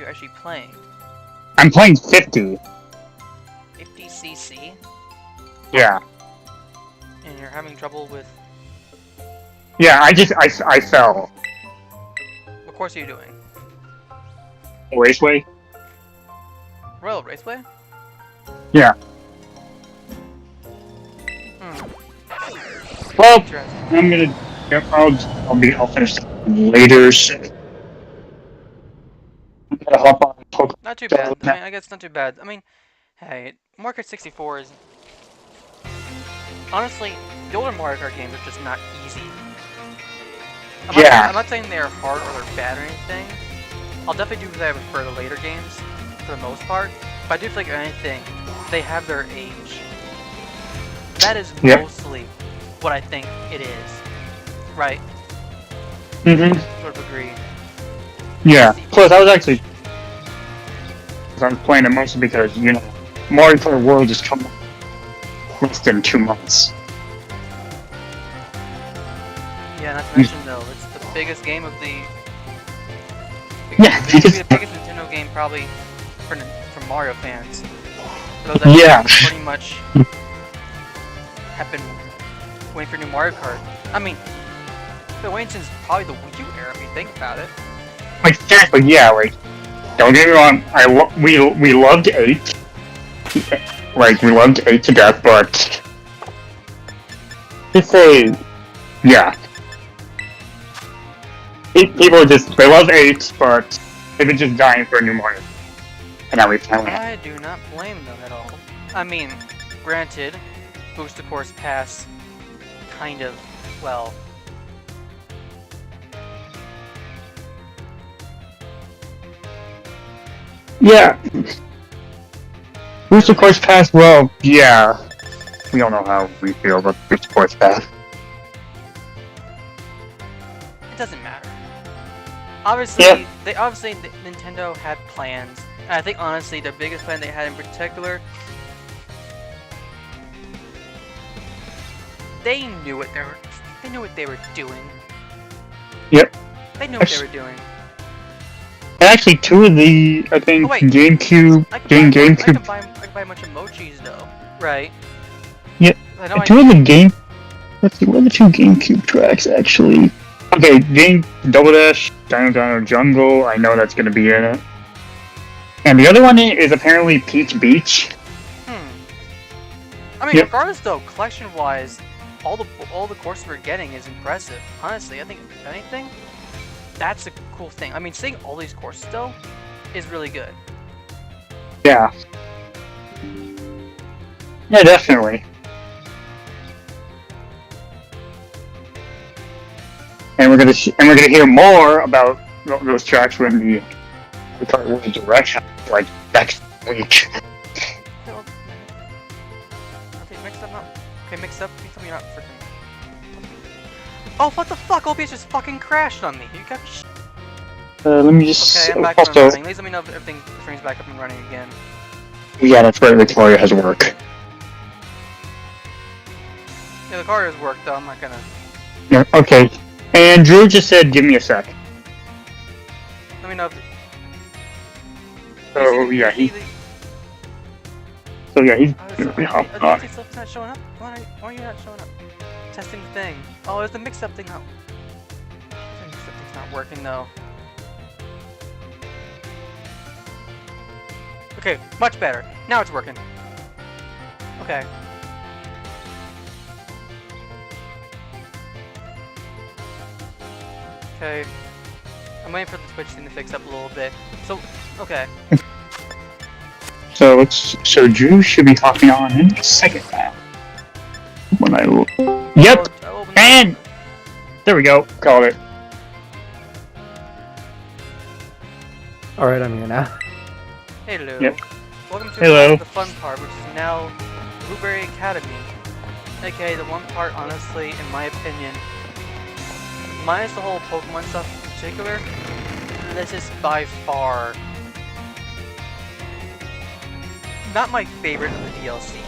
actually playing? I'm playing 50. 50cc? Yeah. And you're having trouble with... Yeah, I fell. What course are you doing? Raceway? Royal Raceway? Yeah. Hmm. Well, Interesting. I'm gonna. Yep, I'll finish later. So I'm gonna hop on Pokemon. Not too bad. I mean, I guess not too bad. I mean, hey, Mario Kart 64 is... Honestly, the older Mario Kart games are just not easy. I'm not saying they're hard or they're bad or anything. I'll definitely do that for the later games, for the most part. But I do feel like anything, they have their age. That is mostly what I think it is. Right? Sort of agree. Yeah. Plus, I was actually... I'm playing it mostly because, you know, Mario Kart World is coming less than 2 months. Yeah, not to mention though, it's the biggest game of the... Yeah, it's the biggest Nintendo game probably for Mario fans. For those that pretty much have been waiting for new Mario Kart. I mean, been waiting since probably the Wii U era if you think about it. Exactly, yeah, like, don't get me wrong, we loved 8. Like, we loved 8 to death, but... Just say... Yeah. People just, they love 8, but they've been just dying for a new Mario. And now we finally have. I do not blame them at all. I mean, granted, Booster Course Pass kind of, well... Yeah. Booster Course Pass, well, yeah. We all know how we feel about Booster Course Pass. It doesn't matter. Obviously, Nintendo had plans. And I think honestly, the biggest plan they had in particular, they knew what they were doing. Yep. They knew what they were doing. And actually, 2 of the, I think, GameCube... I can buy a bunch of mochis though, right? Yeah. 2 of the game... Let's see, what are the 2 GameCube tracks, actually? Okay, Double Dash, Dino Jungle, I know that's gonna be in it. And the other one is apparently Peach Beach. I mean, regardless though, collection-wise, all the courses we're getting is impressive. Honestly, I think if anything, that's a cool thing. I mean, seeing all these courses though is really good. Yeah. Yeah, definitely. And we're gonna hear more about those tracks when the Kart World Direction, like next week. Okay, mix them up. Okay, mix up. You tell me you're not freaking. Oh, what the fuck? OBS just fucking crashed on me. You got. Let me just. Okay, I'm back up and running. Please let me know if everything streams back up and running again. Yeah, that's right. Victoria has work. Yeah, the car has worked though. I'm not gonna. Yeah, okay. And Drew just said, "Give me a sec." Let me know if. So yeah, he's. It's not showing up. Why are you not showing up? Testing the thing. Oh, it's the mix-up thing now. The mix-up thing's not working though. Okay, much better. Now it's working. Okay. Okay. I'm waiting for the Twitch thing to fix up a little bit. So, okay. So Drew should be hopping on in a second now. When I will. Yep! And there we go. Called it. Alright, I'm here now. Hello. Yep. Welcome to Hello. the fun part, which is now Blueberry Academy. Okay, the one part, honestly, in my opinion, minus the whole Pokemon stuff in particular, this is by far not my favorite of the DLC.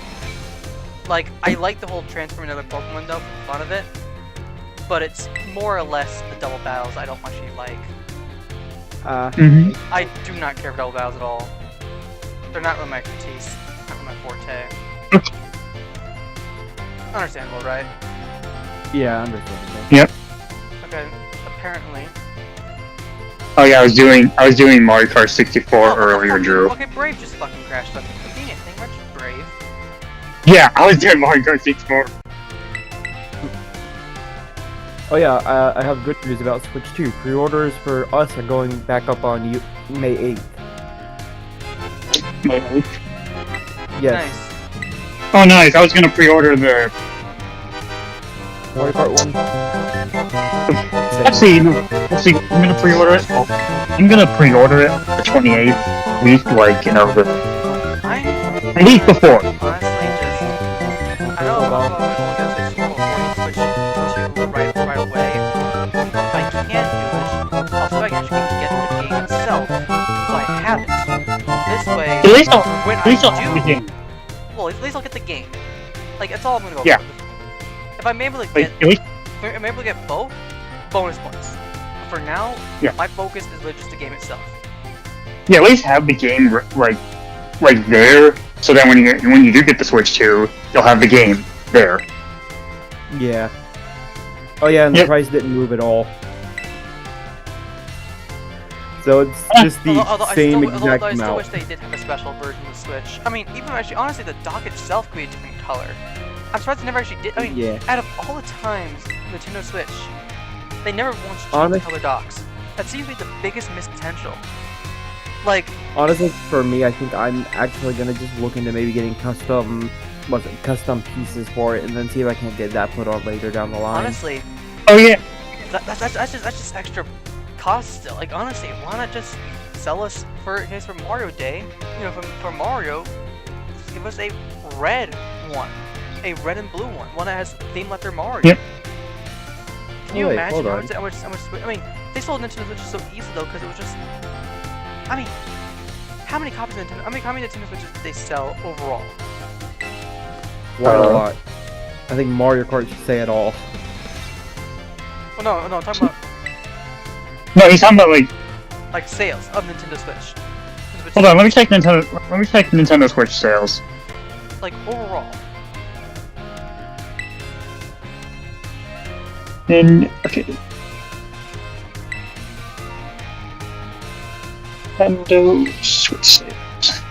Like, I like the whole transforming other Pokemon though, for the fun of it, but it's more or less the double battles I don't actually like. Mm-hmm. I do not care for double battles at all. They're not really my expertise, not really my forte. Understandable, right? Yeah, understandable. Yep. Okay, apparently. Oh yeah, I was doing Mario Kart 64 Oh, earlier, okay, Drew. Okay, Brave just fucking crashed on me. Dang it, thank much, Brave. Yeah, I was doing Mario Kart 64. Oh yeah, I have good news about Switch 2. Pre-orders for us are going back up on May 8th. Yes. Nice. Oh nice, I was gonna pre-order the... Mario Kart 1. Actually, no. Actually, I'm gonna pre-order it. I'm gonna pre-order it the 28th week, like, you know, the week before. Honestly, just... I know a lot of people get Switch to right away. If I can't do it, I'll see if I can actually get the game itself, so I have it. This way, At least I'll when have the I do... game. Well, at least I'll get the game. Like, that's all I'm gonna go Yeah. for. If I'm able to Like, get... at least, If I'm able to get both, bonus points. But for now, Yeah. my focus is really just the game itself. yeah, at least have the game like there, so that when you do get the Switch 2, you'll have the game there. Yeah. Oh yeah, and the Yep. price didn't move at all. So it's just the Although same I exact still amount. wish they did have a special version of the Switch. I mean, even actually, honestly, the dock itself could be a different color. I'm surprised they never actually did. I mean, Yeah. out of all the times Nintendo Switch, they never once changed the Honest- color docks. That seems to be the biggest missed potential. Like, Honestly, for me, I think I'm actually gonna just look into maybe getting custom pieces for it, and then see if I can't get that put on later down the line. honestly, Oh yeah, that's just extra cost still. Like, honestly, why not just sell us for Mario Day? You know, for Mario, just give us a red one, a red and blue one that has theme letter Mario. Yep. Can you Wait, imagine hold how on. much? I mean, they sold Nintendo Switches so easy though, because it was just. I mean, how many copies of Nintendo? How many Nintendo Switches did they sell overall? Quite a lot. I think Mario Kart should say it all. Well, no, I'm talking about no, he's talking about like sales of Nintendo Switch. Hold on, let me check Nintendo Switch sales. Like overall. Okay. Nintendo Switch sales.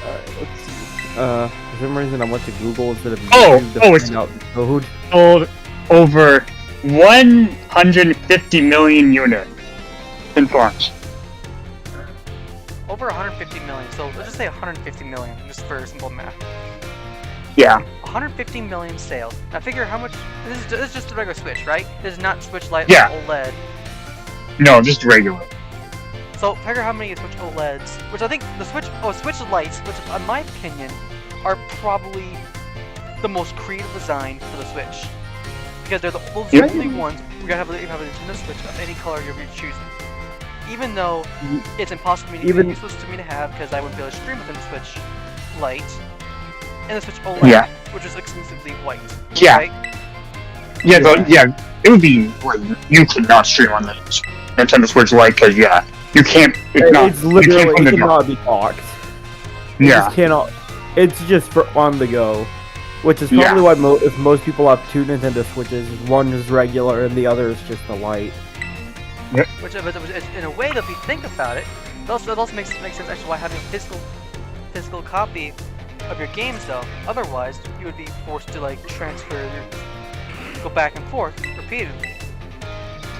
Alright, let's see. For some reason I went to Google instead of Oh, YouTube to oh, it's- find out the code. Sold over 150 million units since launch. Over 150 million. So let's just say 150 million, just for simple math. Yeah. 150 million sales. Now figure how much. This is just the regular Switch, right? This is not Switch Lite Yeah. or OLED. No, just regular. So figure how many Switch OLEDs, which I think the Switch Lites, which in my opinion are probably the most creative design for the Switch, because they're those are the only ones we gotta have a Nintendo Switch of any color you're choosing. Even though it's impossible for me to Even- useless to me to have because I wouldn't be able to stream within the Switch Lite and the Switch OLED, Yeah. which is exclusively white. Yeah. Right? Yeah, it would be like you could not stream on the Nintendo Switch Lite because you can't. It's not. It's literally, you it can't cannot be docked. It Yeah. just cannot. It's just for on the go. Which is probably Yeah. why if most people have two Nintendo Switches, one is regular and the other is just the light. Which, in a way, if you think about it, it also makes sense actually why having a physical copy of your games though. Otherwise, you would be forced to like go back and forth repeatedly.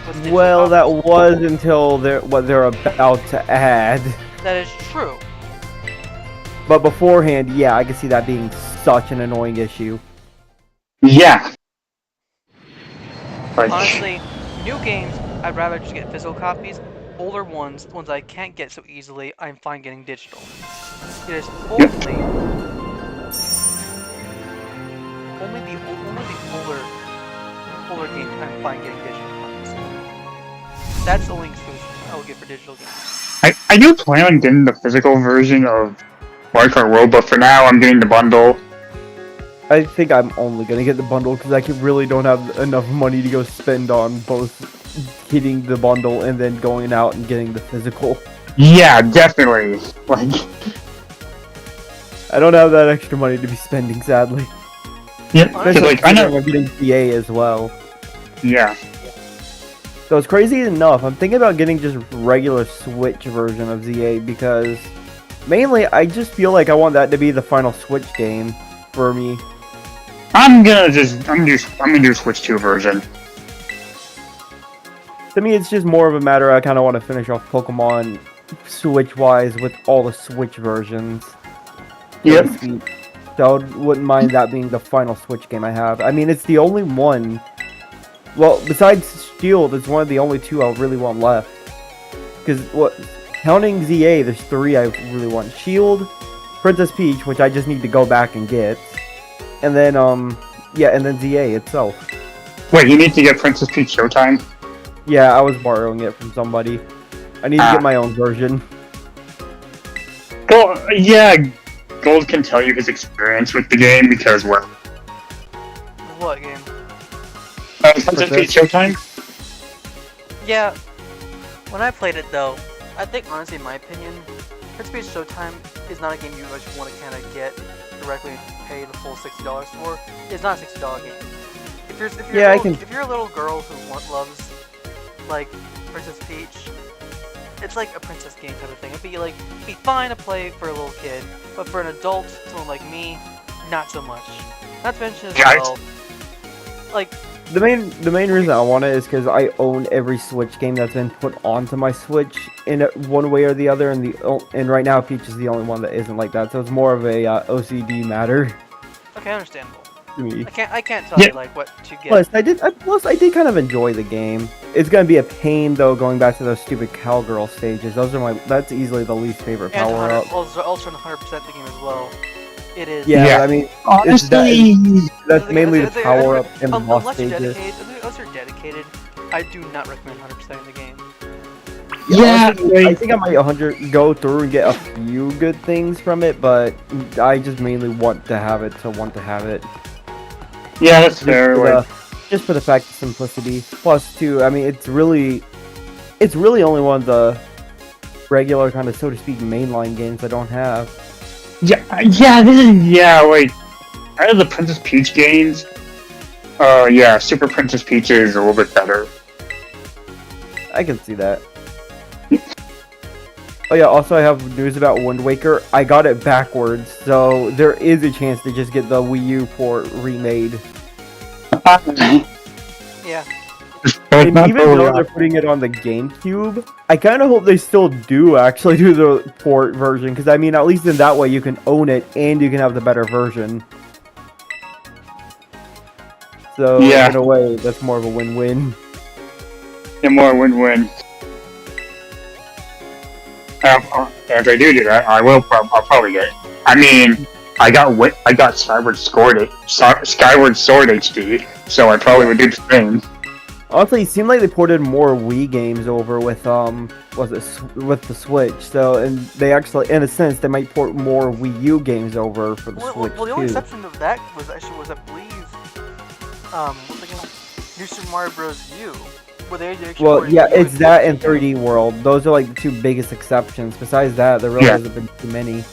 with digital Well, that copies. was until what they're about to add. That is true. But beforehand, yeah, I can see that being such an annoying issue. Yeah. Like, Honestly, new games, I'd rather just get physical copies. Older ones, the ones I can't get so easily, I'm fine getting digital. It is only the older games I'm fine getting digital copies. That's the only exclusive I will get for digital games. I do plan on getting the physical version of Mario Kart World, but for now I'm getting the bundle. I think I'm only gonna get the bundle because I really don't have enough money to go spend on both getting the bundle and then going out and getting the physical. Yeah, definitely. Like, I don't have that extra money to be spending, sadly. yeah, because Especially like I know. considering I'm getting GA as well. Yeah. So it's crazy enough. I'm thinking about getting just regular Switch version of ZA because mainly I just feel like I want that to be the final Switch game for me. I'm gonna do Switch 2 version. To me, it's just more of a matter. I kind of want to finish off Pokemon Switch-wise with all the Switch versions. Yep. So I wouldn't mind that being the final Switch game I have. I mean, it's the only one. Well, besides Shield, it's one of the only two I really want left. Because counting ZA, there's 3 I really want: Shield, Princess Peach, which I just need to go back and get, and then and then ZA itself. Wait, you need to get Princess Peach Showtime? Yeah, I was borrowing it from somebody. I need to get my own version. Well, yeah, Gold can tell you his experience with the game because, well, What game? Princess Peach Showtime? Yeah, when I played it though, I think honestly, in my opinion, Princess Peach Showtime is not a game you actually want to kind of get directly and pay the full $60 for. It's not a $60 game. If you're a little girl who loves like Princess Peach, it's like a princess game type of thing. It'd be fine to play for a little kid, but for an adult, someone like me, not so much. Not to mention as well, like the main reason I want it is because I own every Switch game that's been put onto my Switch in one way or the other, and right now Peach is the only one that isn't like that. So it's more of a OCD matter. okay, understandable. To me. I can't tell you like what to get. Plus, I did kind of enjoy the game. It's gonna be a pain though going back to those stupid cowgirl stages. That's easily the least favorite and power up. Also 100% the game as well. It is. Yeah, I mean, honestly, that's mainly the power up in the boss unless stages. Unless you're dedicated, I do not recommend 100% in the game. Yeah, honestly, I think I might go through and get a few good things from it, but I just mainly want to have it. Yeah, that's fair. Just for the fact of simplicity. Plus, too, I mean, it's really only one of the regular kind of, so to speak, mainline games I don't have. Like, out of the Princess Peach games, Super Princess Peach is a little bit better. I can see that. Oh yeah, also I have news about Wind Waker. I got it backwards, so there is a chance to just get the Wii U port remade. Yeah. And even though they're putting it on the GameCube, I kind of hope they still do actually do the port version, because I mean, at least in that way you can own it and you can have the better version. So in a way, that's more of a win-win. Yeah, more win-win. If I do that, I'll probably get it. I mean, I got Skyward Sword HD, so I probably would do the same. Honestly, it seemed like they ported more Wii games over with with the Switch. So, and they actually, in a sense, they might port more Wii U games over for the Switch well, the only exception of that was I believe, what's the game? New Super Mario Bros. U. It's that and 3D World. Those are like the two biggest exceptions. Besides that, there really hasn't been too many.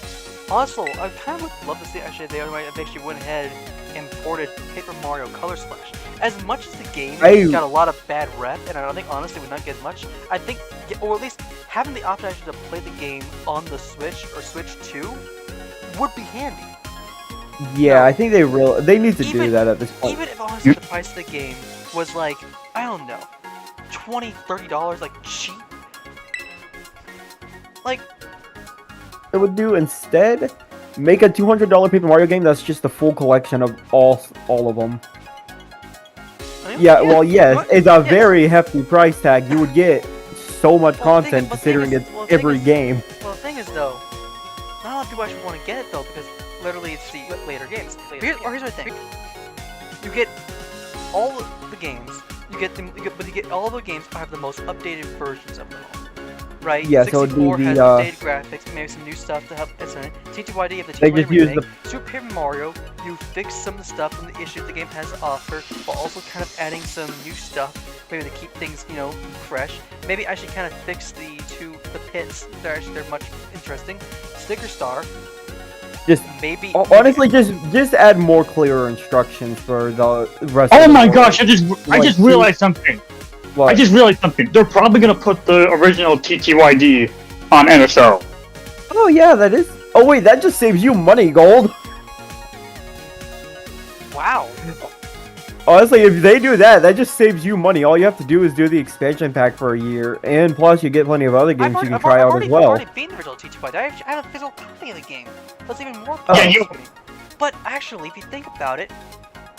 Also, I kind of would love to see they might have actually went ahead and ported Paper Mario Color Splash. As much as the game got a lot of bad rep, and I don't think honestly would not get much, I think, or at least having the option actually to play the game on the Switch or Switch 2 would be handy. Yeah, I think they need to do that at this point. Even if honestly the price of the game was like, I don't know, $20, $30, like cheap. Like, it would do instead make a $200 Paper Mario game that's just the full collection of all of them. It's a very hefty price tag. You would get so much content considering it's every game. Well, the thing is though, not a lot of people actually want to get it though because literally it's the later games. Here's my thing: you get all the games, but you get all the games have the most updated versions of them all. right? Yeah, so it'd be 64 has the, updated graphics, maybe some new stuff to help it's in it. TTYD, you have the They TTYD just use remake. Super Paper Mario, you fix some of the stuff and the issues the game has to offer, while also kind of adding some new stuff, maybe to keep things, you know, fresh. Maybe actually kind of fix the pits. They're much interesting. Sticker Star. Just Maybe. honestly, just add more clearer instructions for the rest. Oh of the my world. gosh! I just realized something. What? I just realized something. They're probably gonna put the original TTYD on NSO. Oh yeah, that is. Oh wait, that just saves you money, Gold. Wow. Honestly, if they do that, that just saves you money. All you have to do is do the expansion pack for a year, and plus you get plenty of other games you can try out as well. I've already beaten the original TTYD. I have a physical copy of the game. That's even more Oh. Yeah, But actually, if you think about it,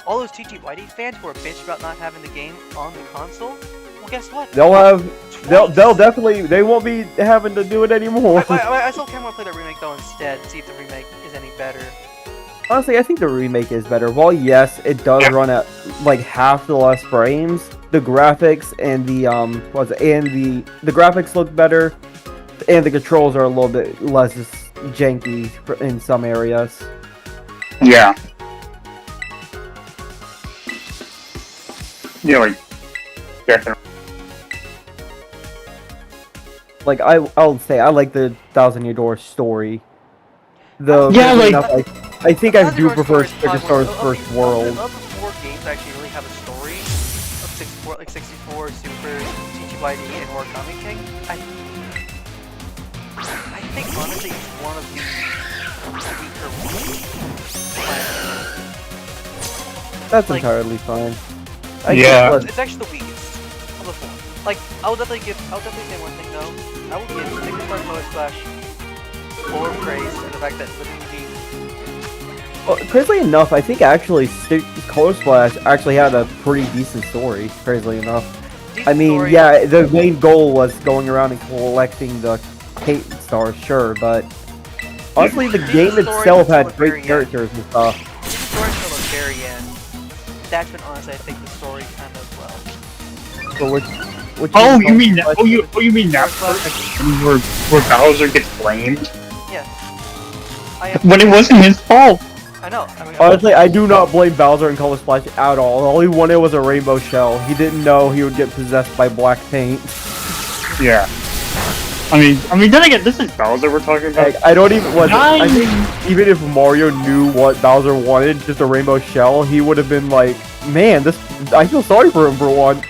all those TTYD fans who are bitched about not having the game on the console, well, guess what? They'll definitely, they won't be having to do it anymore. I still kind of want to play the remake though instead, see if the remake is any better. Honestly, I think the remake is better. While yes, it does run at like half the less frames, the graphics and the the graphics look better, and the controls are a little bit less janky in some areas. Yeah. Yeah, like definitely. Like I'll say I like the Thousand Year Door story. Yeah, weirdly like- enough, I think I do Thousand Year prefer Door is probably Sticker one Star's of First the- World. Of the 4 games that actually really have a story, of 64, like 64, Super, TTYD, and Origami King, I think honestly it's one of the weaker ones. That's like- entirely fine. I Yeah. think It's actually the weakest of the 4. Like, I'll definitely say one thing though. I will give Sticker Star Color Splash full praise for the fact that the movie. Well, crazily enough, I think actually Color Splash actually had a pretty decent story. Crazily enough, I mean, story- yeah, the main goal was going around and collecting the paint stars, sure, but honestly, the Decent game story itself until had the great very end. characters and stuff. The story until the very end. That's been honestly, I think the story kind of So which Oh, is you mean Color that? Splash? Oh, you mean that part where Bowser gets blamed yes. I am. when it wasn't his fault? I know. I mean, Honestly, I do not blame Bowser in Color Splash at all. All he wanted was a rainbow shell. He didn't know he would get possessed by black paint. Yeah. I mean, then again, this is Bowser we're talking about. Like, I don't even. I Nice. think even if Mario knew what Bowser wanted, just a rainbow shell, he would have been like, "Man, this. I feel sorry for him for once."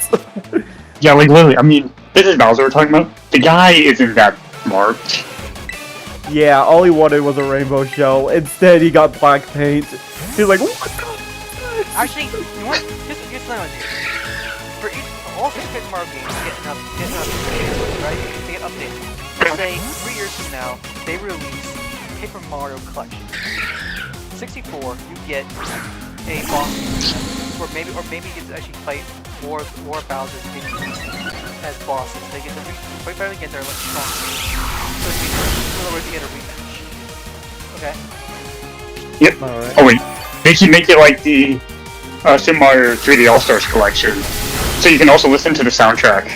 Yeah, like literally. I mean, this is Bowser we're talking about. The guy isn't that smart. Yeah, all he wanted was a rainbow shell. Instead, he got black paint. He's like, "What?" actually, you know what? Here's what I want to do. For all 6 Paper Mario games getting updated, right? They get updated. Say 3 years from now, they release Paper Mario Collection. 64, you get a boss, or maybe you get to actually fight more Bowser's minions as bosses. They get to quite finally get their strong. So in other words, you get a rematch. Okay. Yep. Alright. Oh wait, they should make it like the Super Mario 3D All Stars collection, so you can also listen to the soundtrack.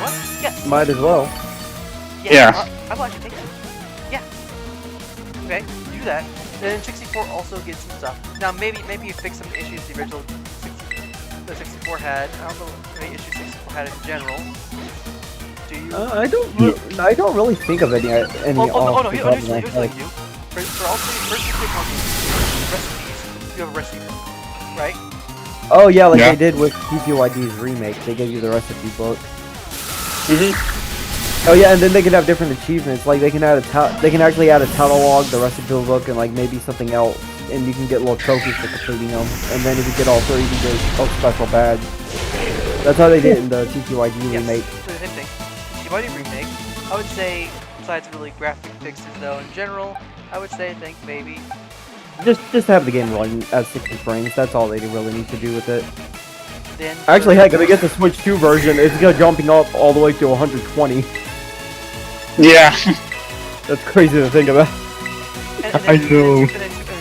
What? Yes. Might as well. Yeah. I will actually take that. Yeah. Okay, do that. Then 64 also gets some stuff. Now maybe you fix some issues the original 64 had. I don't know what issues 64 had in general. Do you? I don't really think of any oh no, off the here's top what of my you head. do. For all three recipes, you have a recipe book, right? Oh yeah, like Yeah. they did with TTYD's remake. They gave you the recipe book. Oh yeah, and then they can have different achievements. Like they can add they can actually add a catalog, the recipe book, and like maybe something else, and you can get little trophies for completing them. And then if you get all 3, you can get a special badge. That's how they did it in the TTYD remake. Yes, the same thing. TTYD remake. I would say, besides really graphic fixes though, in general, I would say I think maybe. Just have the game run at 60 frames. That's all they really need to do with it. Then Actually, heck, if they get the Switch 2 version, it's gonna jumping up all the way to 120. Yeah. That's crazy to think about. I know. And then Super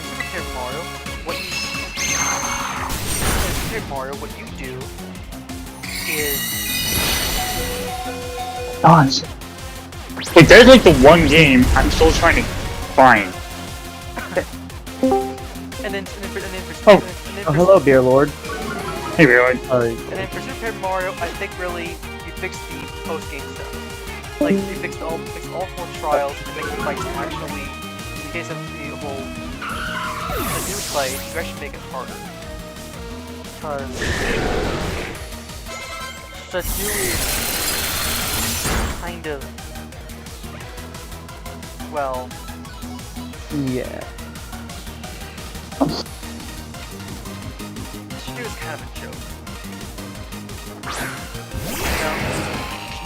Paper Mario, what you do is Honestly. Like, there's like the one game I'm still trying to find. And then for Oh, hello, Beer Lord. Hey, really? Alright. And then for Super Paper Mario, I think really you fix the post-game stuff. Like you fix all 4 trials to make the fights actually, in case of the whole a new fight, you actually make it harder. Because the new is kind of, well, Yeah. Shadoo is kind of a joke. You know?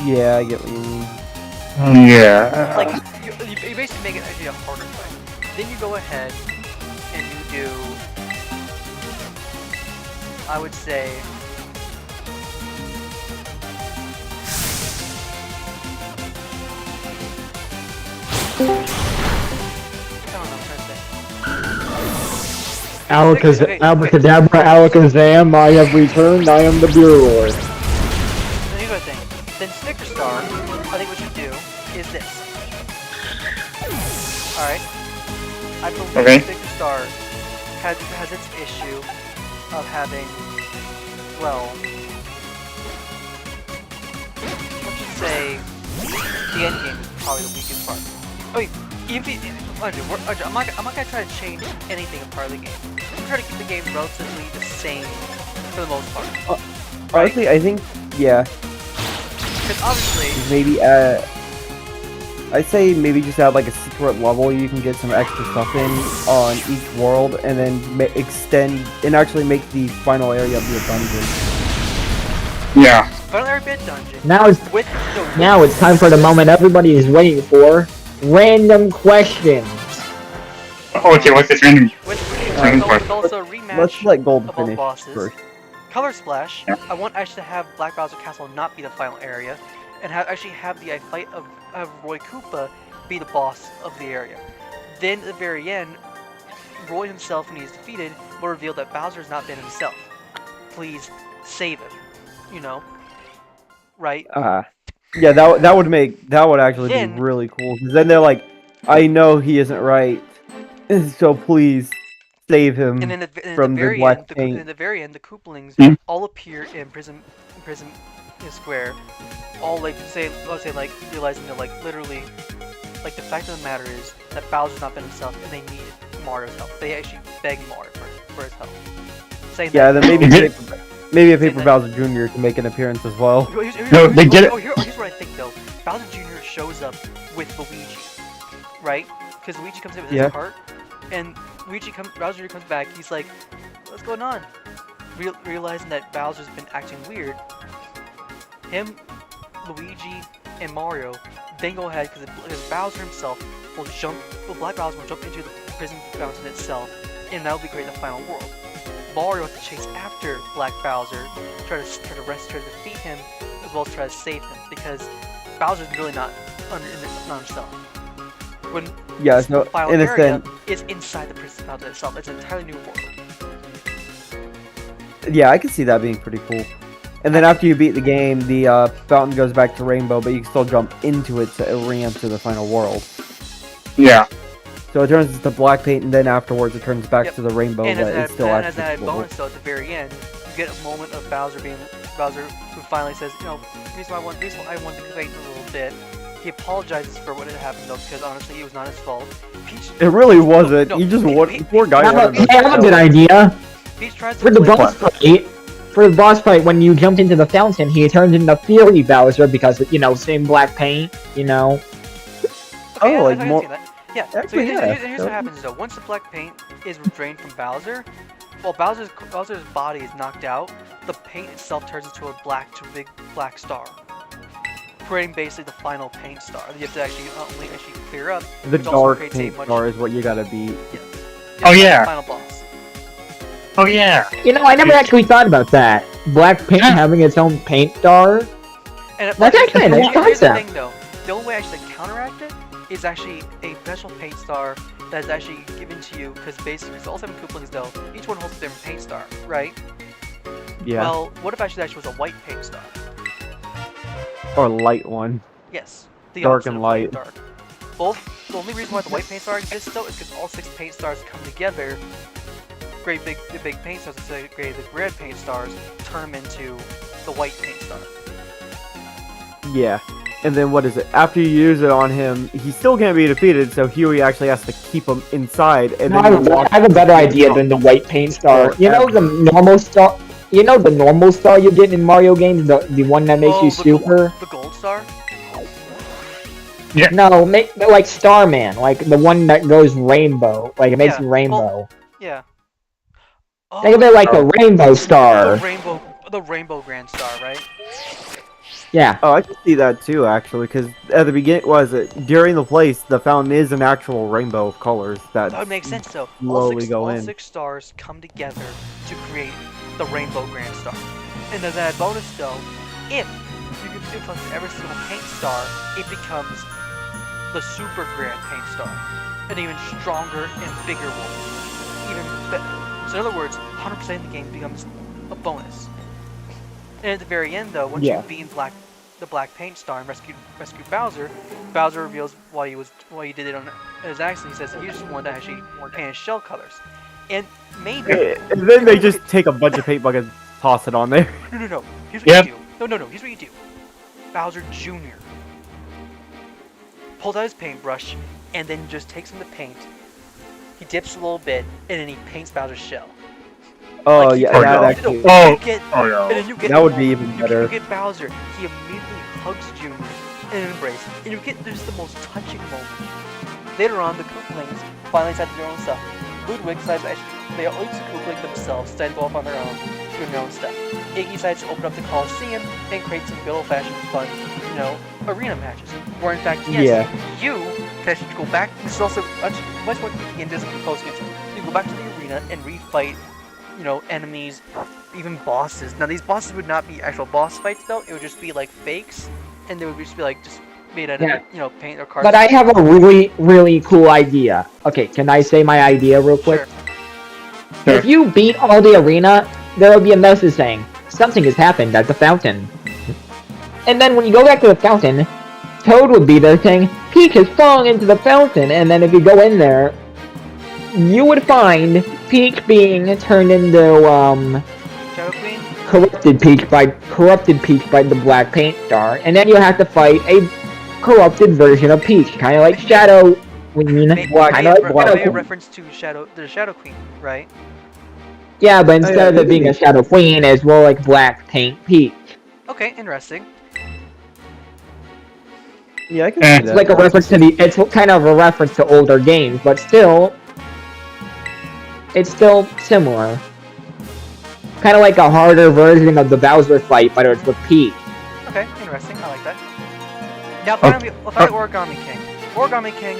Yeah, I get what you mean. Yeah. Like, you basically make it actually a harder fight. Then you go ahead and you do, I would say, Abracadabra, alakazam, I have returned, I am the Beer Lord. then here's the thing. Then Snicker Star, I think what you do is this. Alright? I believe Okay. Snicker Star has its issue of having, well, let's just say the end game is probably the weakest part. I mean, I'm not gonna try to change anything in part of the game. I'm trying to keep the game relatively the same for the most part. Honestly, I think, yeah, Because obviously, maybe, I'd say maybe just add like a secret level you can get some extra stuff in on each world, and then extend, and actually make the final area be a dungeon. Yeah. final area bit dungeon Now it's with now it's time for the moment everybody is waiting for. Random questions. Oh, okay, what's this random? with Random also a rematch Let's let Gold of all finish bosses. first. Color Splash. Yeah. I want actually to have Black Bowser Castle not be the final area, and actually have the fight of Roy Koopa be the boss of the area. Then at the very end, Roy himself, when he's defeated, will reveal that Bowser's not been himself. Please save him. You know, right? Yeah, that would actually Then- be really cool. 'Cause then they're like, I know he isn't right, so please save him. And then from the very black end, paint. in the very end, the Koopalings Hmm? all appear in Prison Square. All like let's say like realizing that like literally, like the fact of the matter is that Bowser's not been himself, and they need Mario's help. They actually beg Mario for his help, saying Yeah, that, then maybe maybe a Paper that- Bowser Jr. can make an appearance as well. No, they get it. Here's what I think though. Bowser Jr. shows up with Luigi, right? Because Luigi comes in with Yeah. his cart, and Bowser Jr. comes back. He's like, "What's going on?" Realizing that Bowser's been acting weird, him, Luigi, and Mario then go ahead because Bowser himself Black Bowser will jump into the prison fountain itself, and that'll be great in the final world. Mario has to chase after Black Bowser, try to defeat him, as well as try to save him, because Bowser's really not himself. When Yeah, the so final in a area sense, is inside the prison fountain itself, it's an entirely new world. yeah, I can see that being pretty cool. And then after you beat the game, the fountain goes back to Rainbow, but you can still jump into it to re-enter the final world. Yeah. So it turns into black paint, and then afterwards it turns back Yep. to the rainbow, And but as it's still an actually added cool. bonus though, at the very end, you get a moment of Bowser who finally says, you know, the reason I wanted to complain a little bit. He apologizes for what had happened though, because honestly it was not his fault. Peach, It really wasn't. No, You just he- want he- poor guy. I have wanted to a good kill. idea. Peach tries to For the blame- boss fight, when you jumped into the fountain, he turned into Fury Bowser because, you know, same black paint, you know. Oh, yeah, like I can more. see that. Yeah, so Actually, here's, yeah. here's what happens though. Once the black paint is drained from Bowser, while Bowser's body is knocked out, the paint itself turns into a big black star, creating basically the final paint star. You have to actually not only clear up, The which also dark creates a paint much- star is what you gotta beat. Oh, yeah. Final boss. Oh, yeah. You know, I never actually thought about that. Black paint having its own paint star. And That's actually a nice here's the concept. thing though. The only way actually to counteract it is actually a special paint star that is actually given to you, because basically all 7 Koopalings though, each one holds a different paint star, right? Yeah. Well, what if actually that was a white paint star? Or light one. Yes, the Dark opposite and of light light. dark. Both. The only reason why the white paint star exists though is because all 6 paint stars come together. The big paint stars instead of create the red paint stars turn them into the white paint star. Yeah. And then what is it? After you use it on him, he still can't be defeated, so Huey actually has to keep him inside. And No, then I have a better idea than the white paint star. You know the normal star. You know the normal star you get in Mario games, the one that makes you super. The gold star. No, like Starman, like the one that goes rainbow, like it makes Yeah, you rainbow. Yeah. Oh, Think of it like a rainbow star. the rainbow grand star, right? Yeah. Oh, I can see that too, actually, because at the beginning, during the place, the fountain is an actual rainbow of colors that That would make sense though. slowly go all in. 6 stars come together to create the rainbow grand star. And as that bonus though, if you can influence every single paint star, it becomes the super grand paint star. An even stronger and bigger one. Even better. So in other words, 100% of the game becomes a bonus. And at the very end though, once Yeah. you've beaten the black paint star and rescued Bowser, Bowser reveals why he did it on his accident. He says he just wanted to actually paint his shell colors. And maybe And then they just take a bunch of paint buckets, toss it on there. No. Here's what you do. No. Here's what you do. Bowser Jr. pulls out his paintbrush and then just takes some of the paint. He dips a little bit and then he paints Bowser's shell. Oh Like, yeah, Oh, that no. actually. Oh, And then you get That would be even you better. get Bowser. He immediately hugs Junior in an embrace, and you get just the most touching moment. Later on, the Koopalings finally decide to do their own stuff. Ludwig decides to they all each Koopaling themselves decide to go off on their own, doing their own stuff. Iggy decides to open up the Coliseum and create some good old-fashioned fun, arena matches. Where in fact, yes, you can actually go back. This is also much more in this post-game. You go back to the arena and refight enemies, even bosses. Now these bosses would not be actual boss fights though, it would just be like fakes, and they would just be like just made out of paint or cards. But I have a really, really cool idea. Okay, can I say my idea real quick? Sure. If you beat all the arena, there will be a message saying, something has happened at the fountain. And then when you go back to the fountain, Toad would be there saying, Peach has fallen into the fountain, and then if you go in there, you would find Peach being turned into, Shadow Queen? corrupted Peach by the black paint star, and then you have to fight a corrupted version of Peach, kind of like Shadow Queen, Maybe kind of like Black a Queen. reference to the Shadow Queen, right? Yeah, but instead of it being a Shadow Queen, it's more like black paint Peach. Okay, interesting. Yeah, I can see It's that. like a reference to it's kind of a reference to older games, but still, it's still similar. Kind of like a harder version of the Bowser fight, but it's with Peach. Okay, interesting. I like that. Now, finally, we'll fight Origami King. Origami King,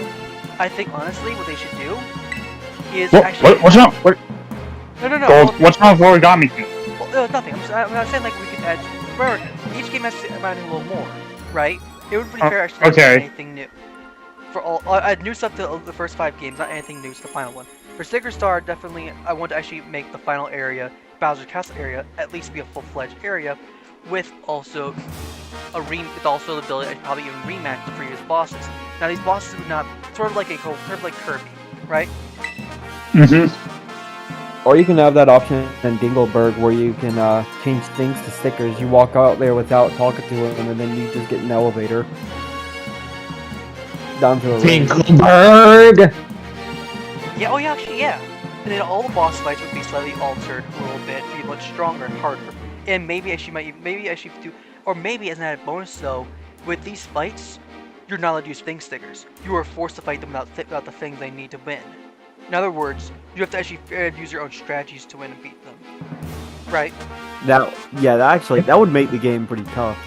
I think honestly, what they should do is actually. What's wrong? No. Well, what's wrong with Origami King? Well, nothing. I'm not saying like we could add. Remember, each game has to add in a little more, right? It would be fair actually to add anything new. For all, add new stuff to the first 5 games, not anything new to the final one. For Sticker Star, definitely, I want to actually make the final area, Bowser Castle area, at least be a full-fledged area, with also the ability to probably even rematch the previous bosses. Now these bosses would not sort of like Kirby, right? Or you can have that option in Dingleberg where you can change things to stickers. You walk out there without talking to him, and then you just get an elevator down to a ring. Dingleberg! Yeah. Oh yeah, actually yeah. And then all the boss fights would be slightly altered a little bit, be much stronger and harder. And maybe as an added bonus though, with these fights, you're not allowed to use thing stickers. You are forced to fight them without the things they need to win. In other words, you have to actually use your own strategies to win and beat them. Right? That would make the game pretty tough.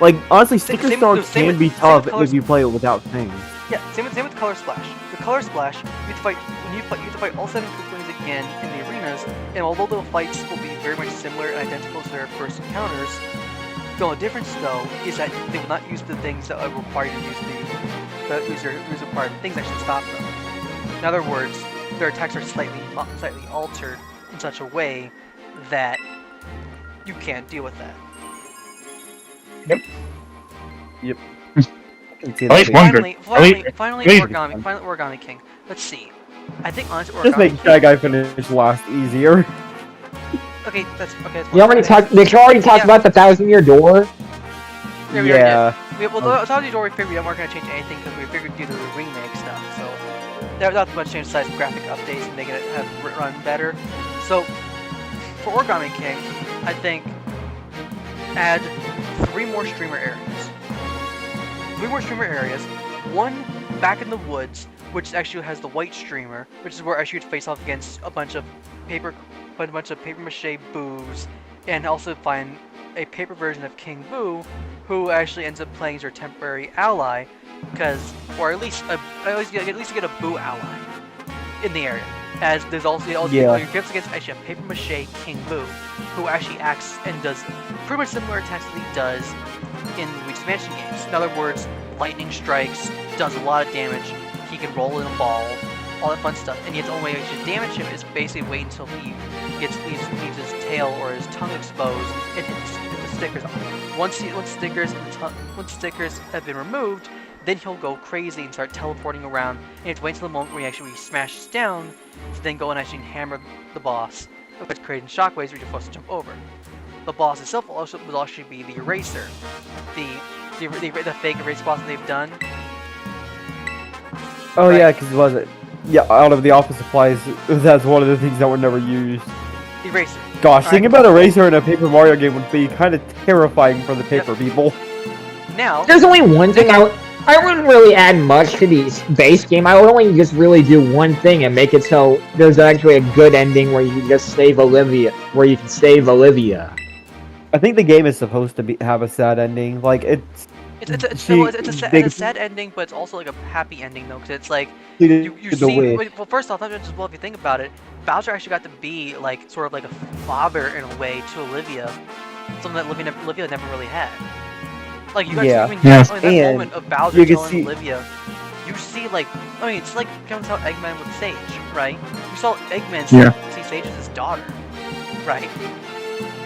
Like, honestly, Sticker Star can be tough if you play it without things. Yeah, same with Color Splash. The Color Splash, you have to fight all 7 Koopalings again in the arenas, and although the fights will be very much similar and identical to their first encounters, the only difference though is that they will not use the things that are required to use required things that should stop them. In other words, their attacks are slightly altered in such a way that you can't deal with that. Yep. can see At least that. one Finally, good- finally, at least Origami, one. finally Origami King. Let's see. I think honestly, Just Origami make King. that guy finish last easier. Okay, that's okay. That's You already talked. They already talked Yeah. about the 1,000-year door. Yeah, we already Yeah. Well, that's how we figured we weren't going to change anything because we figured due to the remake stuff. So there was not much change besides graphic updates and making it have run better. So for Origami King, I think add 3 more streamer areas. 3 more streamer areas. One back in the woods, which actually has the white streamer, which is where actually you'd face off against a bunch of paper mache boos, and also find a paper version of King Boo, who actually ends up playing as your temporary ally, or at least get a Boo ally in the area. As there's also Yeah. you're against actually a paper mache King Boo, who actually acts and does pretty much similar attacks that he does in Luigi's Mansion games. In other words, lightning strikes, does a lot of damage. He can roll in a ball, all that fun stuff. And yet the only way you should damage him is basically wait until he leaves his tail or his tongue exposed and hit the stickers on. Once stickers have been removed, then he'll go crazy and start teleporting around. And you have to wait until the moment where he actually smashes down to then go and actually hammer the boss, which creating shockwaves which you're forced to jump over. The boss itself will actually be the eraser, the fake erase boss that they've done. Oh Right. yeah, because was it? Yeah, out of the office supplies, that's one of the things that were never used. The eraser. Gosh, Alright. thinking about Eraser in a Paper Mario game would be kind of terrifying for the paper people. Now, There's only one thing I wouldn't really add much to the base game. I would only just really do one thing and make it so there's actually a good ending where you can just save Olivia. I think the game is supposed to have a sad ending. Like it's a sad ending, but it's also like a happy ending though, because it's like you the see. wish. Well, first off, if you think about it, Bowser actually got to be like sort of like a father in a way to Olivia, something that Olivia never really had. Like you guys Yeah. even Yeah. in that And moment of Bowser you can telling see- Olivia, you see like it's like kind of how Eggman with Sage, right? You saw Eggman Yeah. see Sage as his daughter, right?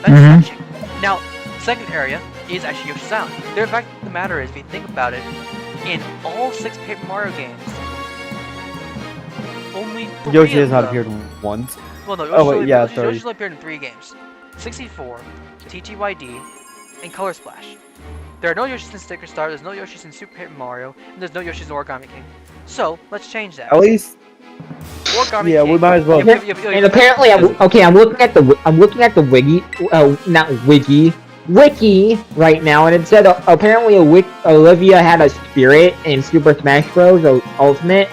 That's Mhm. touching. Now, second area is actually Yoshi's Island. The fact of the matter is, if you think about it, in all 6 Paper Mario games, only 3 Yoshi has of not them- appeared once. Well, no, Oh, wait, yeah, sorry. Yoshi's only appeared in 3 games: 64, TTYD, and Color Splash. There are no Yoshis in Sticker Star. There's no Yoshis in Super Paper Mario, and there's no Yoshis in Origami King. So let's change that. At least, Origami yeah, King. we might as well. And apparently, I'm looking at the wiki right now, and it said apparently Olivia had a spirit in Super Smash Bros. Ultimate.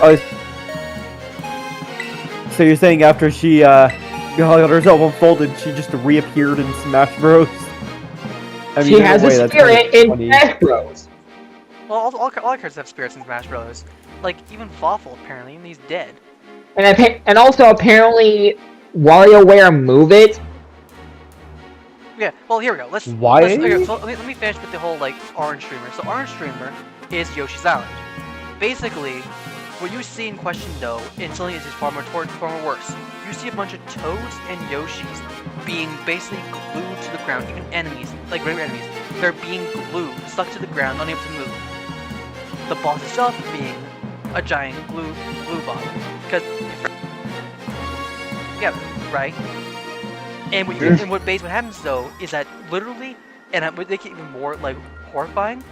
Oh, so you're saying after she got herself unfolded, she just reappeared in Smash Bros? I mean, She in has way, a that's spirit kinda in funny. Smash Bros. Well, all characters have spirits in Smash Bros. Like even Fawful apparently, even he's dead. And also apparently WarioWare Move It. Yeah. Well, here we go. Why? Okay, so let me finish with the whole like Orange Streamer. So Orange Streamer is Yoshi's Island. Basically, what you see in Question though, in something is far more worse. You see a bunch of Toads and Yoshis being basically glued to the ground. Even enemies, like regular enemies, they're being glued, stuck to the ground, unable to move. The boss itself being a giant glue bottle, because together, right? And what happens though is that literally, and what make it even more like horrifying.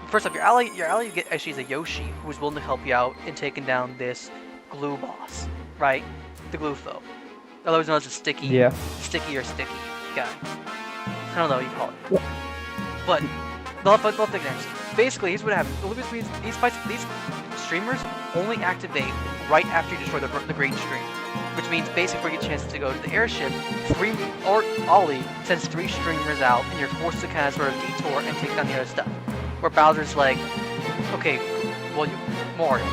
First off, your ally you get actually is a Yoshi who's willing to help you out in taking down this glue boss, right? The glue foe, otherwise known as a sticky guy. I don't know what you call it. But they'll take names. Basically, here's what happens. These streamers only activate right after you destroy the green stream. Which means basically you get a chance to go to the airship, Ollie sends 3 streamers out, and you're forced to kind of sort of detour and take down the other stuff. Where Bowser's like, okay, well, Mario,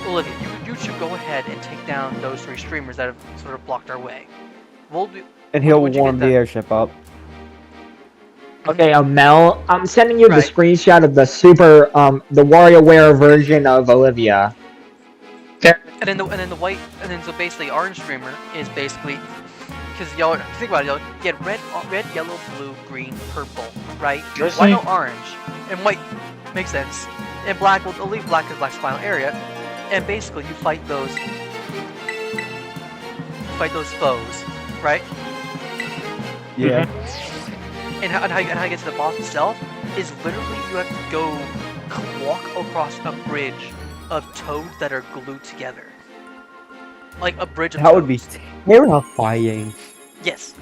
Olivia, you should go ahead and take down those 3 streamers that have sort of blocked our way. And he'll would you warm get the done? airship up. Okay, Mel, I'm sending you the Right. screenshot of the the WarioWare version of Olivia. And then so basically Orange Streamer is basically because yellow. Think about it. You get red, yellow, blue, green, purple, right? Just Why no like- orange? And white makes sense. And black will leave black as black's final area. And basically, you fight those foes, right? Yeah. And how you get to the boss itself is literally you have to go walk across a bridge of toads that are glued together. Like a bridge of That would be toads. terrifying. Yes.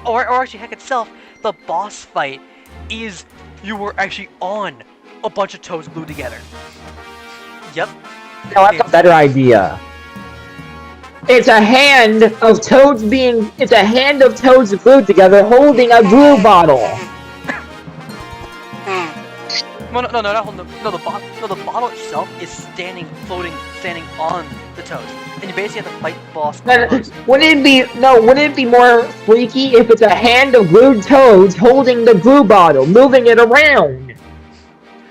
Or actually, heck itself, the boss fight is you were actually on a bunch of toads glued together. Yep. Now that's a better idea. It's a hand of toads glued together holding a glue bottle. No, not holding the bottle. No, the bottle itself is standing on the toads, and you basically have to fight the boss. Wouldn't it be more freaky if it's a hand of glued toads holding the glue bottle, moving it around?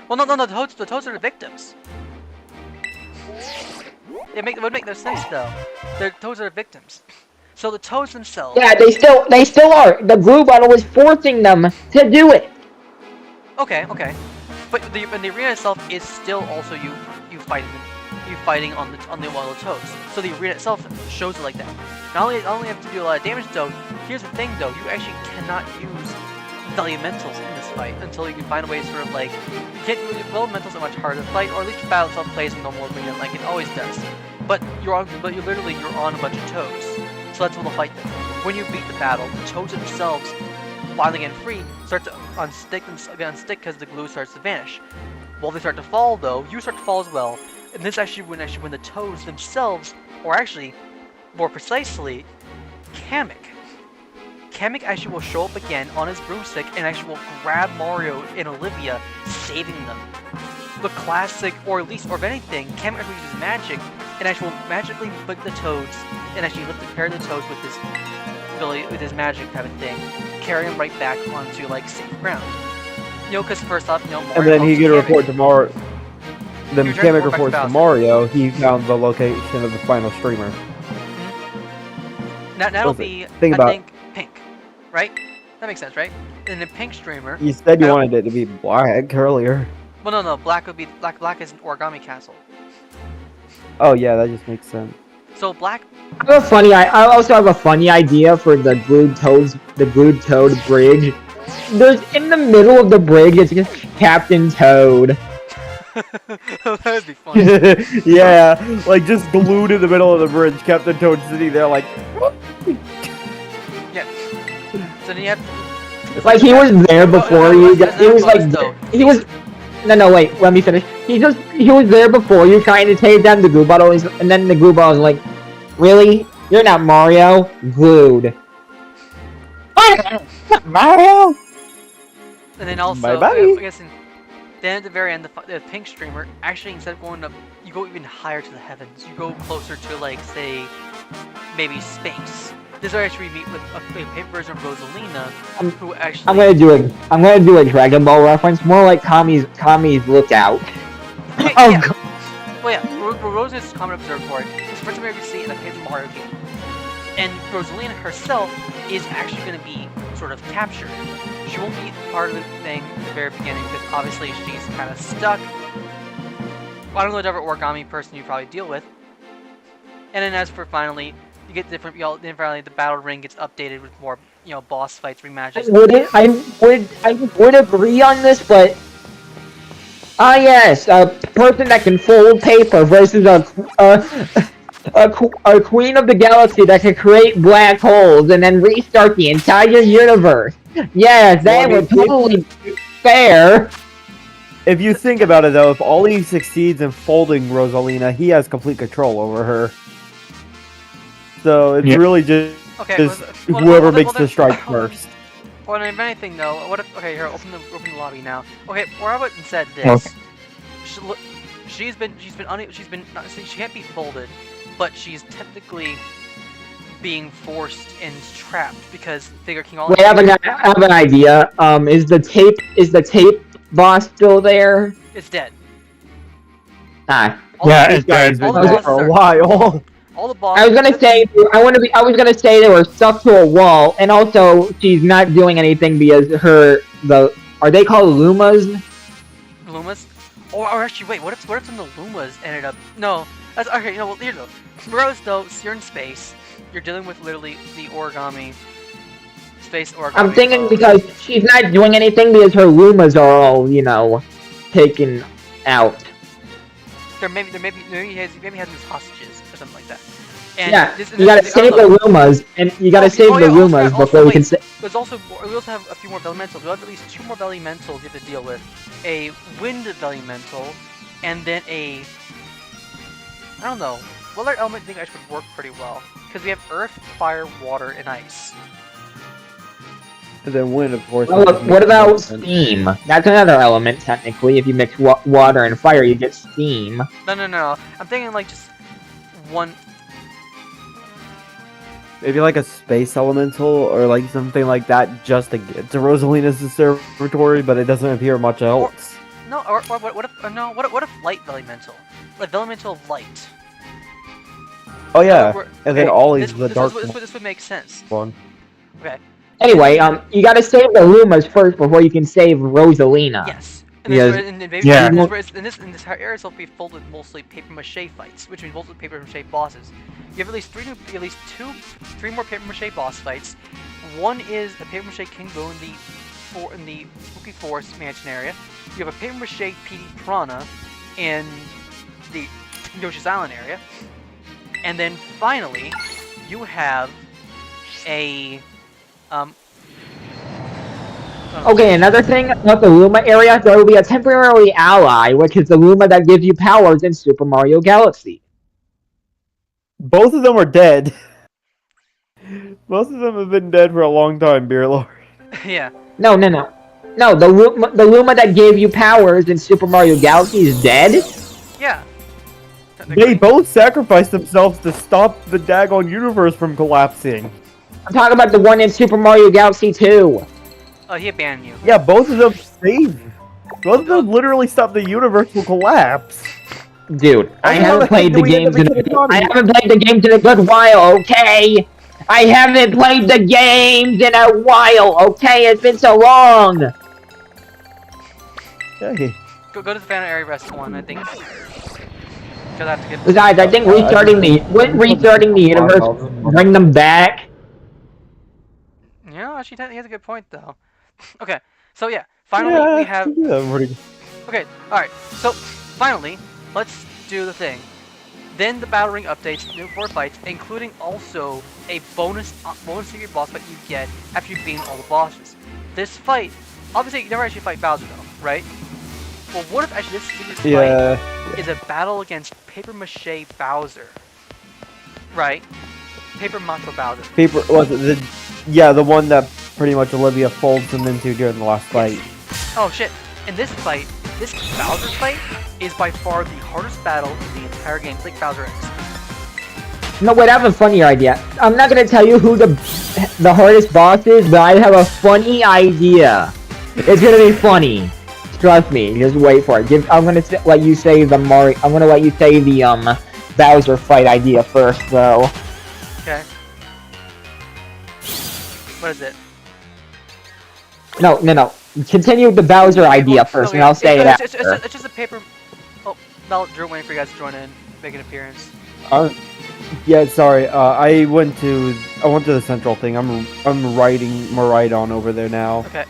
Well, no, the toads are the victims. It would make no sense though. The toads are the victims. So the toads themselves. Yeah, they still are. The glue bottle is forcing them to do it. Okay. But the arena itself is still also you fighting on the wall of toads. So the arena itself shows it like that. Not only have to do a lot of damage though. Here's the thing though, you actually cannot use the elementals in this fight until you can find a way to sort of like get elementals are much harder to fight, or at least the battle itself plays in normal arena like it always does. But you're on a bunch of toads. So that's when they'll fight them. When you beat the battle, the toads themselves finally getting free, start to unstick because the glue starts to vanish. While they start to fall though, you start to fall as well. And this actually when the toads themselves, or actually, more precisely, Kamek actually will show up again on his broomstick and actually will grab Mario and Olivia, saving them. The classic, or if anything, Kamek actually uses magic and actually will magically lift the toads and actually carry the toads with his ability, with his magic type of thing, carry him right back onto like safe ground. Because first off, Mario And then he could report to Mario. Then You're trying to Kamek report back to reports to Bowser. Mario. He found the location of the final streamer. That'll Listen, be, think I about- think, pink, right? That makes sense, right? And the pink streamer. You said you Now- wanted it to be black earlier. Well, no, black would be black is an origami castle. Oh yeah, that just makes sense. So black. I also have a funny idea for the glued toad bridge. There's in the middle of the bridge, it's just Captain Toad. That would be funny. Yeah, like just glued in the middle of the bridge. Captain Toad sitting there like. Yeah. So then you have. Like he was there before you. He was like though. he was. No, wait. Let me finish. He was there before you, trying to take down the glue bottle, and then the glue bottle was like, "Really? You're not Mario? Glued." Mario. And then also, Bye-bye. I guess, then at the very end, the pink streamer actually instead of going up, you go even higher to the heavens. You go closer to like say, maybe space. This is where actually we meet with a paper version of Rosalina, who actually. I'm gonna do a Dragon Ball reference, more like Kami's Lookout. Okay, Oh yeah. god. Well, yeah, Rosalina's Common Observatory is the first time we ever see it in a Paper Mario game. And Rosalina herself is actually going to be sort of captured. She won't be part of the thing at the very beginning because obviously she's kind of stuck. I don't know whatever origami person you probably deal with. And then as for finally, you get different. Then finally the battle ring gets updated with more, boss fights, rematches. I would agree on this, but yes, a person that can fold paper versus a queen of the galaxy that can create black holes and then restart the entire universe. Yes, that would totally be fair. If you think about it though, if Ollie succeeds in folding Rosalina, he has complete control over her. So it's Yeah. really just Okay, whoever makes the strike first. Well, if anything though, what if? Okay, here, open the lobby now. Okay, or how about instead this? Okay. She can't be folded, but she's technically being forced and trapped because Figure King Wait, I have an idea. Is the tape boss still there? is dead. Ah. All Yeah, the- it's dead. all the Been bosses for a are- while. all the bosses. I was gonna say I was gonna say they were stuck to a wall, and also she's not doing anything because are they called Lumas? Lumas. Or actually, wait. What if some of the Lumas ended up? No. That's okay. No. Well, here though. Regardless, though, you're in space. You're dealing with literally the origami. Space origami. I'm thinking because she's not doing anything because her Lumas are all, taken out. Maybe he has these hostages or something like that. And Yeah, you gotta save the Lumas, and you gotta save the Lumas before we can say. We also have a few more Vellumentals. We have at least 2 more Vellumentals you have to deal with. A Wind Vellumental, and then I don't know. What other element do you think I should work pretty well? Because we have Earth, Fire, Water, and Ice. And then wind, of course. Well, what about steam? That's another element, technically. If you mix water and fire, you get steam. No. I'm thinking like just one. Maybe like a space elemental or like something like that just to get to Rosalina's observatory, but it doesn't appear much else. What if Light Vellumental? Like Vellumental of Light. Oh yeah, and then Ollie's the dark This would make sense. one. Okay. Anyway, you gotta save the Lumas first before you can save Rosalina. Yes. Yes. In this area, it'll be filled with mostly paper mache fights, which means mostly paper mache bosses. You have at least three more paper mache boss fights. One is a paper mache King Boo in the Spooky Forest Mansion area. You have a paper mache PD Piranha in the Yoshi's Island area, and then finally, you have a Okay, another thing about the Luma area, there will be a temporary ally, which is the Luma that gives you powers in Super Mario Galaxy. Both of them are dead. Both of them have been dead for a long time, Beer Lord. yeah. No, the Luma that gave you powers in Super Mario Galaxy is dead? Yeah. They both sacrificed themselves to stop the daggone universe from collapsing. I'm talking about the one in Super Mario Galaxy 2. Oh, he abandoned you. Yeah, both of them saved. Both of them literally stopped the universe from collapse. Dude, I haven't played the games in a good while, okay? I haven't played the games in a while, okay? It's been so long! Okay. Go to the Phantom Area Rest 1, I think. Besides, I think restarting the universe, bring them back. Yeah, actually, he has a good point, though. Okay, so yeah, finally we have... Okay, alright, so finally, let's do the thing. Then the Battle Ring updates, new 4 fights, including also a bonus secret boss fight you get after you've beaten all the bosses. This fight, obviously you never actually fight Bowser though, right? Well, what if actually this secret fight is a battle against Paper Mache Bowser? Right? Paper Macho Bowser. The one that pretty much Olivia folds him into during the last fight. Oh shit! In this fight, this Bowser fight is by far the hardest battle in the entire game. It's like Bowser X. No, wait, I have a funny idea. I'm not gonna tell you who the hardest boss is, but I have a funny idea. It's gonna be funny. Trust me, just wait for it. I'm gonna let you say the Bowser fight idea first, though. Okay. What is it? No. Continue the Bowser idea first, and I'll say it after. It's just a paper... Oh, now Drew, waiting for you guys to join in, make an appearance. Yeah, sorry. I went to the central thing. I'm writing Maridon over there now. Okay.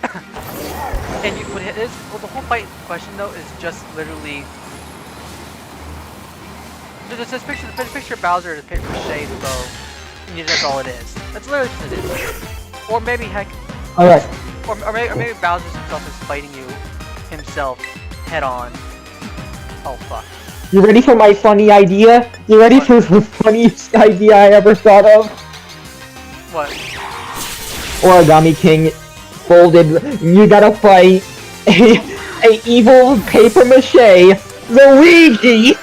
And the whole fight question though is just literally... Just picture Bowser as a paper mache bow. And that's all it is. That's literally just it is. Or maybe heck... Alright. Or maybe Bowser himself is fighting you himself head on. Oh fuck. You ready for my funny idea? You ready for the funniest idea I ever thought of? What? Origami King folded. You gotta fight a evil paper mache Luigi.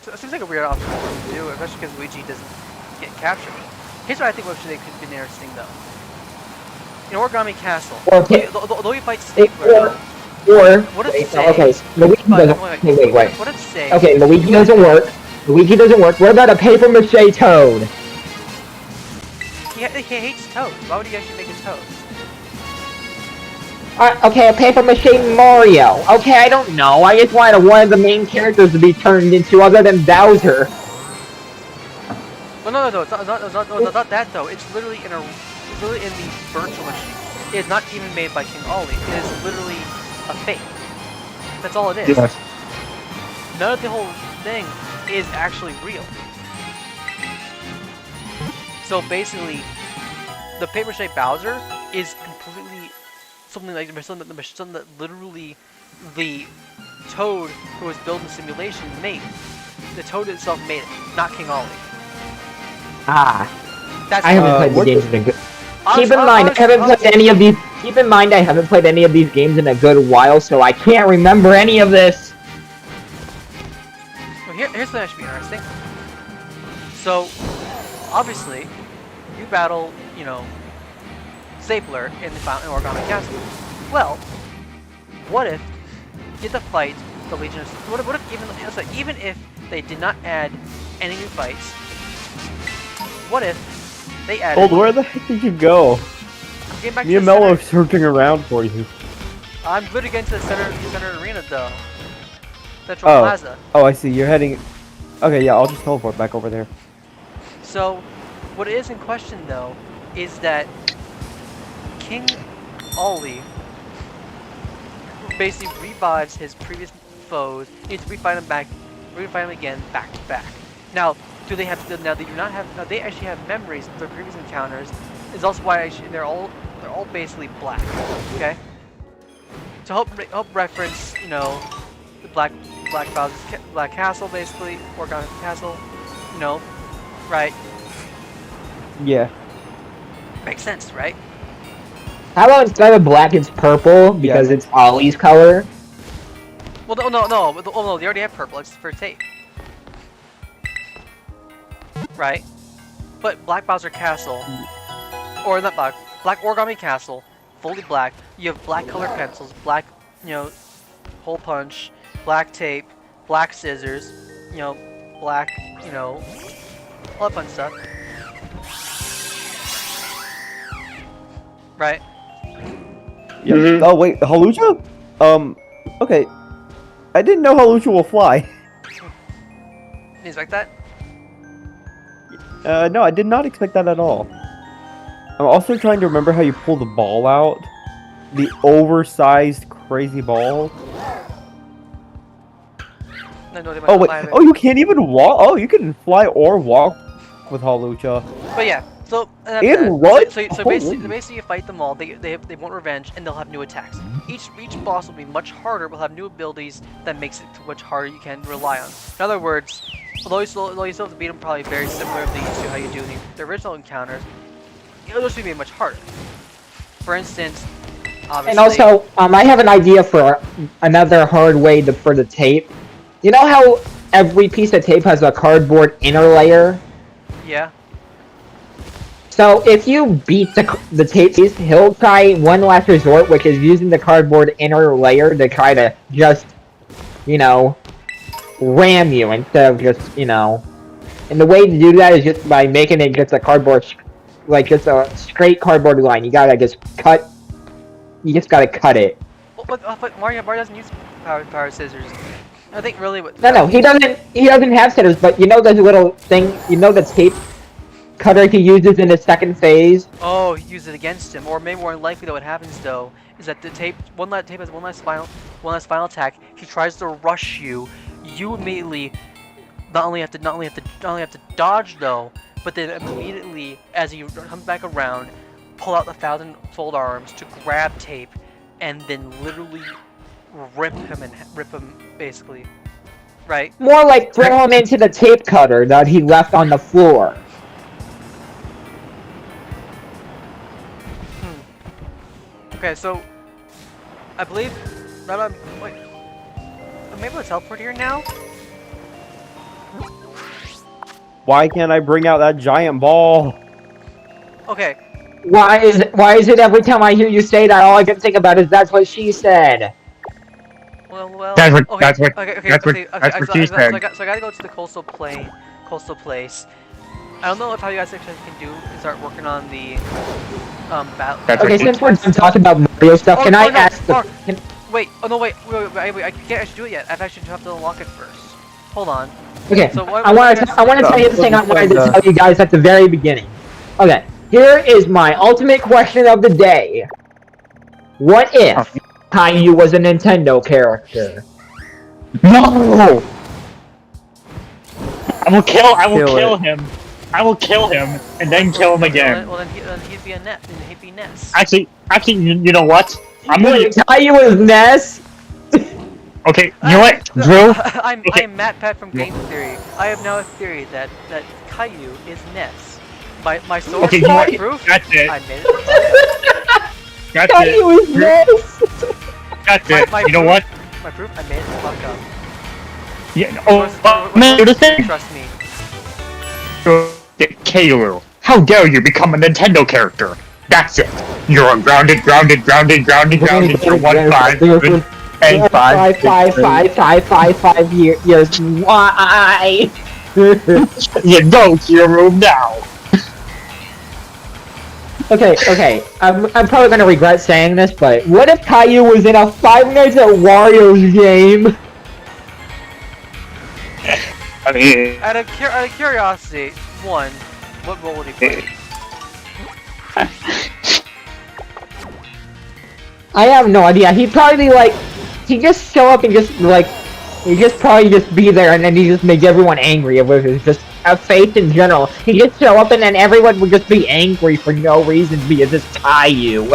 So it seems like a weird option to do, especially because Luigi doesn't get captured. Here's what I think actually could be interesting though. In Origami Castle, although you fight Or What if wait, say? okay, Luigi But, doesn't. Wait. What if say? Okay, Luigi doesn't work. Luigi doesn't work. What about a paper mache Toad? He hates Toads. Why would he actually make a Toad? Okay, a paper mache Mario. Okay, I don't know. I just wanted one of the main characters to be turned into other than Bowser. Well, no, it's not that though. It's literally in the virtual machine. It is not even made by King Ollie. It is literally a fake. That's all it is. Yes. None of the whole thing is actually real. So basically, the paper mache Bowser is completely something that literally the Toad who was built in the simulation made. The Toad itself made it, not King Ollie. Ah, That's I haven't played the games in a good. Keep in mind, I haven't played any of these. Keep in mind, I haven't played any of these games in a good while, so I can't remember any of this. Well, here's something that should be interesting. So, obviously, you battle, you know, Stapler in the Origami Castle. Well, what if you get to fight the Legion of... What if even if they did not add any new fights, what if they added... Old, where the heck did you go? I'm getting back to Me and the Mello are center. searching around for you. I'm literally getting to the center arena, though. Central Oh. Plaza. Oh, I see. You're heading... Okay, yeah, I'll just teleport back over there. So, what is in question, though, is that King Ollie basically revives his previous foes. He needs to refight them again, back to back. Now, do they have? Now they do not have. Now they actually have memories of their previous encounters. Is also why actually they're all basically black. Okay. To help reference, you know, the Black Bowser's Black Castle, basically, Origami Castle. You know, right? Yeah. Makes sense, right? How about instead of black, it's purple because it's Ollie's color? Well, no, they already have purple. It's for tape, right? But Black Bowser Castle, or not Black Origami Castle, fully black. You have black colored pencils, black, you know, hole punch, black tape, black scissors, you know, black, you know, all that fun stuff, right? Yep. Mhm. Oh, wait, Halucha? Okay. I didn't know Halucha will fly. You expect that? No, I did not expect that at all. I'm also trying to remember how you pull the ball out. The oversized, crazy ball. No, they might Oh, wait. fly there. Oh, you can't even walk? Oh, you can fly or walk with Halucha. But yeah, so And run? So Holy. basically, you fight them all. They want revenge, and they'll have new attacks. Each boss will be much harder. Will have new abilities that makes it much harder. You can rely on. In other words, although you still have to beat them probably very similarly to how you do in the original encounters, it'll just be made much harder. For instance, obviously. And also, I have an idea for another hard way for the tape. You know how every piece of tape has a cardboard inner layer? Yeah. So if you beat the tape piece, he'll try one last resort, which is using the cardboard inner layer to try to just, you know, ram you instead of just, you know. And the way to do that is just by making it just a cardboard, like just a straight cardboard line. You gotta just cut. You just gotta cut it. But Mario doesn't use power scissors. I think really what. No, he doesn't. He doesn't have scissors, but you know the little thing. You know the tape cutter he uses in the second phase. Oh, he used it against him, or maybe more likely that what happens though is that the tape has one last final attack. He tries to rush you. You immediately not only have to dodge though, but then immediately as he comes back around, pull out the 1,000-fold arms to grab tape, and then literally rip him basically, right? More like throw him into the tape cutter that he left on the floor. Okay, so I believe that I'm able to teleport here now. Why can't I bring out that giant ball? Okay, Why is it every time I hear you say that, all I can think about is that's what she said? Well. That's what- Okay. that's what- Okay. that's what- Okay. that's Okay. what So she I said. gotta go to the coastal place. I don't know if how you guys actually can do is start working on the battle. That's Okay, what since we're done stuff. talking about Mario stuff, can I no, ask the... Can, Wait. Oh no. Wait. I can't actually do it yet. I actually have to unlock it first. Hold on. okay, So what? I want to tell you the thing I wanted to tell you guys at the very beginning. Okay, here is my ultimate question of the day. What if Caillou was a Nintendo character? No! I will Kill kill it. him. I will kill him and then kill him again. Well, then he'd be a net. Then he'd be Ness. Actually, you know what? I'm gonna. Wait, Caillou is Ness? Okay, you know what, Drew? I'm Okay. I'm Matt Pat from Game Theory. I have now a theory that Caillou is Ness. My source, Okay, you know my what? proof. That's it. I made it. That's Caillou it. is Ness? That's it. My You know proof- what? My proof. I made it the fuck up. Yeah. Oh, man, the thing. Trust me. Caillou, how dare you become a Nintendo character? That's it. You're grounded. You're 1-5 and 5. 5 years. Why? You go to your room now. Okay. I'm probably gonna regret saying this, but what if Caillou was in a Five Nights at Wario's game? I mean, Out of curiosity, one, what role would he play? I have no idea. He'd probably be like, he'd just show up and just like, he'd just probably just be there and then he'd just make everyone angry with his just a faith in general. He'd just show up and then everyone would just be angry for no reason because it's Caillou.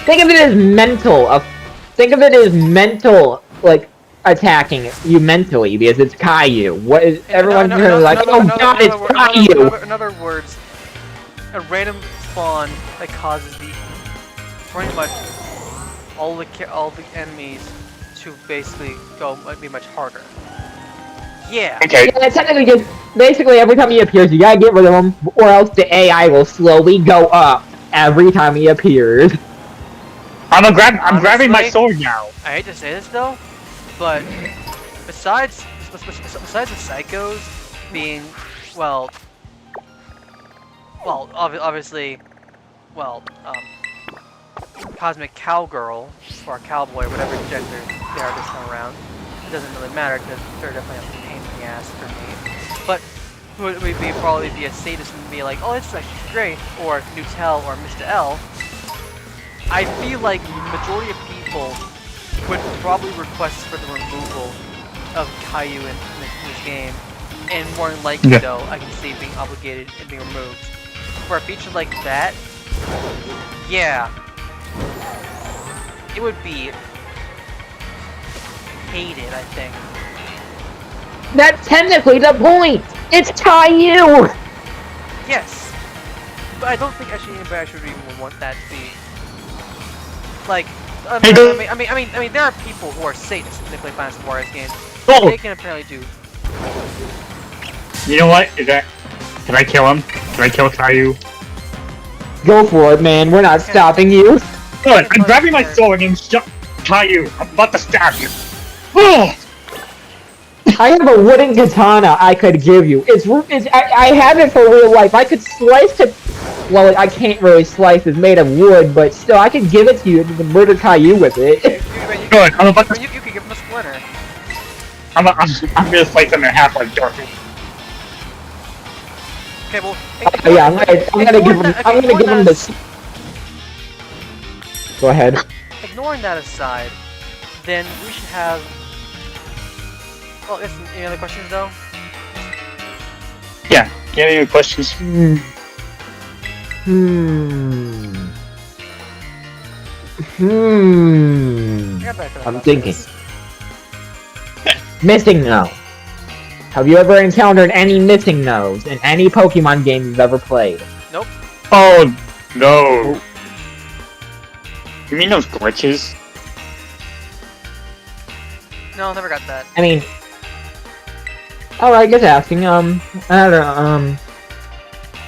Think of it as mental. Think of it as mental, like, attacking you mentally because it's Caillou. What is everyone's gonna like? Oh god, it's Caillou. In other words, a random spawn that causes pretty much all the enemies to basically be much harder. Yeah. okay. Yeah, technically, just basically every time he appears, you gotta get rid of him, or else the AI will slowly go up every time he appears. I'm grabbing my Honestly, sword now. I hate to say this though, but besides the psychos being obviously cosmic cowgirl or cowboy, whatever gender they are this time around, it doesn't really matter because they're definitely a pain in the ass for me. But who would probably be a sadist and be like, oh, it's actually great, or Nutel or Mr. L. I feel like the majority of people would probably request for the removal of Caillou in this game, and more than likely though, I can see it being obligated and being removed. For a feature like that, yeah, it would be hated, I think. That's technically the point. It's Caillou. Yes, but I don't think actually anybody actually even want that to be like. I mean, there are people who are sadists when they play Final Fantasy Warriors games. Oh. They can apparently do. You know what? Can I kill him? Can I kill Caillou? Go for it, man. We're not stopping you. Good. I'm grabbing my sword and Caillou. I'm about to stab you. Oh. I have a wooden katana I could give you. I have it for real life. I could slice it. Well, I can't really slice. It's made of wood, but still, I could give it to you and you can murder Caillou with it. Good. I'm about to. You could give him a splinter. I'm gonna slice him in half like Dorothy. Okay, well. Yeah, I'm gonna give him this. Go ahead. Ignoring that aside, then we should have. Well, any other questions though? Yeah. Do you have any questions? I'm thinking. Missing No. Have you ever encountered any missing no's in any Pokemon game you've ever played? Nope. Oh no. You mean those glitches? No, never got that. I mean, alright, just asking, I don't know,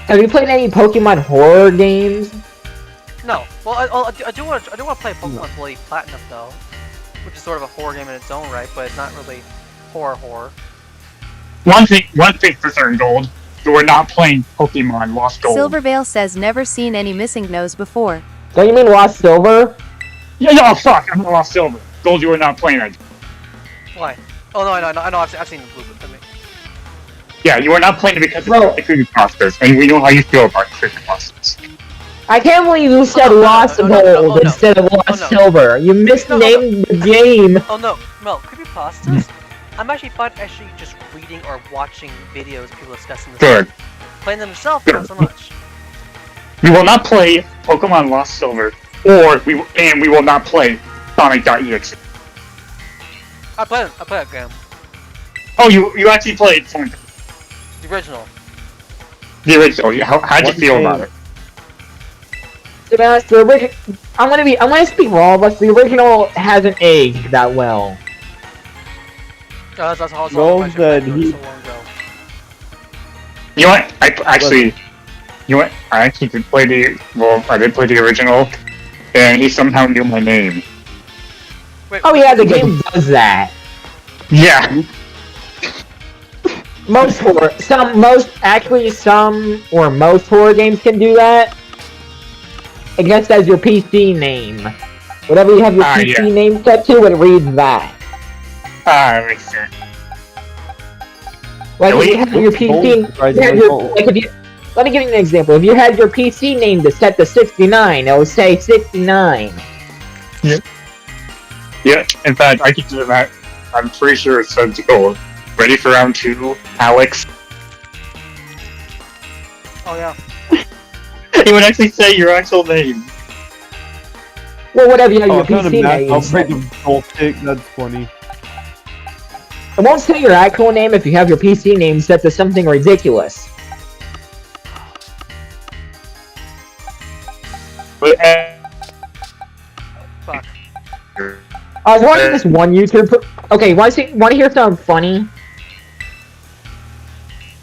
have you played any Pokemon horror games? No. Well, I do want to play Pokemon Blade Platinum though, which is sort of a horror game in its own right, but it's not really horror. One thing for certain, Gold. We're not playing Pokemon Lost Gold. Silvervale says never seen any missing nose before. Don't you mean Lost Silver? Yeah, no, fuck, I'm Lost Silver. Gold, you are not playing that. Why? Oh no, I know. I've seen the blue. I mean, Yeah, you are not playing it because Bro. of the creepypastas, and we know how you feel about creepypastas. I can't believe you said Lost Gold instead of Lost Silver. You misnamed the game. oh no, Mel, creepypastas. I'm actually fine actually just reading or watching videos of people discussing this. Good. Playing them themselves, not so much. We will not play Pokemon Lost Silver, or we will not play Sonic.exe. I play that game. Oh, you actually played Sonic. The original. The original. How'd you feel about it? To be honest, the original. I'm gonna speak for all of us. The original hasn't aged that well. That's how Gold said so he- long ago. You know what? I actually did play I did play the original, and he somehow knew my name. Wait, Oh yeah, the game does that. Yeah. Most horror games can do that. I guess as your PC name. Whatever you have your PC name set to, it reads that. That makes sense. Like Yeah, if you have your PC, let me give you an example. If you had your PC name to set to 69, it would say 69. Yeah, in fact, I could do that. I'm pretty sure it said to go. Ready for round 2, Alex? Oh yeah. He would actually say your actual name. Well, whatever you have Oh, your I'm trying to PC match. name. I'll break the control stick. That's funny. It won't say your actual name if you have your PC name set to something ridiculous. But, Fuck. I was watching this one YouTuber. Okay, want to hear something funny?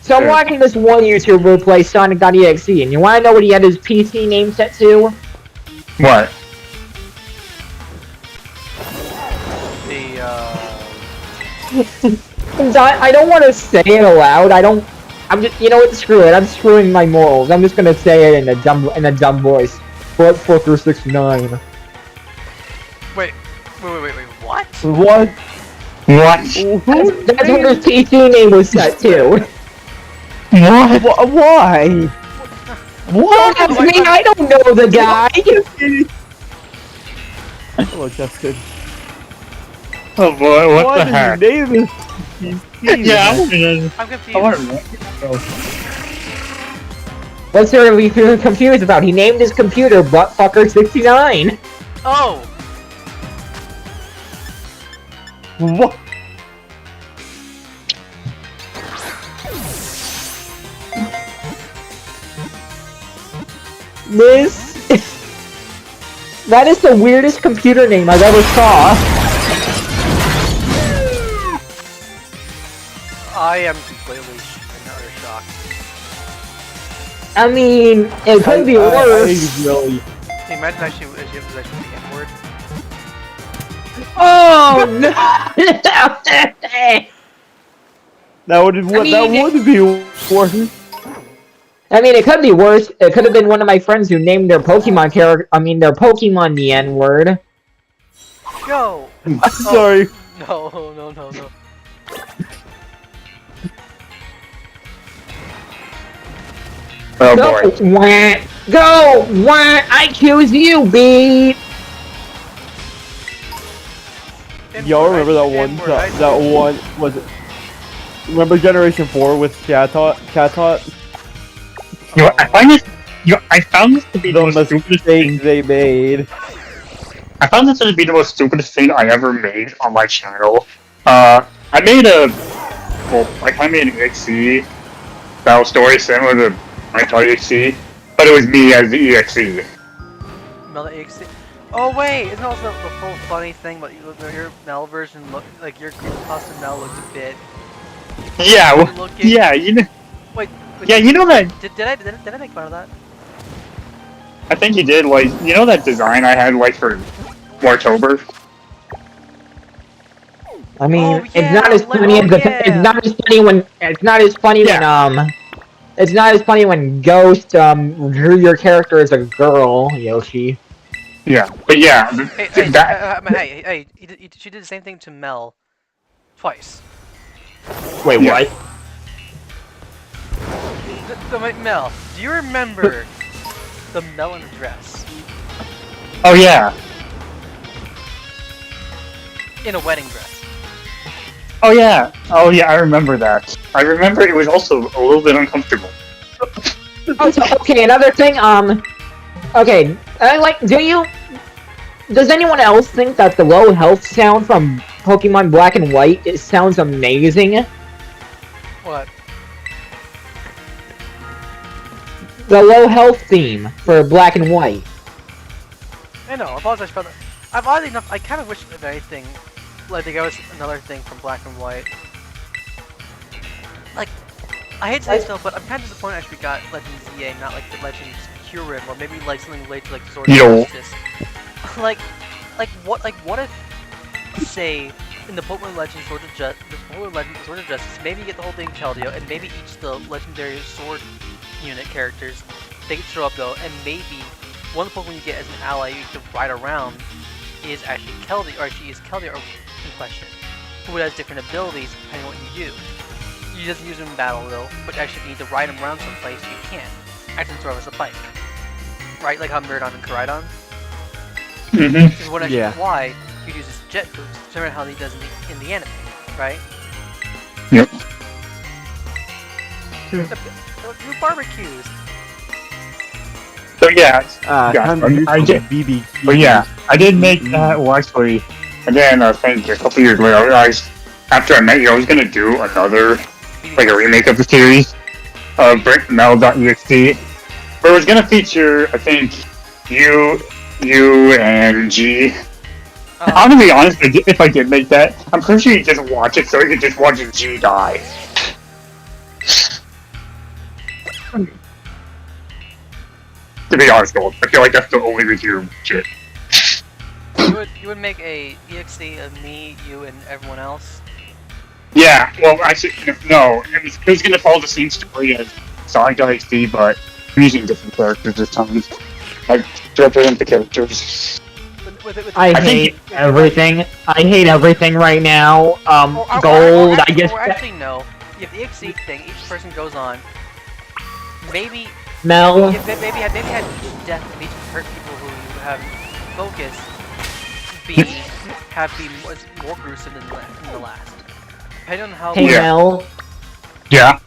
So I'm Sure. watching this one YouTuber play Sonic.exe, and you want to know what he had his PC name set to? what? I don't want to say it aloud. I'm just, you know what? Screw it. I'm screwing my morals. I'm just gonna say it in a dumb voice. Butt fucker 69. Wait, what? What? What? That's what his PC name was set to. What? Why? Don't ask me. I don't know the guy. Hello, Justin. Oh boy, what the did heck? you name it? Yeah, I I'm confused. want to What's there to be confused about? He named his computer Buttfucker 69. Oh! What? This... that is the weirdest computer name I've ever saw. I am completely in utter shock. I mean, it could be worse. Really. Can you imagine actually if it was actually the N-word? Oh no! That would be worse. I mean, it could be worse. It could have been one of my friends who named their Pokemon character. I mean, their Pokemon the N-word. Go! Sorry. No. Oh Go, boy. wah, go, wah, I choose you, beat. Y'all remember that one? That one was it? Remember Generation 4 with Catot? You know, I found this to be the The most stupidest thing. mistake they made. I found this to be the most stupidest thing I ever made on my channel. I made I made an EXE battle story similar to my EXE, but it was me as the EXE. Mel EXE. Oh wait, isn't also the whole funny thing, but your Mel version like your custom Mel looks a bit. Yeah, Looking- yeah, you know. Wait. Yeah, you know that. Did I make fun of that? I think he did, like, you know that design I had, like, for Wartober? I mean, Oh, it's not yeah, as funny as it's not as funny when it's not as funny when Ghost drew your character as a girl, Yoshi. Yeah, but yeah, Hey, she did the same thing to Mel twice. Wait, Yeah. what? Wait, Mel, do you remember the Mel in a dress oh yeah, in a wedding dress? oh yeah, I remember that. I remember it was also a little bit uncomfortable. Oh, so, okay, another thing, okay, does anyone else think that the low health sound from Pokemon Black and White, it sounds amazing? What? The low health theme for Black and White. I know, I apologize for that. I've oddly enough, I kind of wish, if anything, like there was another thing from Black and White. Like, I hate to say so, but I'm kind of disappointed actually we got Legends ZA, not like the Legends Kyurem, or maybe like something related to like Sword of Yo. Justice. like what if, say, in the Pokemon Legends Sword of Justice, maybe you get the whole thing Keldeo, and maybe each the legendary sword unit characters, they can show up though, and maybe one of the Pokemon you get as an ally you can ride around is actually Keldeo, or actually is Keldeo in question, who has different abilities depending on what you do. You just use him in battle though, but actually if you need to ride him around someplace, you can. Actually throw as a bike. Right, like how Miraidon and Koraidon? Mm-hmm. This is what actually Yeah. why he uses jet boots, similar to how he does in the anime, right? Yep. You barbecues! So yeah, yeah, Time to use I some did. BB. But yeah, I did make that. Well, actually, and then I think a couple years later, I realized after I met you, I was gonna do another, like a remake of the series, Mel.exe, but it was gonna feature, I think, you and G. I'm gonna be honest, if I did make that, I'm pretty sure you just watch it so you could just watch G die. To be honest, though, I feel like that's the only reason you shit. You would make a EXE of me, you, and everyone else? Yeah, well, actually, no, it was gonna follow the same story as Sonic XD, but I'm using different characters this time. Like, to represent the characters. I think- hate everything. I hate everything right now. Gold, I guess. Or actually, no. If the EXE thing, each person goes on, maybe Mel. maybe had each death of each people who you have focus be more gruesome than the last. Depending on how. Hey Yeah. Mel. Yeah.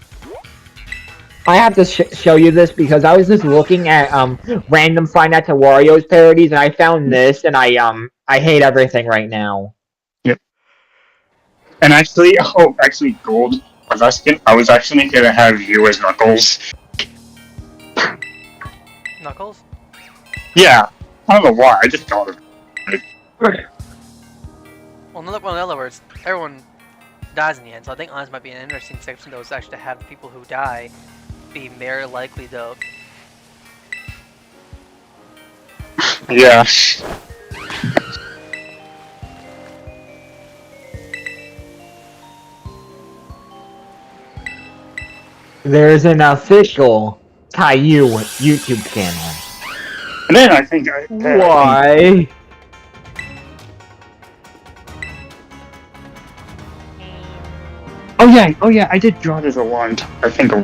I have to show you this because I was just looking at random Five Nights at Wario's parodies and I found this and I hate everything right now. And actually, Gold, I was actually gonna have you as Knuckles. Knuckles? Yeah, I don't know why, I just thought of it. Well, in other words, everyone dies in the end, so I think honestly might be an interesting section though, is actually to have the people who die be very likely though. Yeah. There's an official Caillou YouTube channel. And then I think Why? Oh yeah, I did draw this a long time. I think a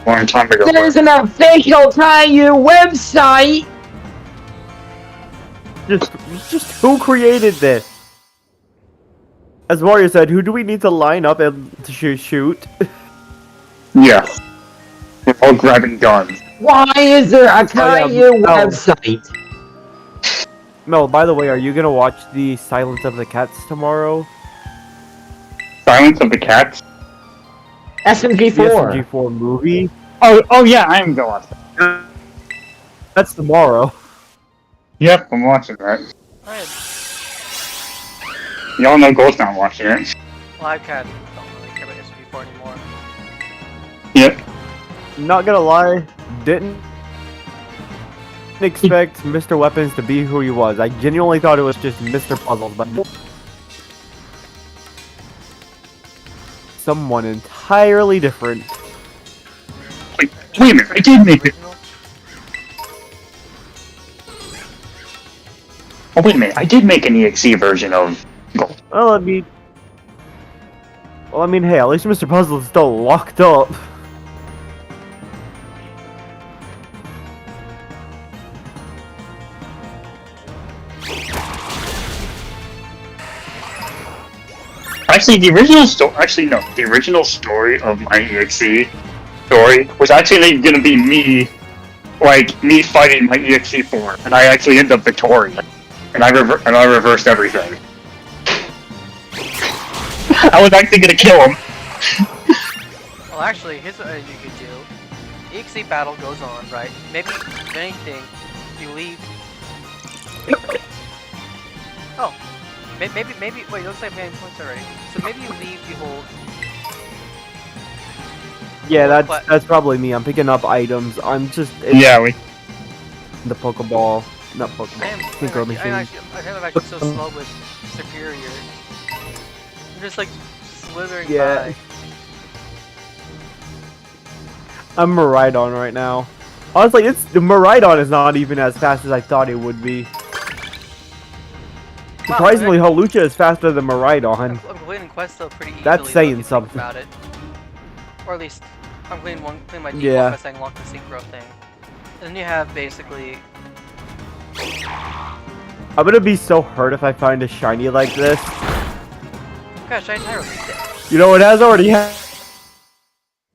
long time ago. There's an official Caillou website! Just who created this? As Mario said, who do we need to line up and to shoot? Yeah. We're all grabbing guns. Why is there a Caillou no. website? Mel, by the way, are you gonna watch the Silence of the Cats tomorrow? Silence of the Cats. The SMG4. SMG4 movie? Oh yeah, I am going. That's tomorrow. Yep, I'm watching that. Alright, Y'all know Gold's not watching it. well I kind of don't really care about SB4 anymore. Yep. Not gonna lie, didn't didn't expect Mr. Weapons to be who he was. I genuinely thought it was just Mr. Puzzles, but someone entirely different. Wait a minute, I did make it. Original? Oh, wait a minute, I did make an EXE version of Gold. Well, I mean, hey, at least Mr. Puzzle is still locked up. Actually, the original story. Actually, no. The original story of my EXE story was actually gonna be me, like me fighting my EXE form, and I actually ended up victorious, and I reversed everything. I was actually gonna kill him. Well, actually, here's what you could do. EXE battle goes on, right? Maybe, if anything, you leave. Oh, maybe. Wait, it looks like I'm getting points already. So maybe you leave the whole. Yeah, But- that's probably me. I'm picking up items. I'm just Yeah, we. the Pokeball, not I Pokeball, am Synchro Machine. I'm actually so slow with Superior. I'm just like slithering Yeah. by. I'm Miraidon right now. Honestly, the Miraidon is not even as fast as I thought it would be. Wow, Surprisingly, Hawlucha is faster than Miraidon. I'm completing quests though pretty easily. That's though, saying if you think something. about it. Or at least I'm cleaning my default Yeah. quest and unlock the synchro thing. And then you have basically. I'm gonna be so hurt if I find a shiny like this. Gosh, I entirely did. You know, it has already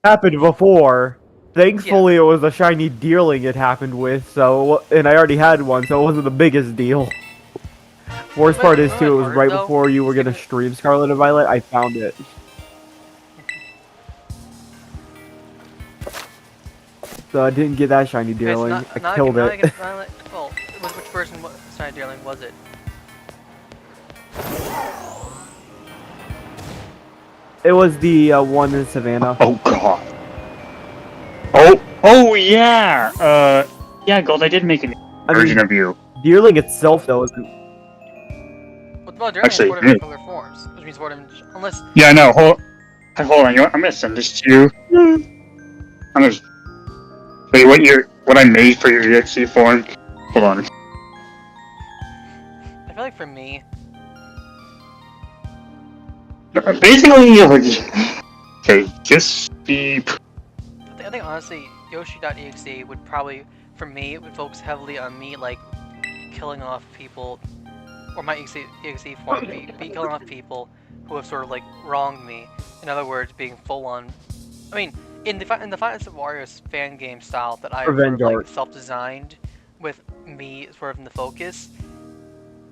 happened before. Thankfully, it was a shiny Deerling it happened with, so, and I already had one, so it wasn't the biggest deal. Worst But part you is know too, it what was hard, right though? before you were gonna stream Scarlet and Violet, I found it. So I didn't get that shiny Okay, so Deerling, not- I not killed not it. against Violet- well, which version of Shiny Deerling was it? It was the one in Savannah. Oh god. Oh yeah. Yeah, Gold. I did make a I version mean, of you. Deerling itself though isn't. Well, Deerling Actually, is four different color forms, which means four different. Unless Yeah, no. Hold on. You know what? I'm gonna send this to you. I'm gonna show you what I made for your EXE form. Hold on. I feel like for me, Basically, okay, just be. I think honestly, Yoshi.exe would probably, for me, it would focus heavily on me like killing off people, or my exe form be killing off people who have sort of like wronged me. In other words, being full on. I mean, in the Finance of Warriors fan game style that I sort of Revenge like art. self-designed, with me sort of in the focus,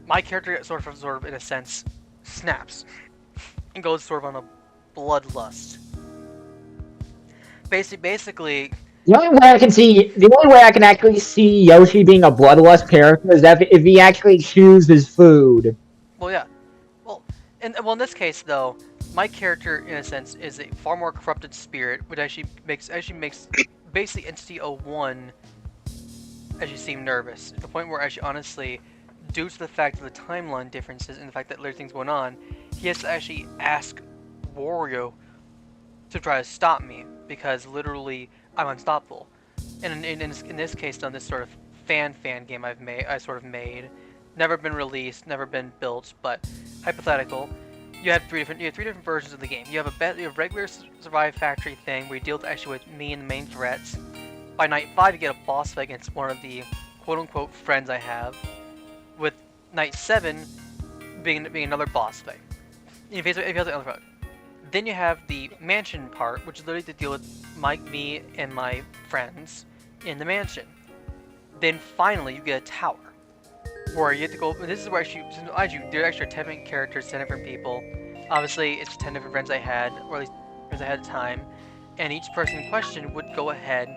my character sort of in a sense snaps and goes sort of on a bloodlust. Basically, The only way I can actually see Yoshi being a bloodlust character is if he actually chews his food. well, yeah. Well, in this case though, my character in a sense is a far more corrupted spirit, which actually makes basically Entity 01 actually seem nervous. To the point where actually honestly, due to the fact of the timeline differences and the fact that there's things going on, he has to actually ask Wario to try to stop me, because literally I'm unstoppable. And in this case, on this sort of fan game I sort of made, never been released, never been built, but hypothetical. You have three different versions of the game. You have a regular survive factory thing where you deal actually with me and the main threats. By night 5, you get a boss fight against one of the quote-unquote friends I have. With night 7 being another boss fight. If you have the other part. Then you have the mansion part, which is literally to deal with me and my friends in the mansion. Then finally, you get a tower, where you have to go. This is where there are actually 10 different characters, 10 different people. Obviously, it's 10 different friends I had, or at least friends I had at the time, and each person in question would go ahead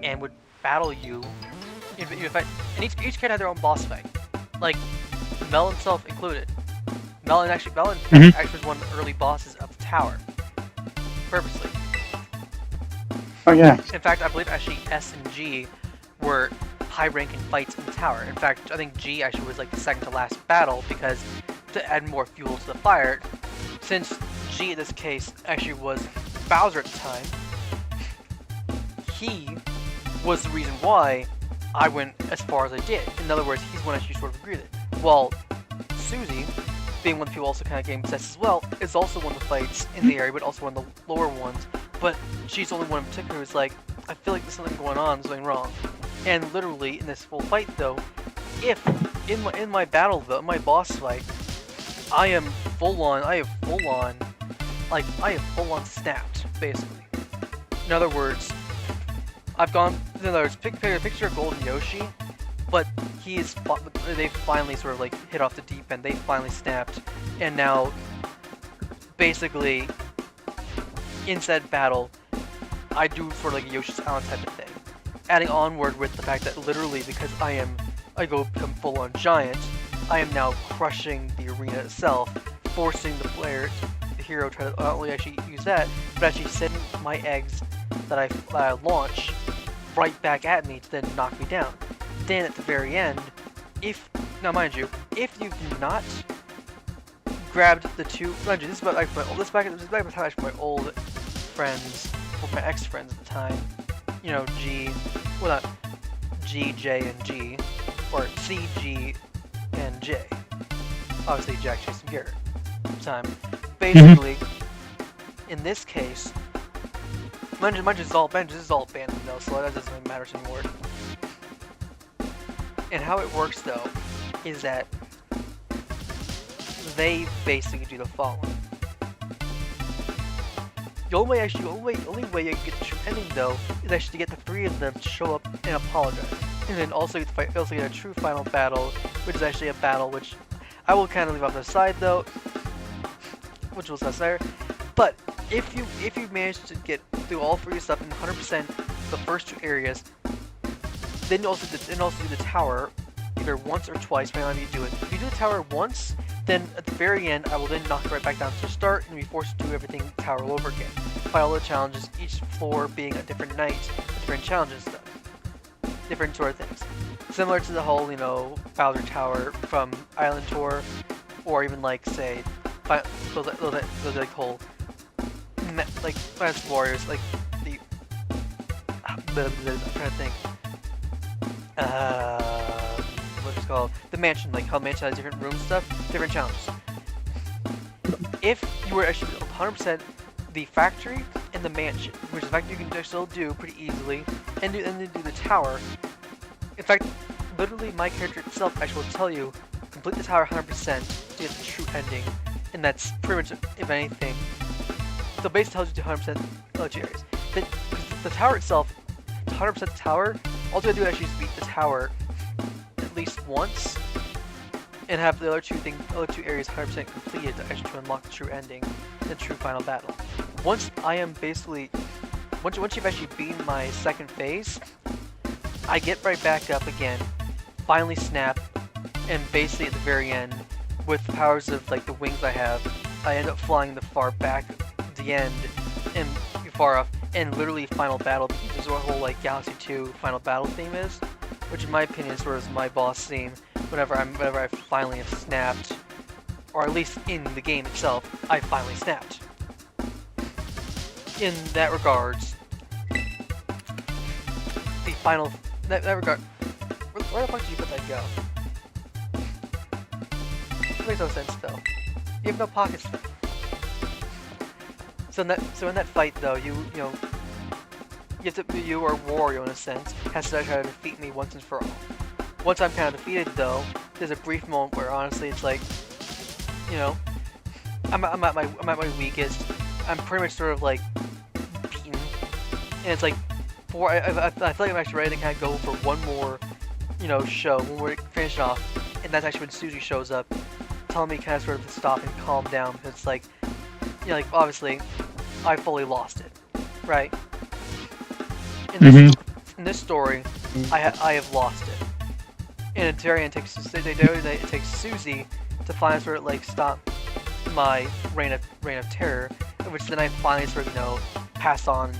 and would battle you. And each character had their own boss fight, like Mel himself included. Mel actually was one of the early bosses of the tower, purposely. Oh yeah. In fact, I believe actually S and G were high-ranking fights in the tower. In fact, I think G actually was like the second to last battle because to add more fuel to the fire, since G in this case actually was Bowser at the time, he was the reason why I went as far as I did. In other words, he's one I actually sort of agreed with. While Susie, being one of the people also kind of getting possessed as well, is also one of the fights in the area, but also one of the lower ones. But she's the only one in particular who's like, I feel like there's something going on, there's something wrong. And literally, in this full fight though, if, in my battle though, in my boss fight, I have full on snapped, basically. In other words, picture of Golden Yoshi, but they finally sort of like hit off the deep end, they finally snapped, and now, basically, in said battle, I do sort of like a Yoshi's Island type of thing. Adding onward with the fact that literally because I become full on giant, I am now crushing the arena itself, forcing the hero try to not only actually use that, but actually send my eggs that I launch right back at me to then knock me down. Then at the very end, now mind you, if you've not grabbed the two, mind you, this is back at actually my old friends, or my ex-friends at the time, you know, not G, J, and G, or C, G, and J. Obviously Jack, Chase, and Garrett at the time. Basically, in this case, mind you, this is all abandoned though, so that doesn't really matter anymore. And how it works though, is that they basically do the following. The only way you can get the true ending though is actually to get the three of them to show up and apologize, and then also get a true final battle, which is actually a battle which I will kind of leave off the side though, which was necessary. But if you manage to get through all three stuff in 100% the first two areas, then also do the tower either once or twice, depending on how you do it. If you do the tower once, then at the very end, I will then knock it right back down to the start and be forced to do everything tower all over again. Fight all the challenges, each floor being a different night, different challenges stuff. Different sort of things. Similar to the whole, Bowser Tower from Island Tour, or even like, say, those like whole, like, Dance Warriors, like, I'm trying to think. What's it called? The mansion, like how the mansion has different rooms and stuff, different challenges. If you were actually 100% the factory and the mansion, which in fact you can still do pretty easily, and then do the tower. In fact, literally my character itself actually will tell you, complete the tower 100% to get the true ending, and that's pretty much, if anything. So basically tells you to 100% the two areas. The tower itself, 100% the tower, all you gotta do actually is beat the tower at least once, and have the other two areas 100% completed to unlock the true ending, the true final battle. Once you've actually beaten my second phase, I get right back up again, finally snap, and basically at the very end, with the powers of like the wings I have, I end up flying the far back at the end, and far off, and literally final battle, because there's what whole like Galaxy 2 final battle theme is, which in my opinion sort of is my boss theme. Whenever I finally have snapped, or at least in the game itself, I finally snapped. In that regards, the final, that regard, where the fuck did you put that go? It makes no sense though. You have no pockets though. So in that fight though, you or Wario in a sense, has to try to defeat me once and for all. Once I'm kind of defeated though, there's a brief moment where honestly it's like, I'm at my weakest. I'm pretty much sort of like beaten, and it's like I feel like I'm actually ready to kind of go for one more, show when we're finished off, and that's actually when Susie shows up, telling me kind of sort of to stop and calm down, because it's like, like obviously, I fully lost it, right? In this story, I have lost it. And at the very end, it takes Susie to finally sort of like stop my reign of terror, which then I finally sort of pass on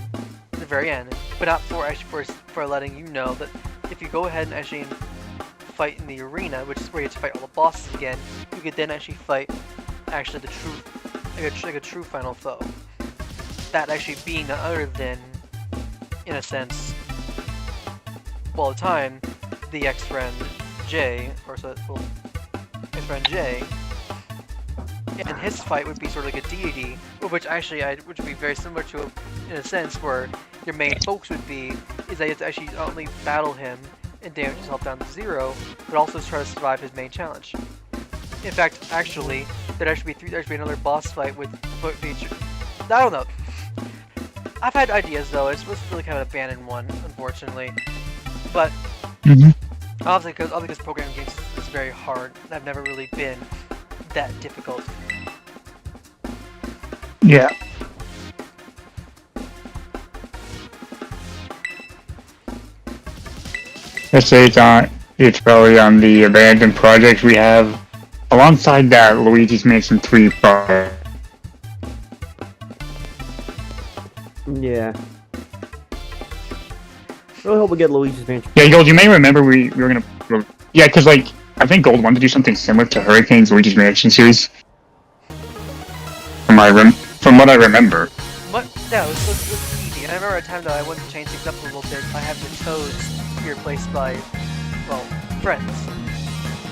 at the very end, but not for letting you know that if you go ahead and actually fight in the arena, which is where you have to fight all the bosses again, you could then actually fight actually the true, like a true final foe. That actually being none other than, in a sense, well, at the time, the ex-friend Jay, or so, well, ex-friend Jay, and his fight would be sort of like a deity, which actually which would be very similar to, in a sense, where your main focus would be, is that you have to actually not only battle him and damage yourself down to 0, but also try to survive his main challenge. In fact, actually, there'd actually be another boss fight with feature. I don't know. I've had ideas though. It's really kind of an abandoned one, unfortunately. But obviously, because programming games is very hard, I've never really been that difficult. Yeah. Let's say it's probably on the abandoned project we have. Alongside that, Luigi's Mansion 3 project. Yeah. Really hope we get Luigi's Mansion. Yeah, Gold, you may remember we were gonna... Yeah, because, like, I think Gold wanted to do something similar to Hurricane's Luigi's Mansion series. From what I remember. What? Yeah, it was easy. I remember a time that I wanted to change things up a little bit by having the Toads be replaced by, well, friends.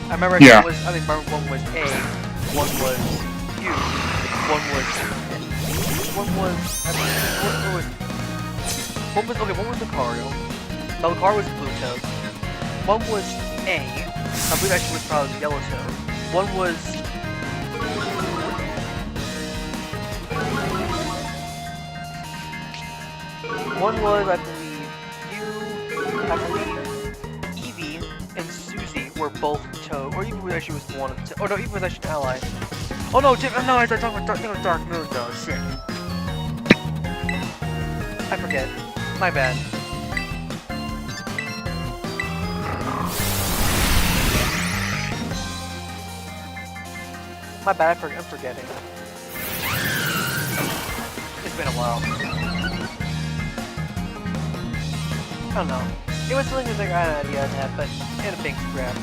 I remember Yeah. one was A, one was U, one was Lucario. No, Lucario was Blue Toad. One was A. I believe actually was probably Yellow Toad. One was I believe I believe Eevee and Susie were both Toad, or Eevee actually was one of the Toad. Oh no, Eevee was actually an ally. Oh no, no, I thought talking about Dark Moon though. Shit. I forget. My bad. My bad. I'm forgetting. It's been a while. I don't know. It was something like I had an idea of that, but it a big scrap.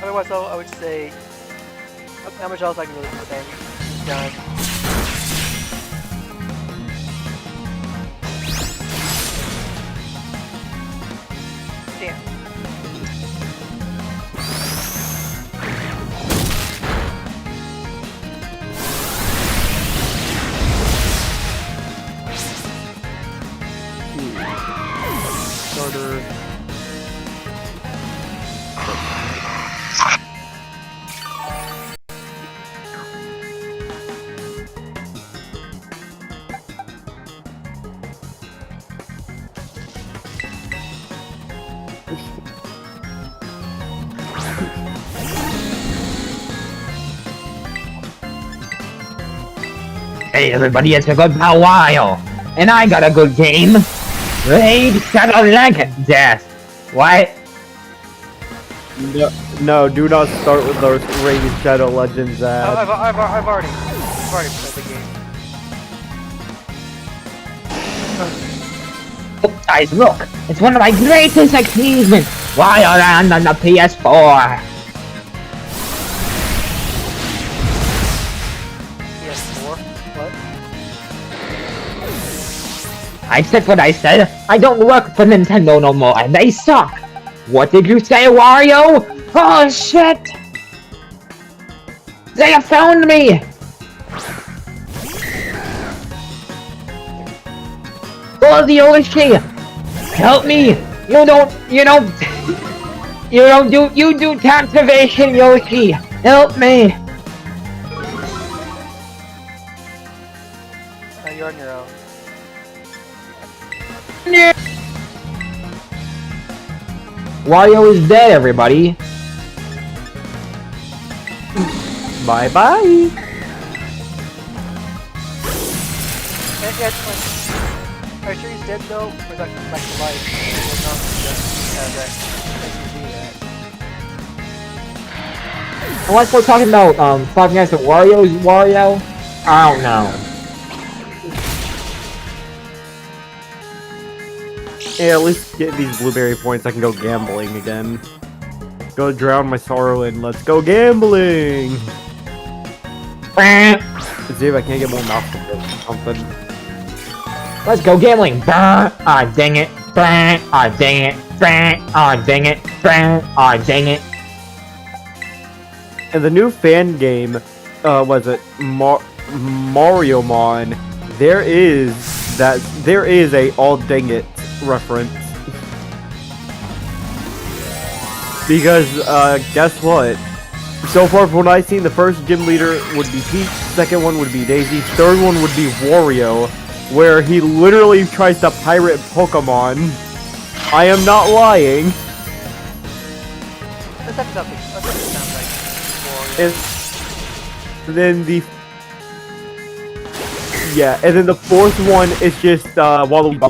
Otherwise, though, I would say how much else I can really say. Done. Damn. Starter. Hey everybody, it's a good while, and I got a good game. Raid Shadow Legends. What? No, do not start with those Raid Shadow Legends ads. I've already played the game. Oh, guys, look! It's one of my greatest achievements while on the PS4. PS4? What? I said what I said. I don't work for Nintendo no more, and they suck. What did you say, Wario? Oh shit! They have found me! Oh, the Yoshi! Help me! You don't... You do captivation, Yoshi. Help me. You're on your own. Wario is dead, everybody. Bye bye. Yeah, it's like, are you sure he's dead though? Or is that coming back to life? Well, not just that. Unless we're talking about Five Nights at Wario's Wario, I don't know. Yeah, at least get these blueberry points. I can go gambling again. Go drown my sorrow and let's go gambling. Let's see if I can't get more mouth or something. Let's go gambling. Ah, dang it. Ah, dang it. Ah, dang it. Ah, dang it. And the new fan game, was it Mario Mon? There is a all dang it reference. Because guess what? So far from what I've seen, the first gym leader would be Peach, second one would be Daisy, third one would be Wario, where he literally tries to pirate Pokemon. I am not lying. That's something. That's what it sounds like. And then and then the fourth one is just Waluigi.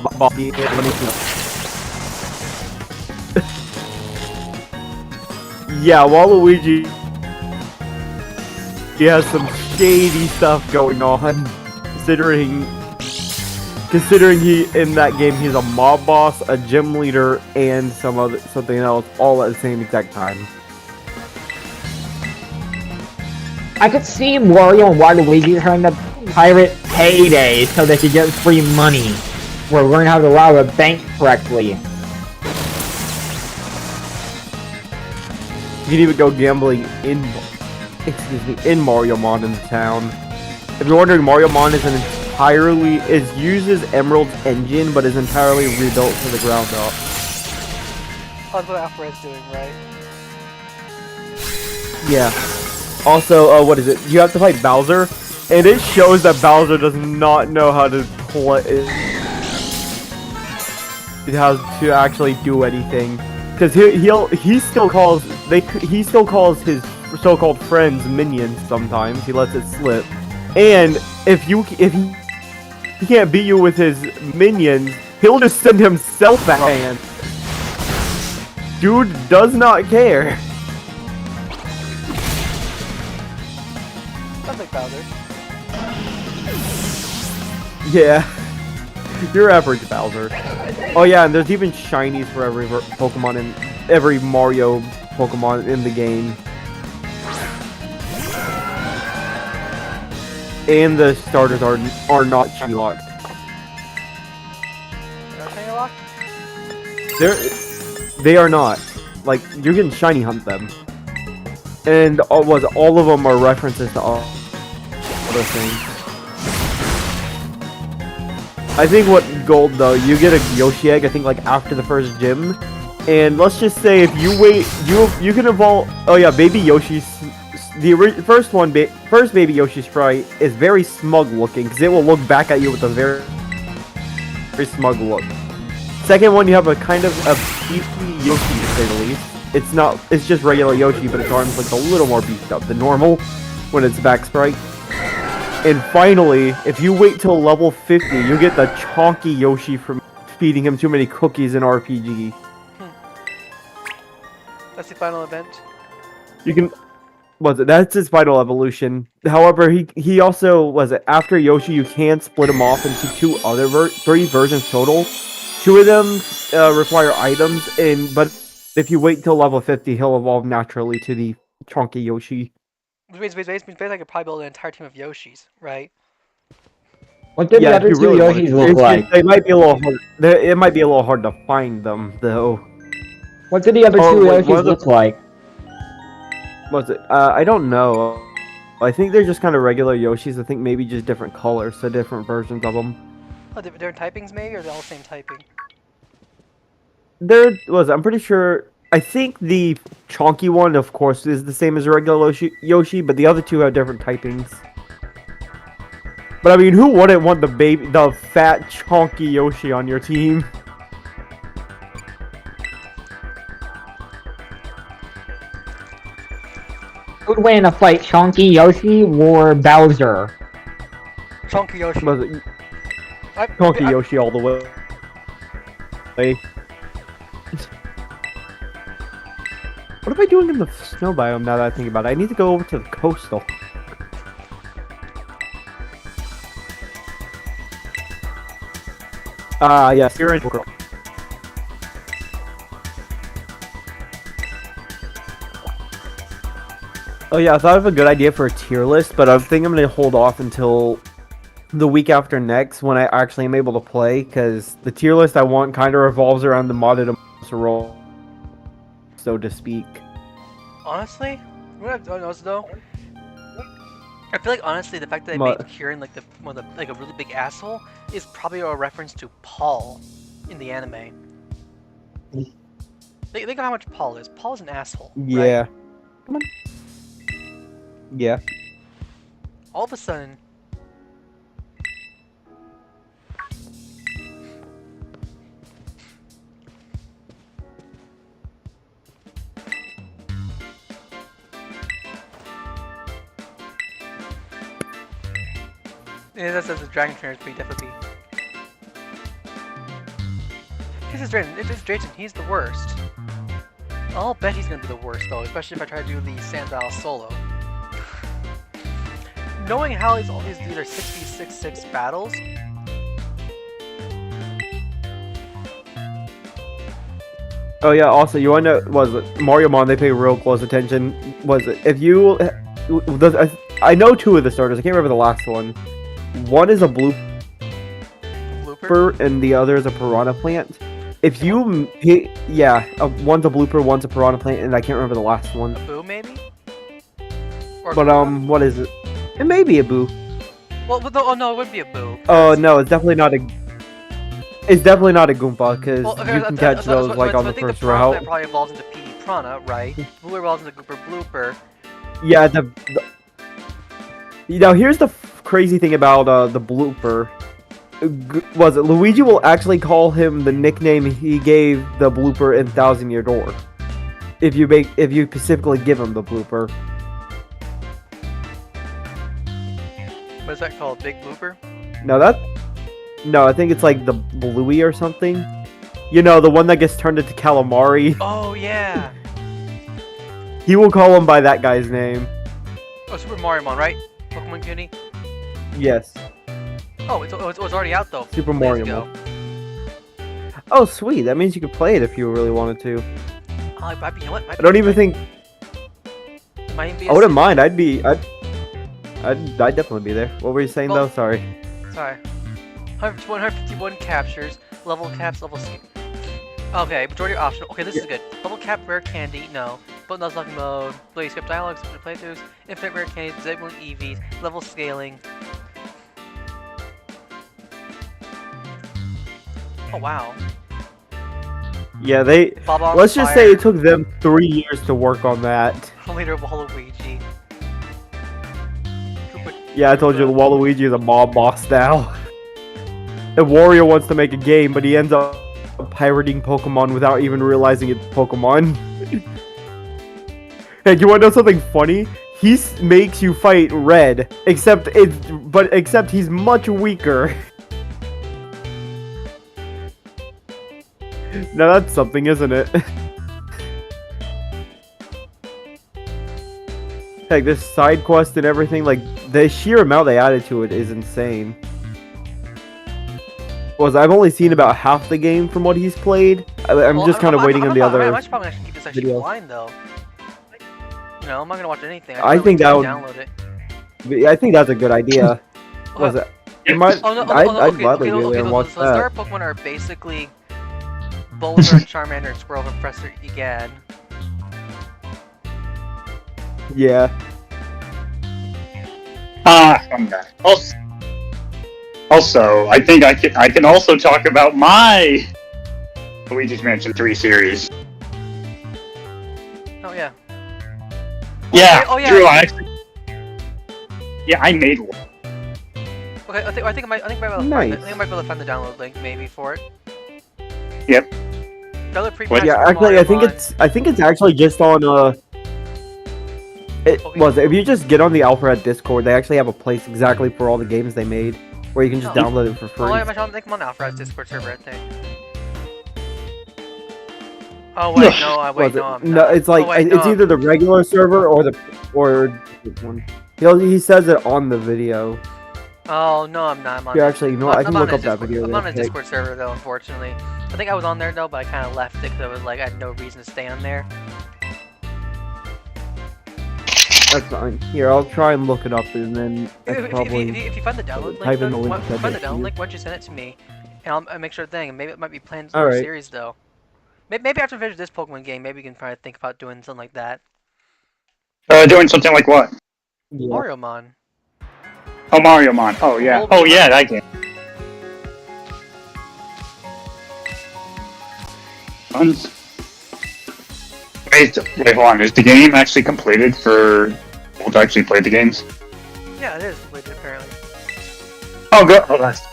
Yeah, Waluigi. He has some shady stuff going on, considering he in that game he's a mob boss, a gym leader, and something else all at the same exact time. I could see Wario and Waluigi trying to pirate Payday so they could get free money. We're learning how to rob a bank correctly. You can even go gambling in Mario Mon in the town. If you're wondering, Mario Mon uses Emerald's engine, but is entirely rebuilt from the ground up. Oh, that's what Alfred's doing, right? Yeah. Also, what is it? You have to fight Bowser, and it shows that Bowser does not know how to play. How to actually do anything, because he still calls his so-called friends minions. Sometimes he lets it slip, and if he can't beat you with his minions, he'll just send himself a hand. Dude does not care. Sounds like Bowser. Yeah. Your average Bowser. Oh yeah, and there's even shinies for every Pokemon in every Mario Pokemon in the game. And the starters are not shiny locked. They're not shiny locked? They are not. Like, you can shiny hunt them. And all of them are references to all other things. I think what gold though, you get a Yoshi egg, I think like after the first gym. And let's just say if you wait, you can evolve. Oh yeah, Baby Yoshi's first Baby Yoshi sprite is very smug looking because it will look back at you with a very smug look. Second one, you have a kind of a beefy Yoshi to say the least. It's just regular Yoshi, but its arms look a little more beefed up than normal when it's back sprite. And finally, if you wait till level 50, you get the chonky Yoshi from feeding him too many cookies in RPG. That's the final event. You can... That's his final evolution. However, he also... after Yoshi, you can split him off into three versions total. Two of them require items, but if you wait till level 50, he'll evolve naturally to the chonky Yoshi. Basically, I could probably build an entire team of Yoshis, right? What did the other two Yoshis look like? It might be a little hard. It might be a little hard to find them, though. What did the other two Yoshis look like? I don't know. I think they're just kind of regular Yoshis. I think maybe just different colors, so different versions of them. Oh, different typings maybe, or they're all the same typing? I'm pretty sure I think the chonky one, of course, is the same as a regular Yoshi, but the other two have different typings. But I mean, who wouldn't want the fat, chonky Yoshi on your team? Who would win in a fight, Chonky, Yoshi, or Bowser? Chunky Yoshi. Was it I- chonky I- Yoshi all the way? What am I doing in the snow biome now that I think about it? I need to go over to the coastal. Yes, you're in. Oh yeah, I thought of a good idea for a tier list, but I think I'm gonna hold off until the week after next when I actually am able to play, because the tier list I want kind of revolves around the modded role, so to speak. Honestly, what I've noticed though, I feel like honestly the fact that they But- made Kieran like like a really big asshole is probably a reference to Paul in the anime. Think of how much Paul is. Paul's an asshole. right? Yeah. Come on. Yeah. All of a sudden. Yeah, that's the Dragon Trainer would definitely be. This is Drayton. It's Drayton. He's the worst. I'll bet he's gonna be the worst though, especially if I try to do the Sandile solo. Knowing how he's either 6v6 battles. Oh yeah. Also, you wanna was it Mario Mon? They pay real close attention. Was it if you? I know two of the starters. I can't remember the last one. One is a Blooper? blooper, and the other is a piranha plant. If you hit, yeah, one's a blooper, one's a piranha plant, and I can't remember the last one. Boo, maybe? Or But what is it? It may be a boo. Well, oh no, it wouldn't be a boo. Oh no, it's definitely not a. It's definitely not a Goomba because Well, okay, you can catch those like on the first I route. think the probably evolves into PD Prana, right? Blooper evolves into Gooper Blooper. Yeah, now here's the crazy thing about the blooper. Was it Luigi will actually call him the nickname he gave the blooper in Thousand Year Door. If you specifically give him the blooper. What is that called? Big Blooper? No, I think it's like the Bluey or something. You know, the one that gets turned into calamari. Oh yeah. He will call him by that guy's name. Oh, Super Mario Mon, right? Pokemon Community. Yes. Oh, it's already out though. Super Days Mario ago. Mon. Oh, sweet. That means you could play it if you really wanted to. You know what? I don't even think. Might even be I wouldn't mind. I'd definitely be there. What were you saying Well- though? Sorry. Sorry. 151 captures, level caps, level skill. Okay, majority optional. Okay, this is good. Level cap, rare candy, no. Button unlock mode, play skip dialogue, skip playthroughs, infinite rare candies, disabling EVs, level scaling. Oh wow. Yeah, Bob on let's just fire. say it took them 3 years to work on that. Later, Waluigi. Koopa- Yeah, I told you Waluigi is a mob boss now. And Wario wants to make a game, but he ends up pirating Pokemon without even realizing it's Pokemon. Hey, do you want to know something funny? He makes you fight Red, except he's much weaker. Now that's something, isn't it? Heck, this side quest and everything, like, the sheer amount they added to it is insane. I've only seen about half the game from what he's played. I'm just kind of waiting on the other I might probably actually keep this actually video. blind though. You know, I'm not gonna watch anything. I think that would- download it. I think that's a good idea. Was it? It might, Oh no! I'd gladly be okay, there and watch so the star that. Pokemon are basically Bulbasaur, Charmander, and Squirrel from Professor Egan. Yeah. I'm back. Also, I think I can also talk about my Luigi's Mansion 3 series. Yeah, Oh, yeah. Drew, I actually... Yeah, I made one. Okay, I think I might be able to find Nice. I think I might be able to find the download link maybe for it. Yep. Download pre What? Yeah, actually, I think it's actually just on It Okay. was. If you just get on the Alpharad Discord, they actually have a place exactly for all the games they made, where you can just Oh. download it for free. Oh, I think I'm on Alfred's Discord server, I think. Oh wait, no, Was it? I'm No, not. it's like Oh, wait, it's no, either the regular server or the one. He says it on the video. Oh no, I'm not. I'm on. Here, actually, you know what? I I'm can on look his up that Discord- video. I'm real on his quick. Discord server though, unfortunately. I think I was on there though, but I kind of left it because I was like, I had no reason to stay on there. That's fine. Here, I'll try and look it up, and then I can probably. If you find the download link, type in though, the link if you that find the I gave download you. link, why don't you send it to me, and I'll make sure thing. And maybe it might be planned All for a right. series though. Maybe after we finish this Pokemon game, maybe we can try to think about doing something like that. Doing something like what? Yeah. Mario Mon. Oh, Mario Mon. Oh, yeah. Well, Oh, yeah, that game. Tons. Wait, hold on. Is the game actually completed for people to actually play the games? Yeah, it is completed apparently. Oh, good. Oh, that's...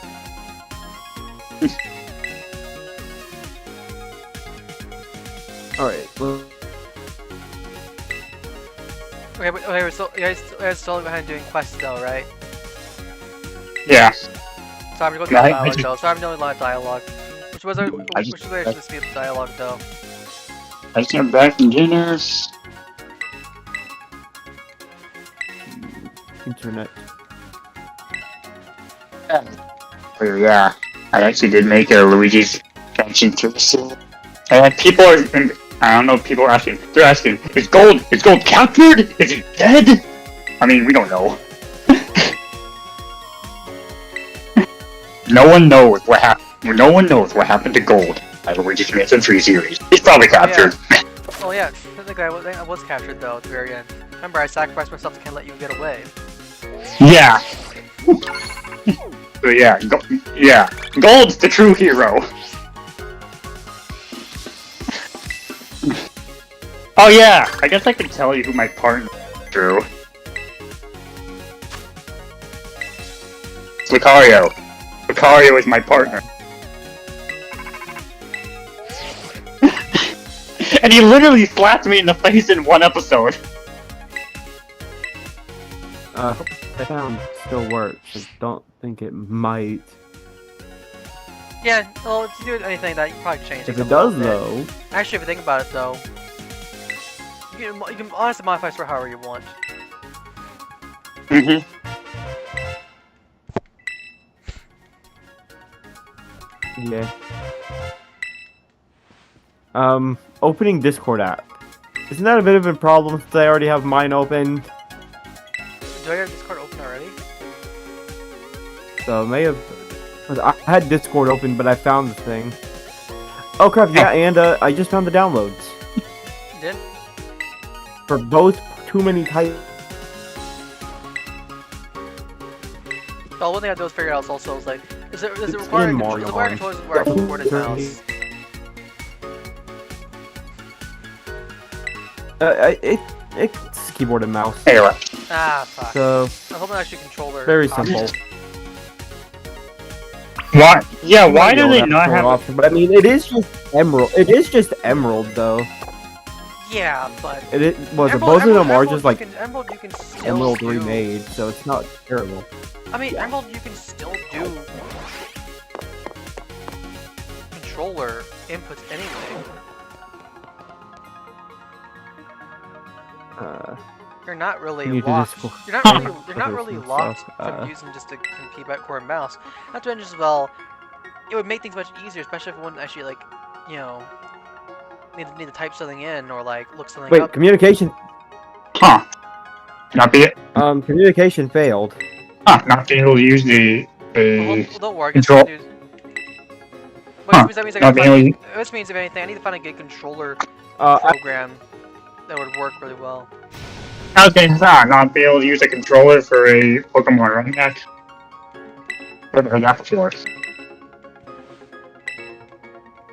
All right. Well, Okay, but okay, we're still behind doing quests though, right? Yeah. So I'm gonna go through Yeah, the I dialogue just- though. So I'm doing live dialogue. Which was I which just- was actually the speed of the dialogue though. I just got back from dinners. internet. Oh, yeah. I actually did make a Luigi's Mansion 3 series. And people are... And I don't know, people are asking. They're asking, is Gold captured? Is it dead? I mean, we don't know. No one knows what happened. No one knows what happened to Gold by Luigi's Mansion 3 series. He's probably captured. Oh yeah, I think I was captured though at the very end. Remember, I sacrificed myself to kind of let you get away. Yeah. So yeah, Gold's the true hero. Oh yeah, I guess I can tell you who my partner is, Drew. It's Lucario. Lucario is my partner. And he literally slapped me in the face in one episode. The sound still works. I don't think it might. Yeah, well, if you do anything that you probably change If things it a little does, bit. though, Actually, if you think about it though, you can honestly modify it for however you want. Mm-hmm. yeah. Opening Discord app. Isn't that a bit of a problem since I already have mine open? Do I have Discord open already? So I may have. I had Discord open, but I found the thing. Oh crap! Yeah, and I just found the downloads You did? for both Too Many Types. Oh, one thing I do is figure out also is like, is it requiring Mario controllers where I keyboard and mouse? It's keyboard and mouse. Anyway. Ah, fuck. So I'm hoping actually controller. very option. simple. Why? Yeah, why Might do be they able to not control have? option, but I mean, it is just Emerald. It is just Emerald, though. Yeah, but It was both of them are just like Emerald you can still Emerald do. remade, so it's not terrible. I mean, Emerald you can still do controller inputs anyway. You're not really You need to locked. just You're not really. You're not focus really and locked stuff, from using just a keyboard and mouse. Not to mention as well, it would make things much easier, especially if one actually like, you know, need to type something in or like look something Wait, up. communication. Huh? Not be Communication failed. not being able to use the Well, don't worry. I guess control- we can But Huh, that means I not gotta being find, this means if anything, I need to find a good controller I, program that would work really well. I was going to say, not be able to use a controller for a Pokemon running act. Never heard that before.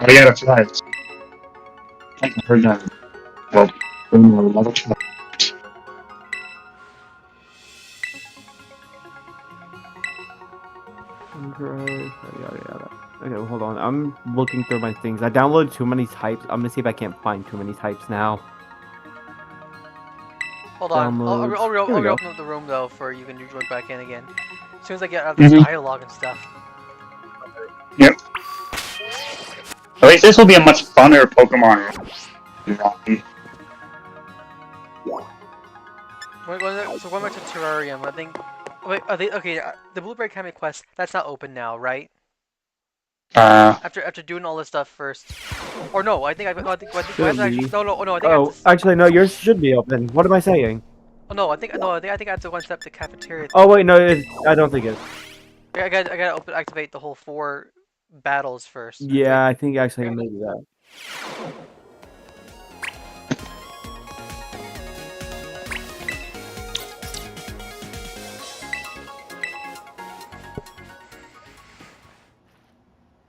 Oh yeah, that's right. I haven't heard that. Well, level 2. Okay, well, hold on. I'm looking through my things. I downloaded too many types. I'm gonna see if I can't find too many types now. Hold on. Downloads. I'll Here we go. reopen up the room though for you can join back in again. As soon as I get out of this dialogue and stuff. Yep. At least this will be a much funner Pokemon. So going back to Terrarium, I think. Wait, are they okay? The Blueberry Academy quest that's not open now, right? After doing all this stuff first, or no? I think I have Actually, no. Yours should be open. What am I saying? Oh no, I think I have to one step to cafeteria. Oh wait, no. I don't think it's. I gotta activate the whole 4 battles first. Yeah, I think actually I may do that.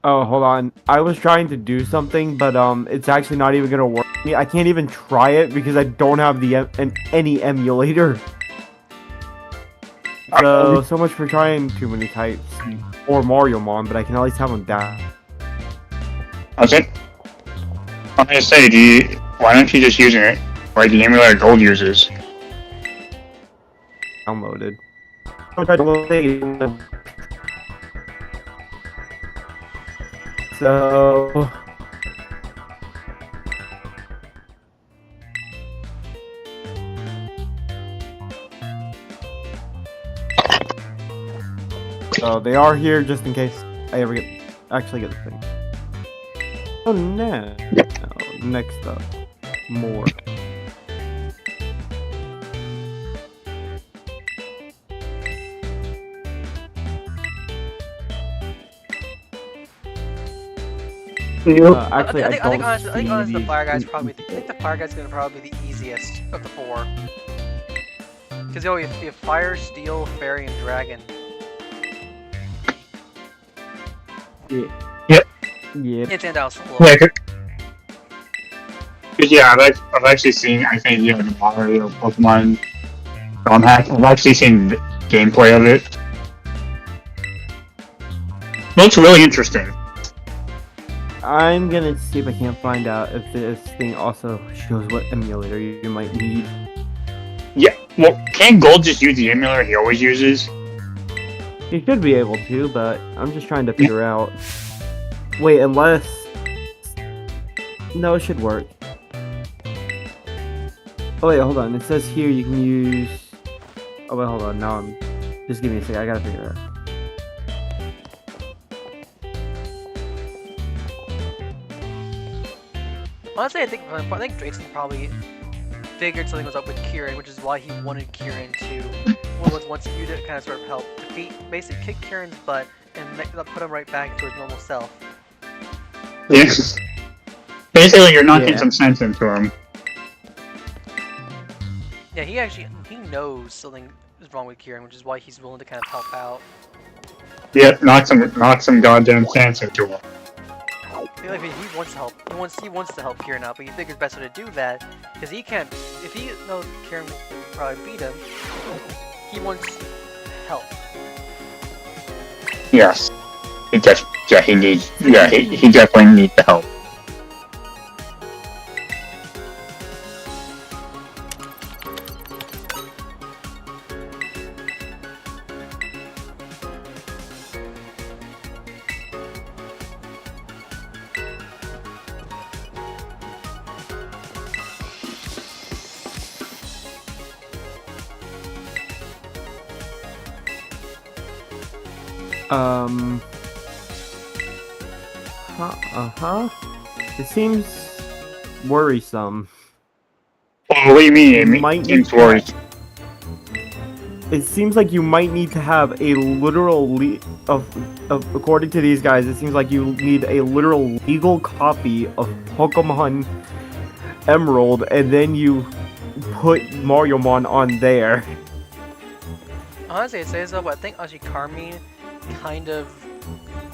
Oh, hold on. I was trying to do something, but it's actually not even gonna work. I can't even try it because I don't have any emulator. So much for trying too many types or Mariomon, but I can at least have them down. Okay. I'm gonna say, why don't you just use it like the emulator Gold uses? Downloaded. I tried to load it. So they are here just in case I ever actually get the thing. Oh no. Next up, more. Actually, I think honestly, the fire guy's probably. I think the fire guy's gonna probably be the easiest of the 4. Because you have fire, steel, fairy, and dragon. Yep. It's in house full. Yeah, cause yeah, I've actually seen. I think the Mario Pokemon ROM hack. I've actually seen gameplay of it. Looks really interesting. I'm gonna see if I can't find out if this thing also shows what emulator you might need. Yeah, well, can't Gold just use the emulator he always uses? You should be able to, but I'm just trying to figure out. Wait, unless... No, it should work. Oh wait, hold on. It says here you can use... Oh wait, hold on. Now I'm... Just give me a second. I gotta figure it out. Honestly, I think Drayson probably figured something was up with Kieran, which is why he wanted Kieran to once you to kind of sort of help defeat, basically kick Kieran's butt and put him right back to his normal self. Yes. Basically, you're knocking some sense into him. Yeah, he knows something is wrong with Kieran, which is why he's willing to kind of help out. Yeah, knock some goddamn sense into him. I mean, he wants to help. He wants to help Kieran out, but he figures best way to do that because he can't. If he knows Kieran will probably beat him, he wants help. Yes. He definitely needs the help. It seems worrisome. Well, what do you mean? It seems worrisome. It seems like you might need to have a literal according to these guys, it seems like you need a literal legal copy of Pokemon Emerald, and then you put Mariomon on there. Honestly, it says so, but I think actually Carmine kind of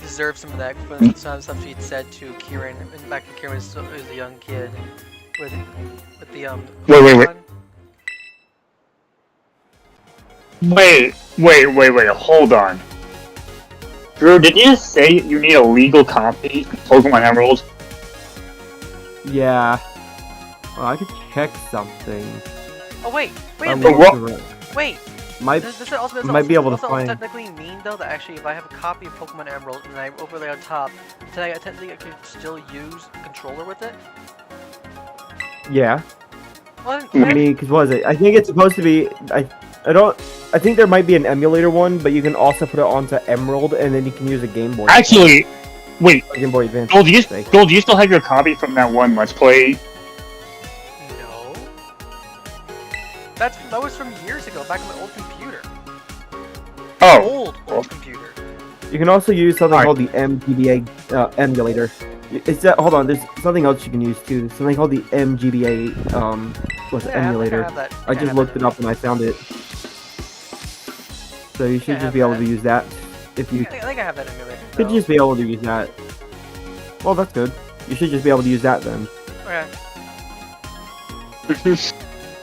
deserves some of that for some of the stuff she'd said to Kieran back when Kieran was a young kid with the Wait. Wait, hold on. Drew, did you just say you need a legal copy of Pokemon Emerald? Yeah. Well, I could check something. Oh wait a I'm minute. what? Wait. Might Does it might be able to also find. technically mean though that actually if I have a copy of Pokemon Emerald and I overlay on top, then I technically could still use a controller with it? Yeah. Well, I mean, because what is it? I think it's supposed to be. I think there might be an emulator one, but you can also put it onto Emerald, and then you can use a Game Boy. Actually, wait. Or Game Boy Advance. Gold, do you say. still have your copy from that one Let's Play? No. That was from years ago, back on my old computer. Oh. Old computer. You can also use something Alright. called the MGBA emulator. Is that? Hold on. There's something else you can use too. There's something called the MGBA what's it, emulator. I just looked it up and I found it. So you should I just have be able that. to use that. If you I think I have that emulator. should just be able to use that. Well, that's good. You should just be able to use that then. Okay.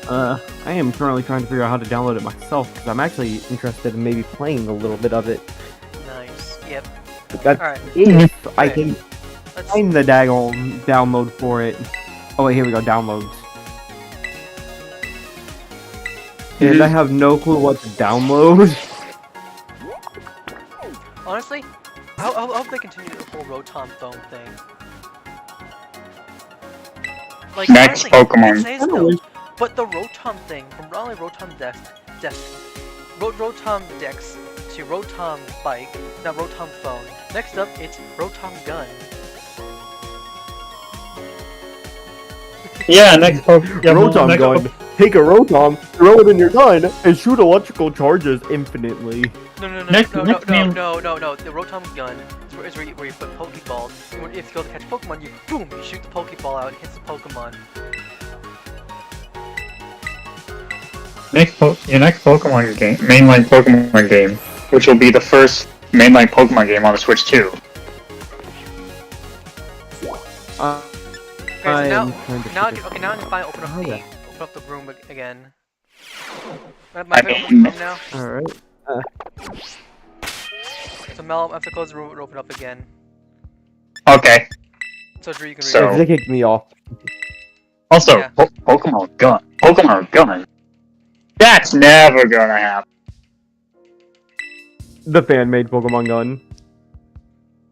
I am currently trying to figure out how to download it myself because I'm actually interested in maybe playing a little bit of it. Nice. Yep. That's Alright. if I Okay. can Let's. find the daggone download for it. Oh wait, here we go, downloads. And I have no clue what to download. Honestly, I hope they continue the whole Rotom phone thing. Like, Next honestly, Pokemon. it says I don't no, wish- but the Rotom thing, from not only Rotom Rotom Dex to Rotom Bike, now Rotom Phone. Next up, it's Rotom Gun. Yeah, next Pokemon. Rotom gun. Take a Rotom, throw it in your gun, and shoot electrical charges infinitely. No. Next name- The Rotom Gun is where you put Pokeballs. And if you go to catch Pokemon, you boom, you shoot the Pokeball out, it hits the Pokemon. Your next Pokemon game, mainline Pokemon game, which will be the first mainline Pokemon game on the Switch 2. Okay, so now, I'm trying to now, figure- okay, now I can finally open up Oh, the yeah. room again. I My favorite room now. Alright. So Mel, I have to close the room and open up again. Okay. So Drew, you can read So- it. They kicked me off. Also, Yeah. Pokemon Gun. That's never gonna happen. The fan made Pokemon Gun.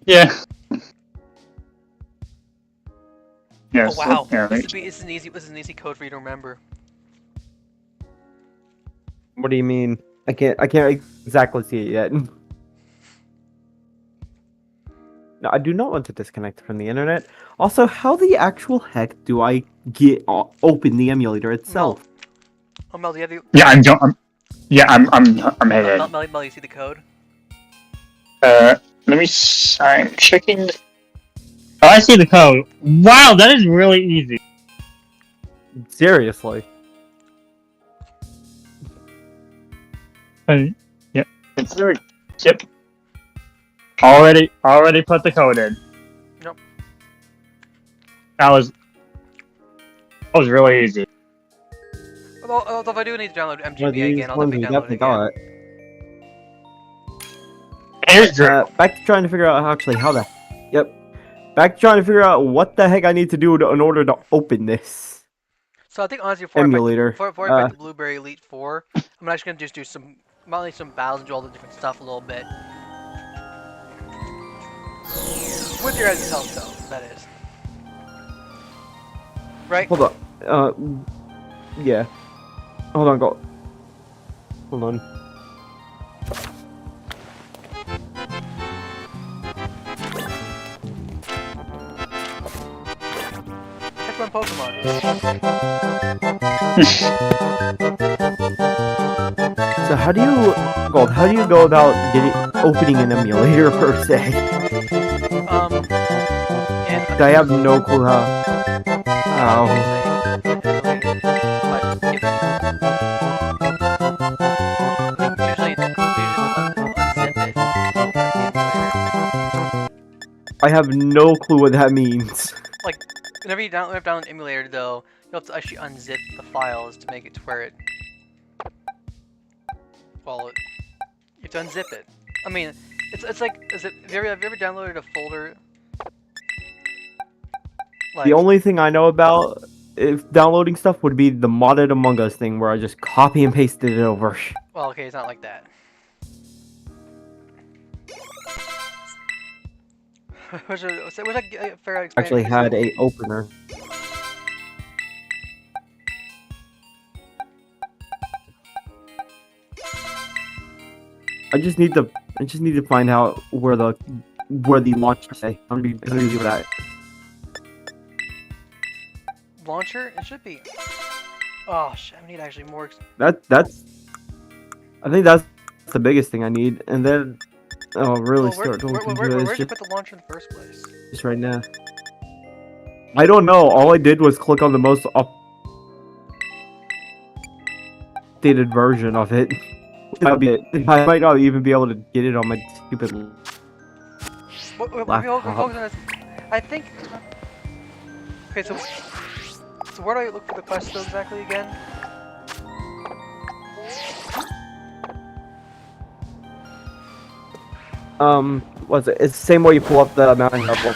Yeah. Yes. Oh wow, Yeah, this is an easy code for you to remember. What do you mean? I can't exactly see it yet. No, I do not want to disconnect from the internet. Also, how the actual heck do I get open the emulator itself? Oh Mel, do you have the I'm headed. Mel, you see the code? I'm checking. Oh, I see the code. Wow, that is really easy. Seriously. Yep. Consider. Yep. Already put the code in. Nope. That was really easy. Although if I do need to download One of MGBA these again, I'll ones we definitely download it definitely again. got. Here's Drew. Back to trying to figure out how the. Yep. Back to trying to figure out what the heck I need to do in order to open this So I think honestly, emulator. before I pick the Blueberry Elite 4, I'm actually gonna just do some battles and do all the different stuff a little bit. With your guys' help, though, that is. Right? Hold on. Yeah. Hold on, go. Hold on. Catch my Pokemon. So how do you go about opening an emulator per se? And I have no clue how. How? I have no clue what that means. Whenever you download an emulator, though, you have to actually unzip the files to make it to where it. Well, to unzip it. I mean, it's like, have you ever downloaded a folder? Like, The only thing I know about if downloading stuff would be the modded Among Us thing, where I just copy and pasted it over. well, okay, it's not like that. was that fair explanation? Actually had a opener. I just need to find out where the launcher say. I'm gonna do that. Launcher? It should be. Oh shit! I need actually more. That's. I think that's the biggest thing I need, and then I'll really Well, start going where'd through you this put the launcher in the first place? just right now. I don't know. All I did was click on the most updated version of it. That'll be it. I might not even be able to get it on my stupid. Laptop. I think. Okay, so where do I look for the quest though exactly again? What's it? It's the same way you pull up the mountain level,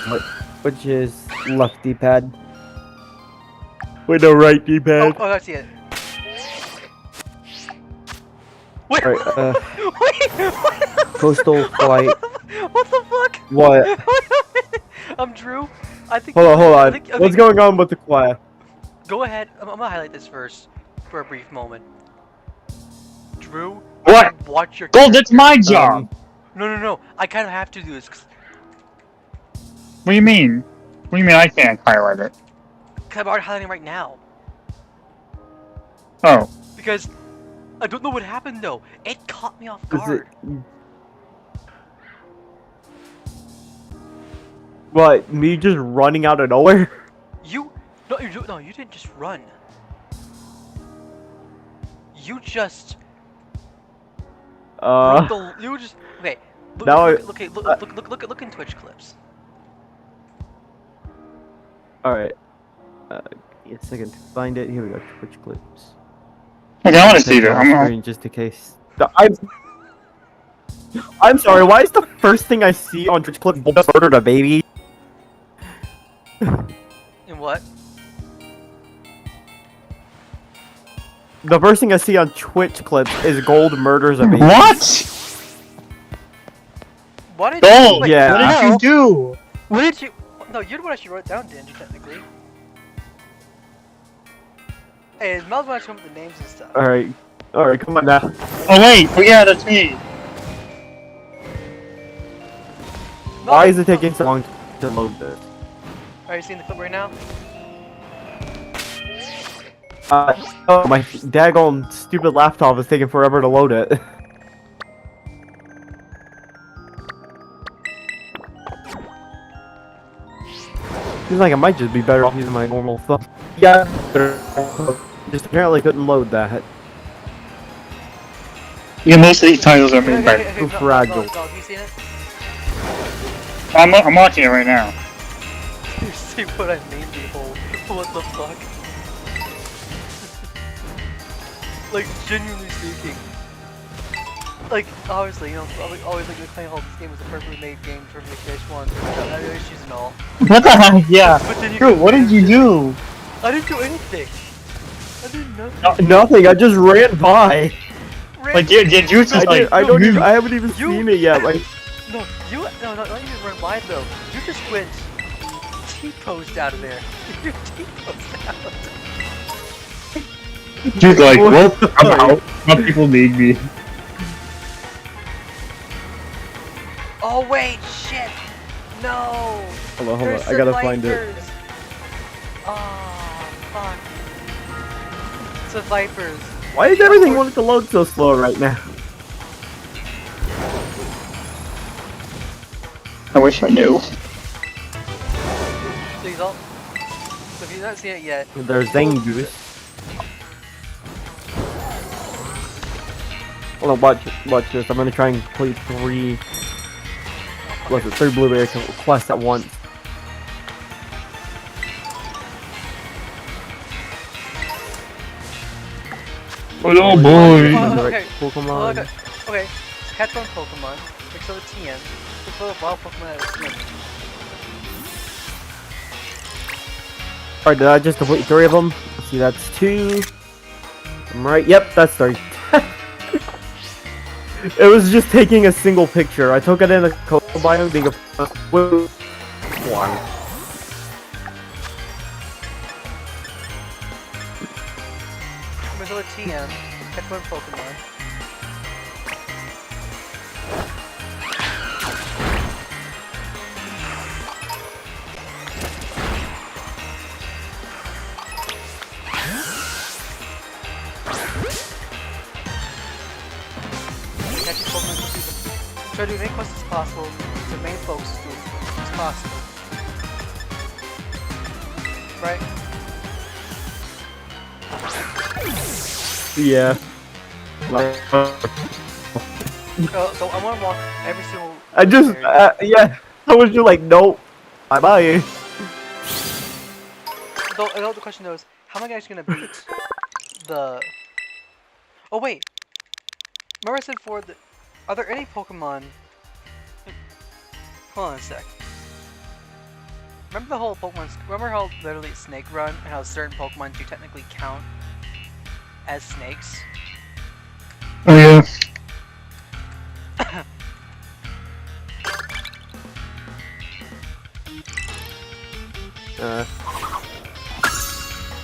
which is left D-pad. Wait, no, right D-pad. Oh, I see it. Wait, Alright, wait, what? Coastal flight. What the fuck? What? I'm Drew. I think. Hold on. I think, okay, What's going on with the choir? Go ahead. I'm gonna highlight this first for a brief moment. Drew. What? Watch your. Gold, it's my job! No. I kind of have to do this. What do you mean? What do you mean I can't highlight it? Cause I'm already highlighting right now. Oh. Because I don't know what happened though. It caught me off Is it? guard. What? Me just running out of nowhere? No, you didn't just run. You just. You just. Okay. Look in Twitch clips. Alright. Give me a second to find it. Here we go. Twitch clips. Okay, I want to see that. Screen just in case. I'm sorry. Why is the first thing I see on Twitch clips just murdered a baby? In what? The first thing I see on Twitch clips is Gold murders a baby. What? What did Gold! you? Wait, Yeah. What did you do? What did you? No, you're the one actually wrote it down, didn't you? Technically. Hey, it's Mel's when I show him the names and stuff. Alright, come on now. Oh wait, oh yeah, that's me. Why is it taking so long to load this? Are you seeing the clip right now? Oh, my daggone stupid laptop is taking forever to load it. Seems like I might just be better off using my normal thumb. Yeah, just apparently couldn't load that. Yeah, most of these titles are made by. Too fragile. Dog, you seen it? I'm watching it right now. You see what I mean, behold? What the fuck? Like, genuinely speaking. Like, obviously, you know, always like to claim how this game was a perfectly made game for me to finish one. I had issues and all. What the heck? Yeah. But then you Dude, what did you do? I didn't do anything. I did nothing. Nothing, I just ran by. Like, did you just like? I haven't even seen it yet. Like, No, not you just run by though. You just went T-posed out of there. You T-posed out. Dude, like, what about? What people need me? Oh wait, shit! No! hold on, There's I gotta find it. Vipers. Oh, fuck. It's the Vipers. Why is everything wanting to load so slow right now? I wish I knew. Please, so if you've not seen it yet, There's Zangoose. Hold on, watch this. I'm gonna try and complete three blueberry quests at once. Oh boy. Oh, okay. Pokemon. Okay. catch one Pokemon, mix it with TM, mix it with wild Pokemon at a swim. Alright, did I just complete 3 of them? Let's see, that's 2. I'm right. Yep, that's 3. It was just taking a single picture. I took it in the coastal biome being a one. Mix it with TM, catch one Pokemon. Catching Pokemon to try to do as many quests as possible. The main focus is doing as much as possible. Right? Yeah. So I want to walk every single. I just, area. yeah. I was just like, nope. Bye bye. Though the question though is, how am I actually gonna beat the? Oh wait. Remember I said for the. Are there any Pokemon? Hold on a sec. Remember the whole Pokemon? Remember how literally it's Snake Run and how certain Pokemon do technically count as snakes? Oh yeah.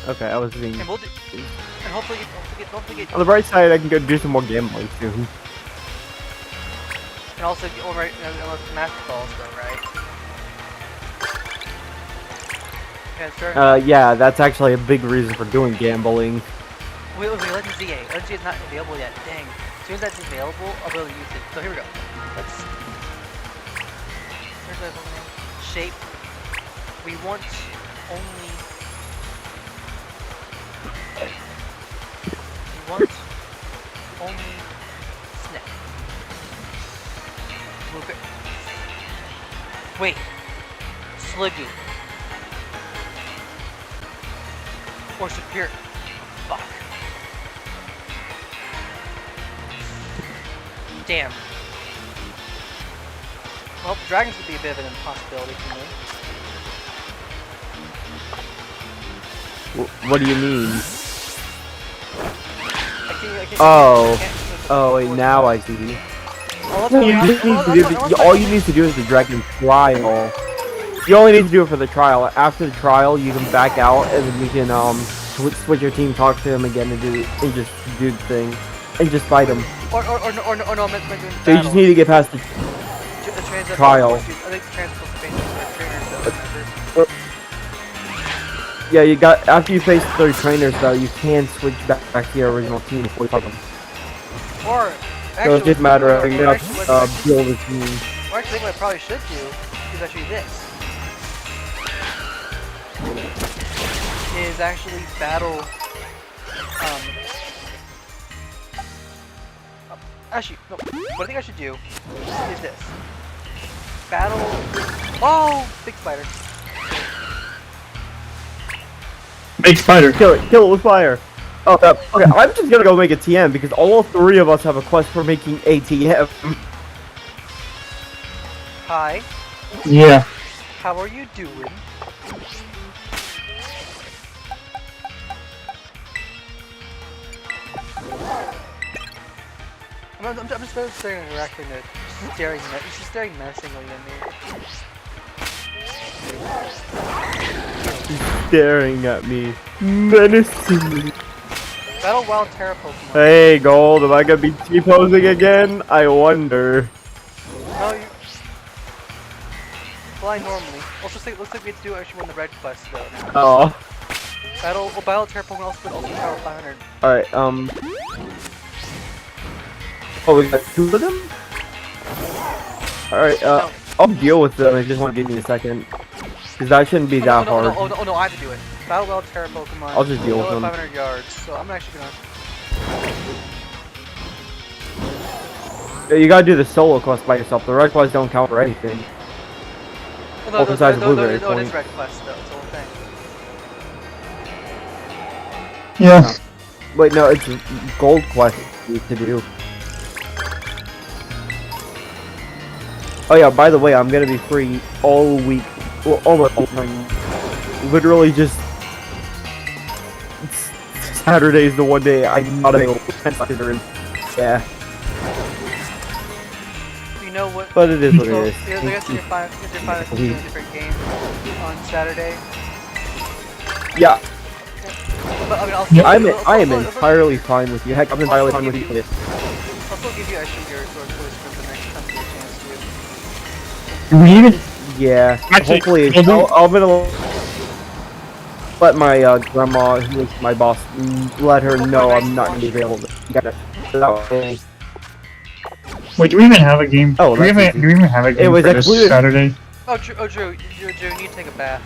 Okay, I was being. And we'll do. And hopefully get On the bright side, I can go do some more gambling soon. and also get over Master Balls though, right? Okay, sure. Yeah, that's actually a big reason for doing gambling. Wait, Legend ZA. Legend ZA is not available yet. Dang. As soon as that's available, I'll be able to use it. So here we go. Let's. Here's my Pokemon. Shape. We want only. We want only Snap. Okay. Wait. Sliggoo. Or Superior. Fuck. Damn. Well, dragons would be a bit of an impossibility for me. What do you mean? I can't, Oh. I can't Oh wait, now I see. Well, that's You what- just need well, to do, that's what- all you need to do is the dragon trial. You only need to do it for the trial. After the trial, you can back out and then you can switch your team, talk to him again, and just do the thing, and just fight him. Or no, I meant doing the So you just need to get past the trial. I think the transfer trainers. Yeah, you got after you face 3 trainers though, you can switch back to your original team before you fight them. Or So actually, it's just a matter of you or have actually, to build a team. or actually, what I probably should do is actually this. Is actually battle. Actually, no. What I think I should do is this. Battle. Oh, big spider. Big spider. Kill it with fire. Oh, okay. I'm just gonna go make a TM because all 3 of us have a quest for making a TM. Hi. Yeah. How are you doing? I'm just staring directly at she's staring menacingly at me. He's staring at me menacingly. Battle Wild Terra Pokemon. Hey, Gold, am I gonna be T-posing again? I wonder. No, you. Fly normally. Also, looks like we have to do actually one of the red quests though. Oh. Battle Terra Pokemon also power 500. Alright, Oh, we got 2 of them? Alright, I'll deal with them. I just want to give me a second. Because that shouldn't be that hard. Oh no, I have to do it. Battle Wild Terra Pokemon. I'll just deal with Go at them. 500 yards, so I'm actually gonna. Yeah, you gotta do the solo quest by yourself. The red quests don't count for anything. No, besides the blueberry no, it is point. red quest though. It's the whole thing. Yeah. Wait, no, it's gold quest you need to do. Oh yeah, by the way, I'm gonna be free all week. Well, almost all time. Literally just Saturday's the one day I'm not available. Yeah, You know what? but it is what So, it is. I guess you're fine with doing a different game on Saturday. Yeah, But I mean, I'll still, I am I'll entirely fine with you. Heck, I'm entirely Also fine with give you. you- still give you extra gears or choice for the next time you get a chance to. Do we even? Yeah, Actually, hopefully, we'll do- I'm gonna let my grandma, who is my boss, let her know I'm not gonna be available. That way- Wait, do we even have a game? Oh, do we that's even have a game was for this included. Saturday? Oh, Drew, you need to take a bath.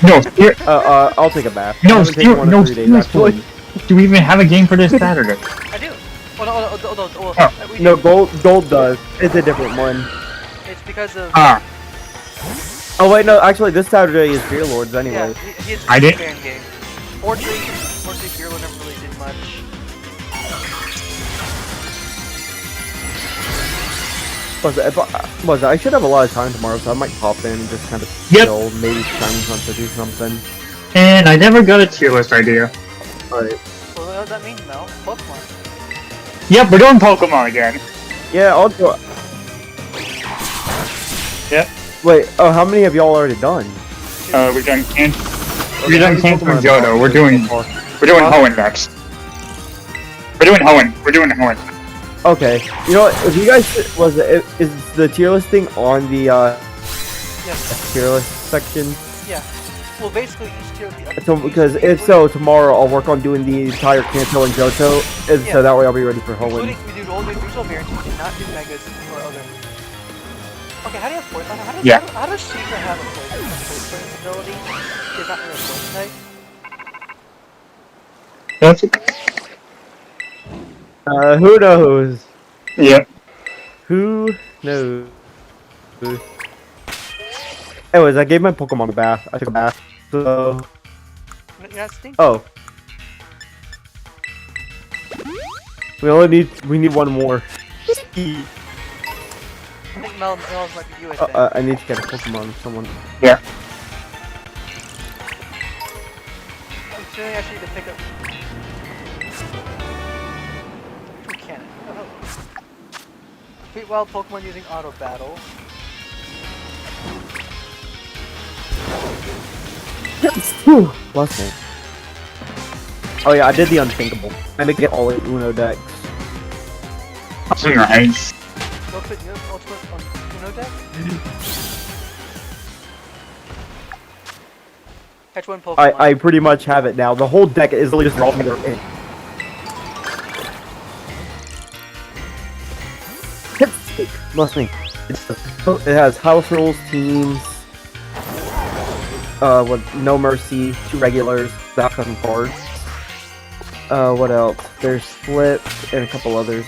No, here, I'll take a bath. I no, haven't taken one in 3 days, actually. seriously. Do we even have a game for this Saturday? I do. Oh no, we No, do. Gold does. It's a different one. It's because of Ah, Oh wait, no, actually this Saturday is Beer Lords anyway. yeah, he I a did- fan game. Fortunately, Gearlo never really did much. I should have a lot of time tomorrow, so I might pop in and just kind of Yep. chill, maybe Shining Hunt to do something. and I never got a tier list idea. Alright. So what does that mean, Mel? Pokemon. Yep, we're doing Pokemon again. Yeah, I'll do. Yep. Wait, oh, how many have y'all already done? We're done Can Okay, done how many Cancer Pokemon and have y'all Johto. We're done doing so far? Hoenn next. We're doing Hoenn. Okay, you know what? If you guys is the tier listing on the Yes. tier list section? Yeah. Well, basically each tier. So, because if so, tomorrow I'll work on doing the entire Kanto and Johto, and Yeah. so that way I'll be ready for Hoenn. Including we do all the original variants. We did not do Megas or other. Okay, how do you have poison? Yeah. How does Seeker have a poison ability? Is not really a poison type. That's Who knows? yeah. Who knows? Anyways, I gave my Pokemon a bath. I took a bath. So, You're not stinky. oh. We need one more. I think Mel's might be you. I think. I need to get a Pokemon from someone. Yeah. I'm feeling I should need to pick up. We can't. Oh. Defeat wild Pokemon using Auto Battle. Whew, bless me. Oh yeah, I did the unthinkable. I make it all in Uno decks. Nice. Go put your ultimate on Uno deck. Catch one Pokemon. I pretty much have it now. The whole deck is literally just all together in. Bless me. It has house rules, teams, No Mercy, 2 regulars, that cousin cards. What else? There's Flip and a couple others.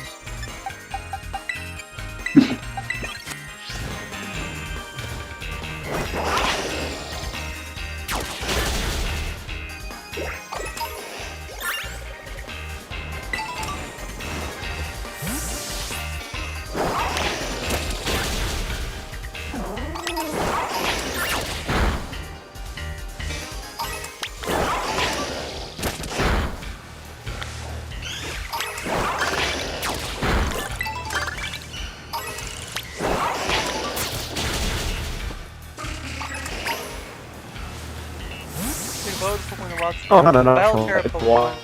Oh, no, Battle Terra it's Pokemon. wild.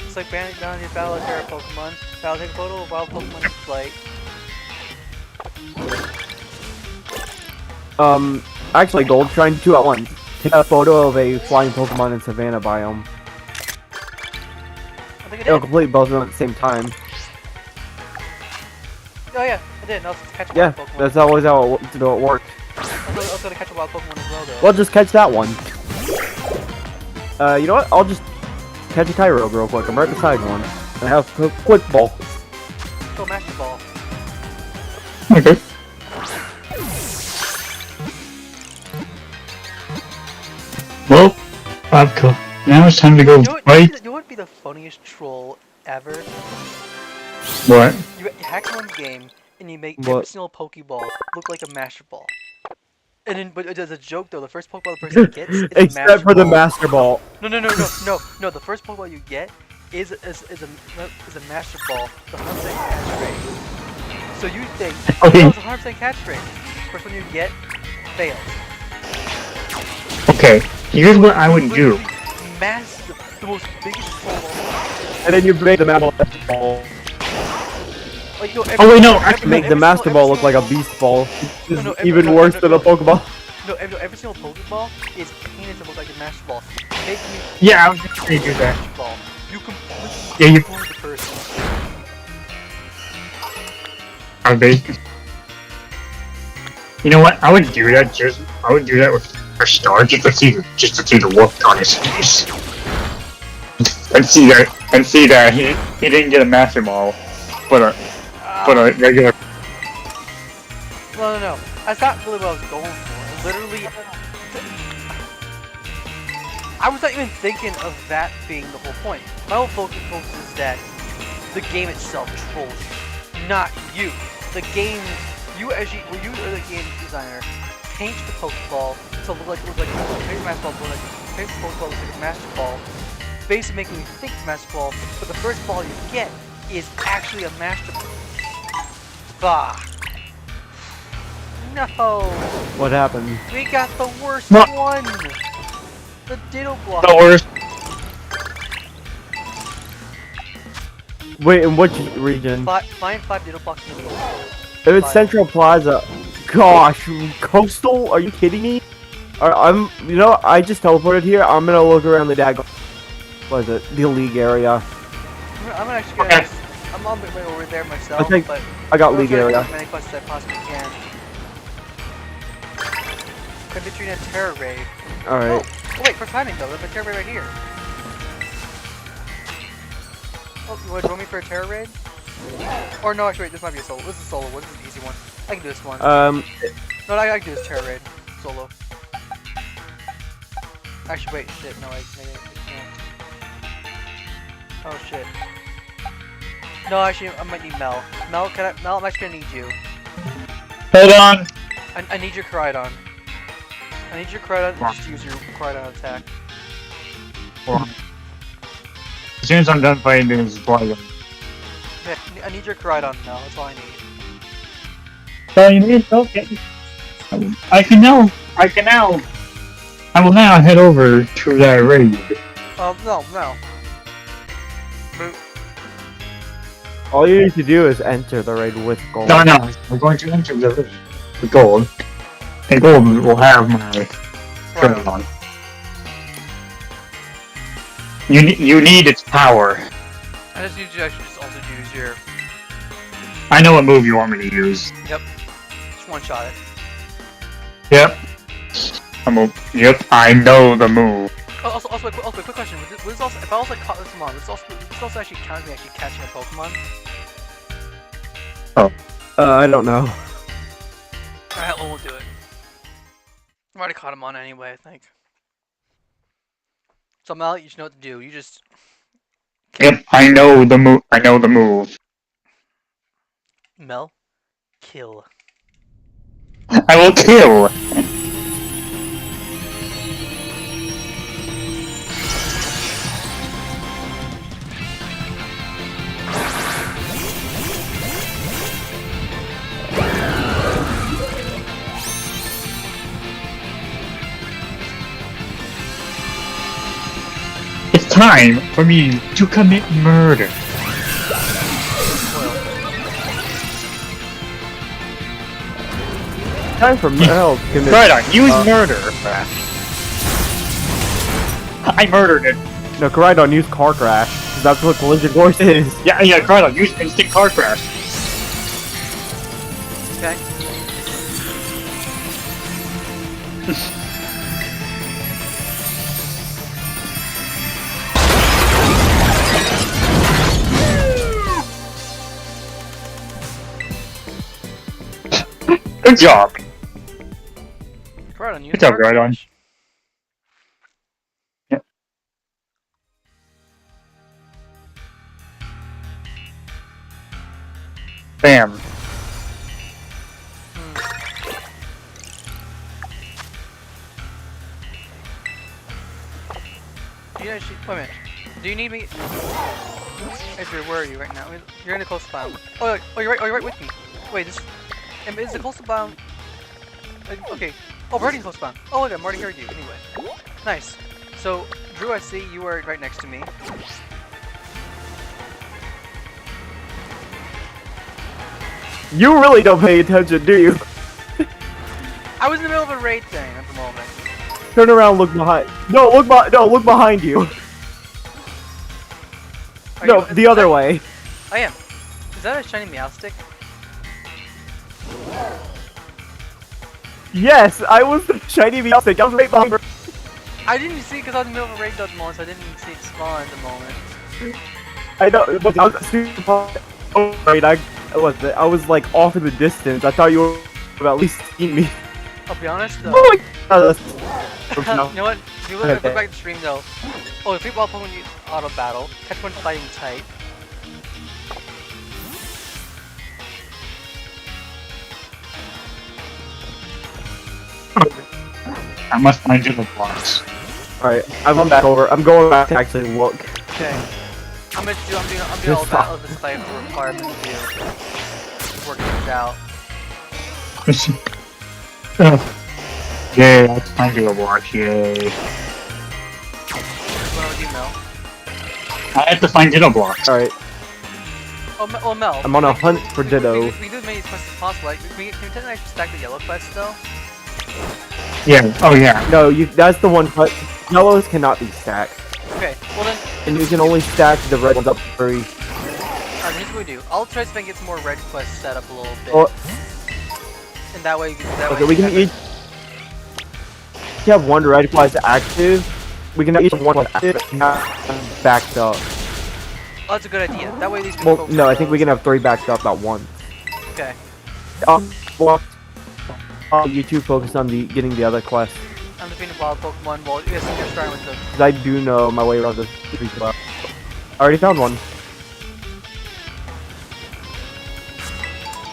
It's like banning down your Battle Terra Pokemon. Battle take a photo of wild Pokemon in flight. Actually, Gold, trying to 2 at once. Take a photo of a flying Pokemon in Savannah biome. I think I It'll did. complete both of them at the same time. Oh yeah, I did. I was catch a Yeah, wild Pokemon. that's always how it works. I was gonna catch a wild Pokemon as well though. Well, just catch that one. You know what? I'll just catch a Tyro real quick. I'm right beside one. And have a quick ball. Go Master Ball. Okay. Well, Babco, now it's time to go You know what fight. would be the funniest troll ever? What? You hack one game and you make What? every single Pokeball look like a Master Ball. And then, but as a joke though, the first Pokeball the person gets is a Except Master for the Ball. Master Ball. No. The first Pokeball you get is a Master Ball, the 100% catch rate. So you think Okay. that was a 100% catch rate. First one you get fails. Okay, here's what I would do. Massive, the most biggest Pokeball. And then you make the Master Ball. Like, no, Oh wait, no, every- actually, Make the every Master single- Ball look every like a single- Beast Ball. Which is No, every- even no, worse no, than no. a Pokeball. No, every single Pokeball is painted to look like a Master Ball. Make me Yeah, I was just gonna do that. Master Ball. You completely Yeah, you- destroy the person. Are they? You know what? I would do that. I would do that with a star just to see the look on his face, and see that he didn't get a Master Ball, but a regular. No. That's not really what I was going for. Literally, I was not even thinking of that being the whole point. My whole focus is that the game itself trolls you, not you. The game, you as the game designer, paints the Pokeball to look like paint the Master Ball to look like paint the Pokeball to look like a Master Ball, basically making you think it's a Master Ball, but the first ball you get is actually a Master Ball. Bah. No. What happened? We got the worst What? one! The Ditto Block. The worst. Wait, in which region? Find 5 Ditto Blocks in the middle. If it's Central Plaza. Gosh, Coastal? Are you kidding me? I just teleported here. I'm gonna look around the what is it? The League area. I'm actually gonna. Okay. I'm on my way over there myself, think but I got I'm League gonna try to area. do as many quests as I possibly can. Could be treating a Terror Raid. Alright. Oh, wait, for timing though, there's a Terror Raid right here. Oh, you wanna join me for a Terror Raid? Or no, actually, wait, this might be a solo. This is a solo one. This is an easy one. I can do this one. No, I can do this Terror Raid solo. Actually, wait, shit. No, maybe I can't. Oh shit. No, actually, I might need Mel. Mel, Mel, I'm actually gonna need you. Hold on. I need your Koraidon. I need your Koraidon. Just use your Koraidon attack. Hold on. As soon as I'm done fighting this dragon. Yeah, I need your Koraidon, Mel. That's all I need. So you need okay. I will now head over to that raid. No. All you need to do is enter the raid with gold. No, we're going to enter the raid with gold. And gold will have my turn on. You need its power. I just need you to actually just also use your. I know what move you want me to use. Yep. Just one shot it. Yep. Yep, I know the move. Oh, also, quick question. Would this also, if I also caught this Pokemon, this also actually count me actually catching a Pokemon? I don't know. Alright, we'll do it. I've already caught him on anyway, I think. So Mel, you should know what to do. You just Yep, I know the move. Mel, kill. I will kill. It's time for me to commit murder. Time for Mel to commit. Right on, use murder. I murdered it. No, Koraidon, use Car Crash. 'Cause that's what Collision Course is. Yeah, right on, use instant car crash. Okay. Good job. Koraidon, use Good job, Car Koraidon. Crash. spam. You actually, wait a minute. Do you need me? Edgar, where are you right now? You're in the coastal biome. Oh, you're right. Oh, you're right with me. Wait, this is the coastal biome. Okay. Oh, we're already in coastal biome. Oh, look, I'm already heard you. Anyway, nice. So, Drew, I see you are right next to me. You really don't pay attention, do you? I was in the middle of a raid thing at the moment. Turn around, look behind. No, look behind you. No, the other way. I am. Is that a shiny Meowstic? Yes, I was the shiny Meowstic. I was right behind her. I didn't see because I was in the middle of a raid at the moment, so I didn't see it spawn at the moment. I know, but I was super. Oh, wait, I was like off in the distance. I thought you were have at least seen me. I'll be honest though. Oh my god. You know what? If you look back at the stream though. Oh, if people Pokemon use auto battle, catch one fighting type. I must find you the blocks. Alright, I'm going back over. I'm going back to actually look. Okay. I'm doing all that of this type for requirement to do. Working this out. Yay, let's find you the blocks, yay. What would you know? I have to find Ditto blocks. Alright, Oh, Mel. I'm on a hunt for Ditto. We do as many quests as possible. Like, can we technically stack the yellow quest though? Yeah, oh yeah. No, that's the one. But yellows cannot be stacked, Okay, well then, and you can only stack the red ones up for free. alright, here's what we do. I'll try to get some more red quests set up a little bit. Oh, And that way, okay, we can each have one red quest active. We can each have one active and have backed up. Oh, that's a good idea. That way, these can Well, focus no, on I think we those. can have 3 backed up at once. Okay. Well, you two focus on getting the other quest. I'm defeating wild Pokemon. Well, yes, you're starting with the. Because I do know my way around this. I already found one.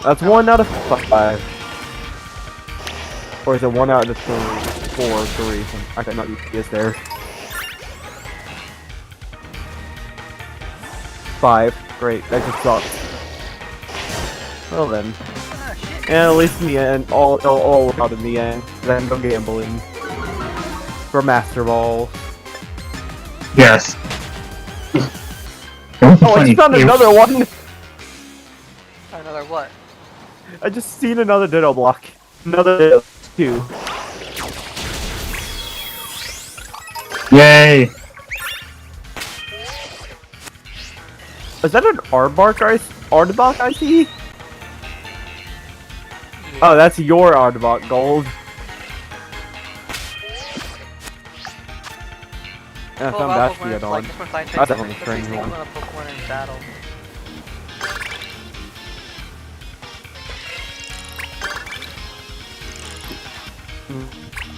That's 1 out of 5. Or is it 1 out of 3? 4, 3. I cannot use there. 5. Great. That just sucks. Well then. Ah, shit. And at least in the end, all out in the end. Then go gambling. For Master Ball. Yes. Oh, I just found another one! Another what? I just seen another Ditto block. Another Ditto 2. Yay! Is that an Aardvark I see? Yeah. Oh, that's your Aardvark Gold. Yeah, I Well, found wild that Pokemon shit is on. like different flying That's types, definitely especially strange one. on a Pokemon in battle.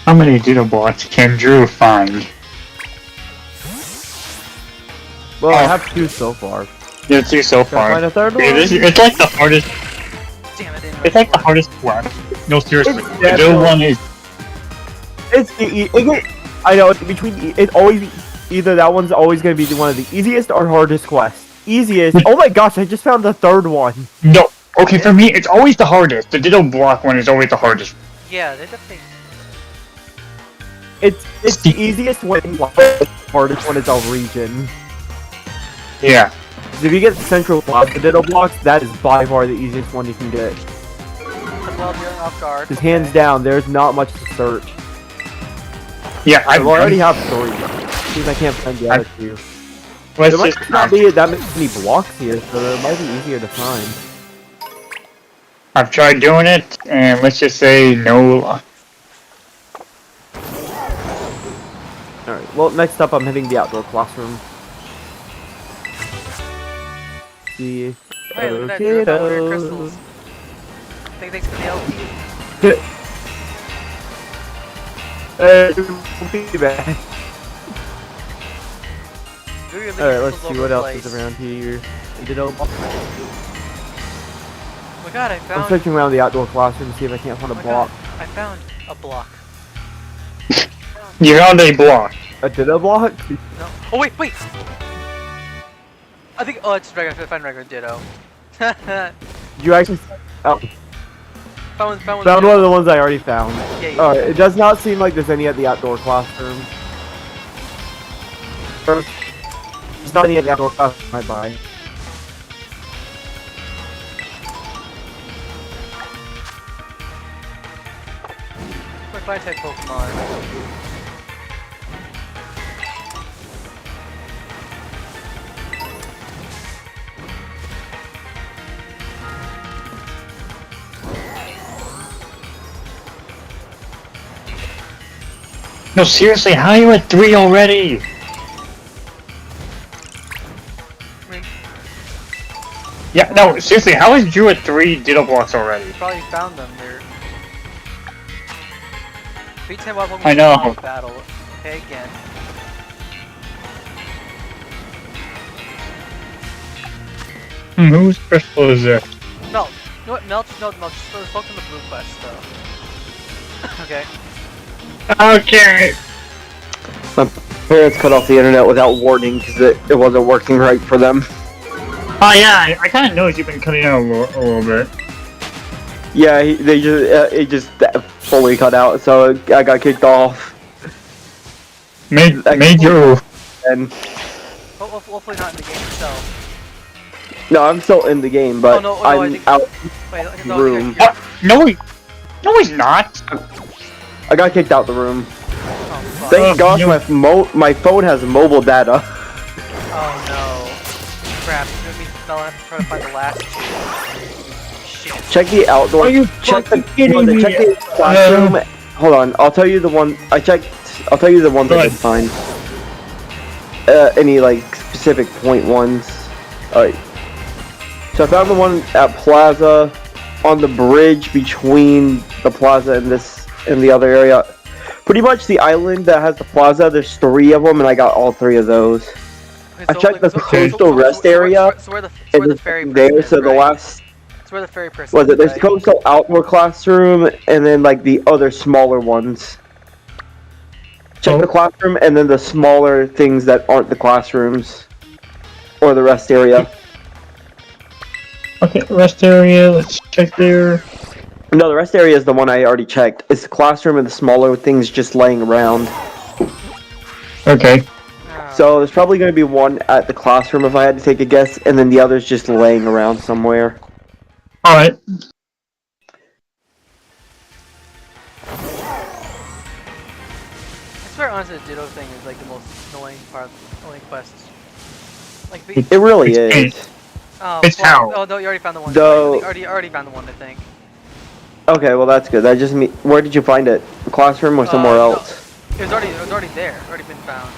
How many Ditto blocks can Drew find? Well, I have 2 so far. Yeah, 2 so Can I far. find a third one? It's like the hardest. Damn it! It's like the hardest quest. No, seriously. It's The Ditto one is. It's I know, it's always, either that one's always gonna be one of the easiest or hardest quests. Easiest, oh my gosh, I just found the 3rd one. No. Okay, for me, it's always the hardest. The Ditto block one is always the hardest. Yeah, they definitely. It's the easiest one, the hardest one is our region. Yeah. If you get Central Plaza Ditto blocks, that is by far the easiest one you can get. Well, you're off guard. Because hands down, there's not much to search. Yeah, I already have 3. Since I can't find the other 2. Let's There might just. not be that many blocks here, so it might be easier to find. I've tried doing it, and let's just say no luck. Alright, well, next up I'm hitting the outdoor classroom. See. Hey, look at that! There's that weird crystals. Thanks for the LP. Don't be bad. Do your Alright, let's crystals see over what the else place. is around here. Ditto. my god, I I'm found. searching around the outdoor classroom to see if I can't find Oh a my block. god, I found a block. You found a block. A ditto block? No. Oh wait, wait. I think. Oh, it's regular. I found regular ditto. found You actually one. found one of the ones I already found. Yeah, yeah. Alright, it does not seem like there's any at the outdoor classroom. There's not any at the outdoor classroom I buy. My fire type Pokemon. No, seriously, how are you at 3 already? Yeah, no, seriously, how is Drew at 3 Ditto blocks already? You probably found them. They're. Beat 10 wild Pokemon I know. battle. Okay, again. Whose crystal is this? Melt. You know what? Melt. No, Melt. Just focus on the blue quest, though. Okay. Okay. My parents cut off the internet without warning because it wasn't working right for them. Oh yeah, I kind of noticed you've been cutting out a little bit. Yeah, it just fully cut out, so I got kicked off. Made you. And Hopefully not in the game itself. no, I'm still in the game, but Oh, no, I I'm think- out Wait, the room. No, no, he's not. I got kicked out the room. Oh, fuck. Thank gosh you- my phone has mobile data. Oh no. Crap, you made me fell out to try to find the last two. Shit. Check the outdoor. Are you check the fucking kidding me? check the classroom. Hold on, I'll tell you the one I checked. I'll tell you the ones I Good. did find. Any like specific point ones. Alright. So I found the one at Plaza, on the bridge between the Plaza and the other area. Pretty much the island that has the Plaza. There's 3 of them, and I got all 3 of those. Okay, I checked the coastal rest area, So where the And ferry it's person there. is, So the right? last It's where the ferry person was it? is, There's right? coastal outdoor classroom, and then like the other smaller ones. Check the classroom, and then the smaller things that aren't the classrooms, or the rest area. Okay, rest area. Let's check there. No, the rest area is the one I already checked. It's the classroom and the smaller things just laying around. Okay. Oh. So there's probably going to be one at the classroom if I had to take a guess, and then the others just laying around somewhere. All right. I swear, honestly, the Ditto thing is like the most annoying part, annoying quest. Like, It really It's is. oh, it's how. Oh no, you already found the one. Though- I think already found the one. I think. Okay, well that's good. That just me. Where did you find it? Classroom or somewhere No, else? It was already there. Already been found.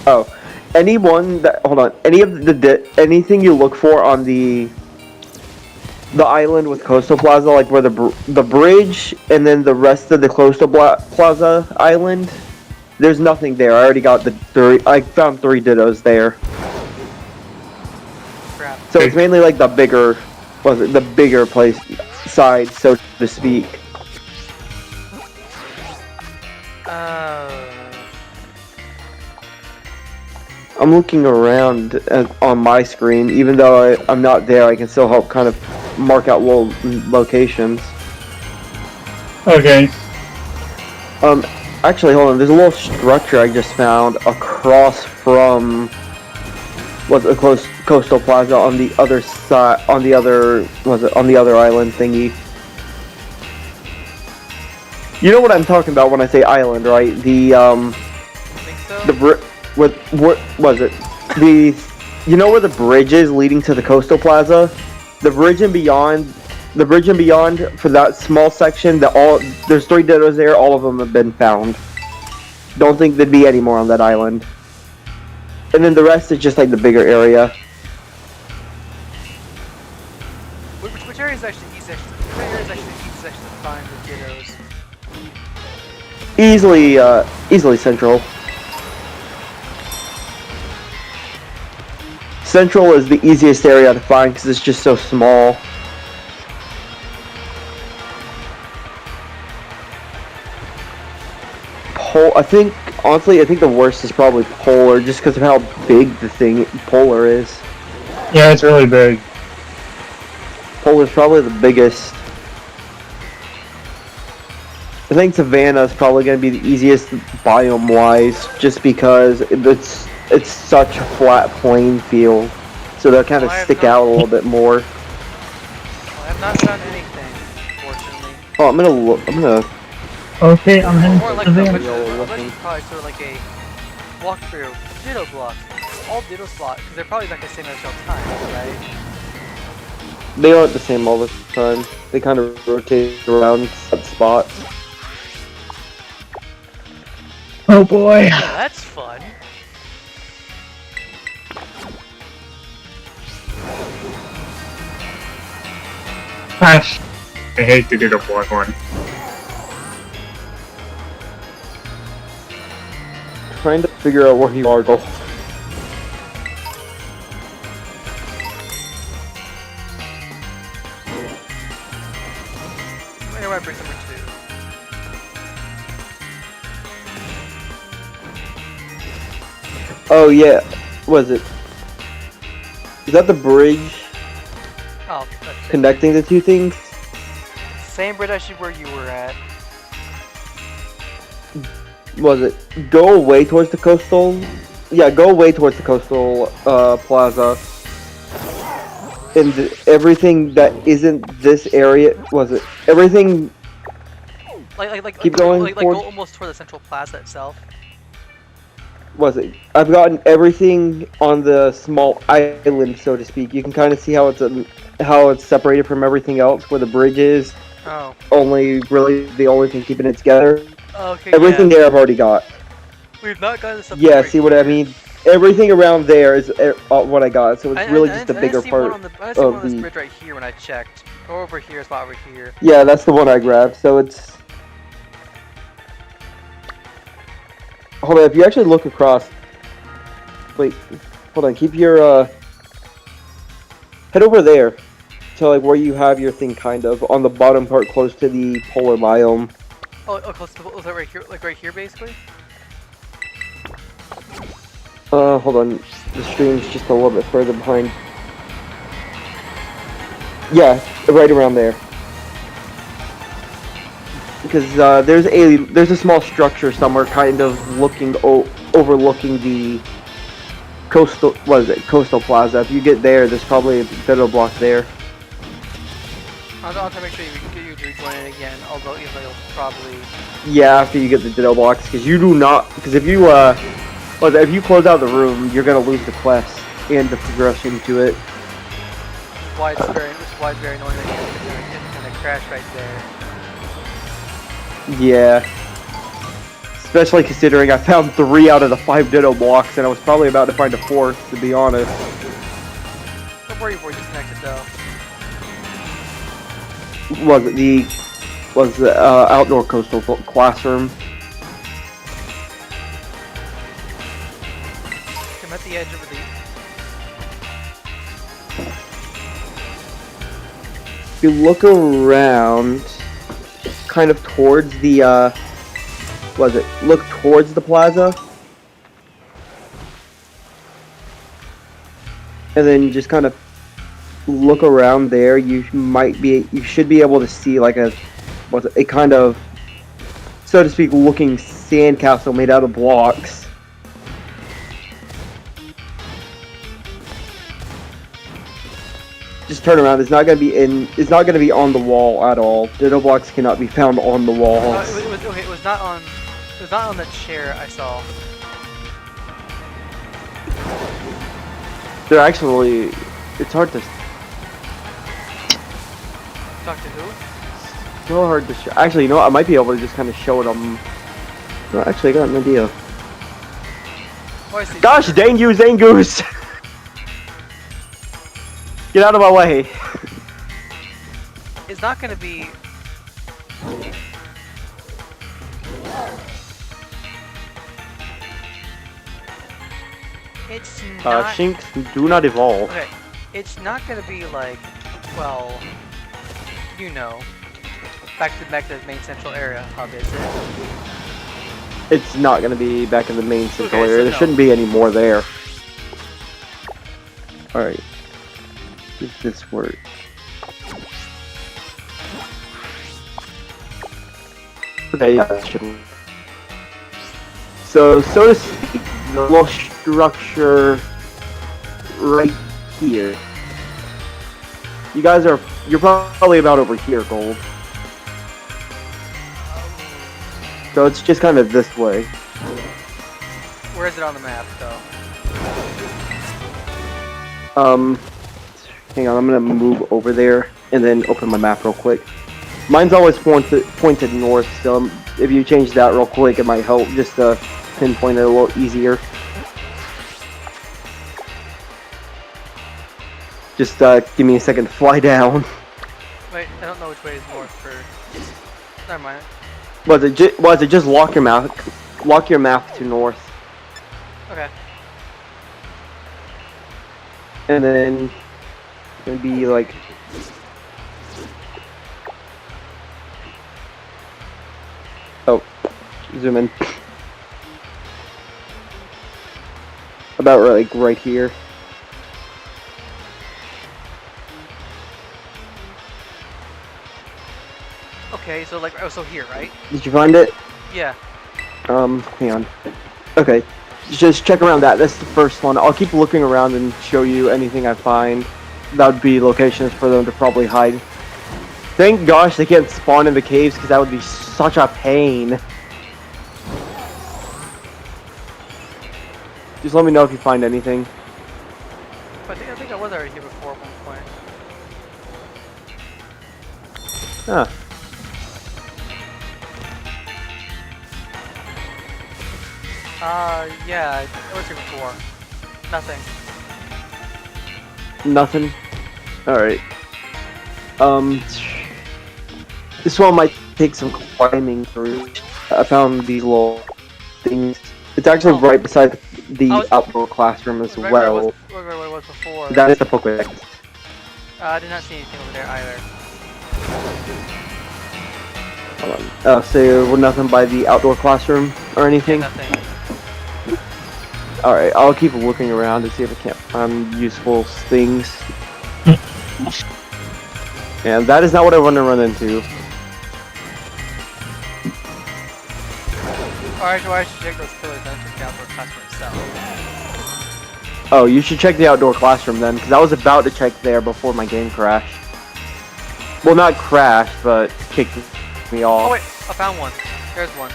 Oh, anyone that hold on. Any of anything you look for on the island with Coastal Plaza, like where the bridge and then the rest of the Coastal Plaza island, there's nothing there. I already got the 3. I found 3 Dittos there. Crap. So it's mainly like the bigger, the bigger place side, so to speak. I'm looking around on my screen, even though I'm not there. I can still help kind of mark out locations. Okay. Actually, hold on. There's a little structure I just found across from what's a Coastal Plaza on the other side, on the other island thingy. You know what I'm talking about when I say island, right? The I think so. what was it? You know where the bridge is leading to the Coastal Plaza? The bridge and beyond for that small section. There's 3 Dittos there. All of them have been found. Don't think there'd be any more on that island. And then the rest is just like the bigger area. Which area is actually easy? Which area is actually easy to find the Dittos? Easily central. Central is the easiest area to find because it's just so small. I think honestly, I think the worst is probably Polar, just because of how big the thing Polar is. Yeah, it's really big. Polar's probably the biggest. I think Savannah is probably going to be the easiest biome-wise, just because it's such a flat plain field, so they'll kind of Well, I have stick not- out a little bit more. Well, I have not done anything, fortunately. Oh, I'm gonna look. I'm gonna. Okay, I'm heading More to like the the van. I'll let you probably sort of like a walkthrough. Ditto blocks. All ditto slots, because they're probably not gonna stay there all the time, right? They aren't the same all the time. They kind of rotate around set spots. Oh boy. Yeah, that's fun. Gosh, I hate to do the block one. Trying to figure out where you are, though. Where do I bring number 2? Oh yeah, was it? Is that the bridge Oh, that's it. connecting the two things? Same bridge actually where you were at. Was it? Go away towards the coastal. Yeah, go away towards the coastal plaza. And everything that isn't this area, was it? Everything. Keep going Like forward. go almost toward the central plaza itself. Was it? I've gotten everything on the small island, so to speak. You can kind of see how it's separated from everything else, where the bridge is. Oh. Only really the only thing keeping it together. Okay. Everything yeah. there I've already got. We've not gotten this. Yeah, see what I mean? Everything around there is what I got, so it's really just a bigger I see one part. on the, I see one of on this the- bridge right here when I checked. Or over here, spot over here. Yeah, that's the one I grabbed, so it's... Hold on, if you actually look across... Wait, hold on, keep your, head over there. To, like, where you have your thing, kind of, on the bottom part close to the polar biome. Oh, close to was that right here? Like right here, basically. Hold on, the stream's just a little bit further behind. Yeah, right around there. Because there's a small structure somewhere, kind of looking overlooking the coastal. What is it? Coastal Plaza. If you get there, there's probably a better block there. I'll have to make sure you rejoin it again. Although you'll probably. Yeah, after you get the ditto blocks, because you do not. Because if you if you close out the room, you're gonna lose the quest and the progression to it. Which is why it's very annoying that you're gonna crash right there. Yeah. Especially considering I found 3 out of the 5 ditto blocks, and I was probably about to find a 4th, to be honest. Don't worry before you disconnect it though. Was the outdoor coastal classroom. I'm at the edge of the. If you look around, kind of towards the, look towards the plaza. And then just kind of look around there, you should be able to see like a kind of, so to speak, looking sandcastle made out of blocks. Just turn around. It's not gonna be on the wall at all. Ditto blocks cannot be found on the walls. It was not on. It was not on the chair I saw. They're actually. It's hard to. Talk to who? So hard to show. Actually, you know what? I might be able to just kind of show it on. No, actually, I got an idea. Oh, I see. Gosh dang you, Zangoose! Get out of my way. It's not gonna be. It's not. Shinx, do not evolve. Okay, it's not gonna be like, well, you know, back to the main central area hub, is it? It's not gonna be back in the main central Okay, so area. There no. shouldn't be any more there. Alright. Does this work? Okay, yeah, that should work. So to speak, the little structure right here. You're probably about over here, Gold. So it's just kind of this way. Where is it on the map, though? Hang on, I'm gonna move over there and then open my map real quick. Mine's always pointed north, so if you change that real quick, it might help just to pinpoint it a little easier. Just give me a second to fly down. Wait, I don't know which way is north for... Never mind. Was it just lock your map to north, Okay. and then it'd be like zoom in about like right here. Okay, so like, oh, so here, right? Did you find it? Yeah. Hang on. Okay, just check around that. That's the first one. I'll keep looking around and show you anything I find. That would be locations for them to probably hide. Thank gosh they can't spawn in the caves, because that would be such a pain. Just let me know if you find anything. I think I was already here before at one point. Huh. Yeah, I was here before. Nothing. Nothing? Alright. This one might take some climbing through. I found these little things. It's actually right beside the outdoor classroom as Right well. where it was before. That is the Pokedex. I did not see anything over there either. Hold on. So nothing by the outdoor classroom or anything? Nothing. Alright, I'll keep looking around to see if I can't find useful things. And that is not what I want to run into. Alright, so I should check those pillars then check the outdoor classroom itself. Oh, you should check the outdoor classroom then, because I was about to check there before my game crashed. Well, not crashed, but kicked me off. Oh wait, I found one. There's one.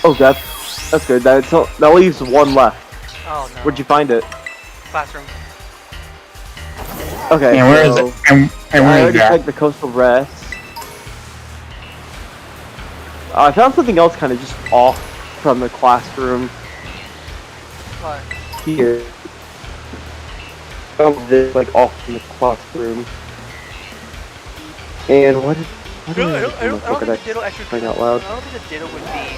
Oh, that's good. That leaves one left. Oh no. Where'd you find it? Classroom. Okay. And where is so it? And I where is already that? checked the coastal rest. I found something else kind of just off from the classroom What? here. Found this like off from the classroom. And what did I I don't think the Pokedex? ditto actually. Crying out loud. I don't think the ditto would be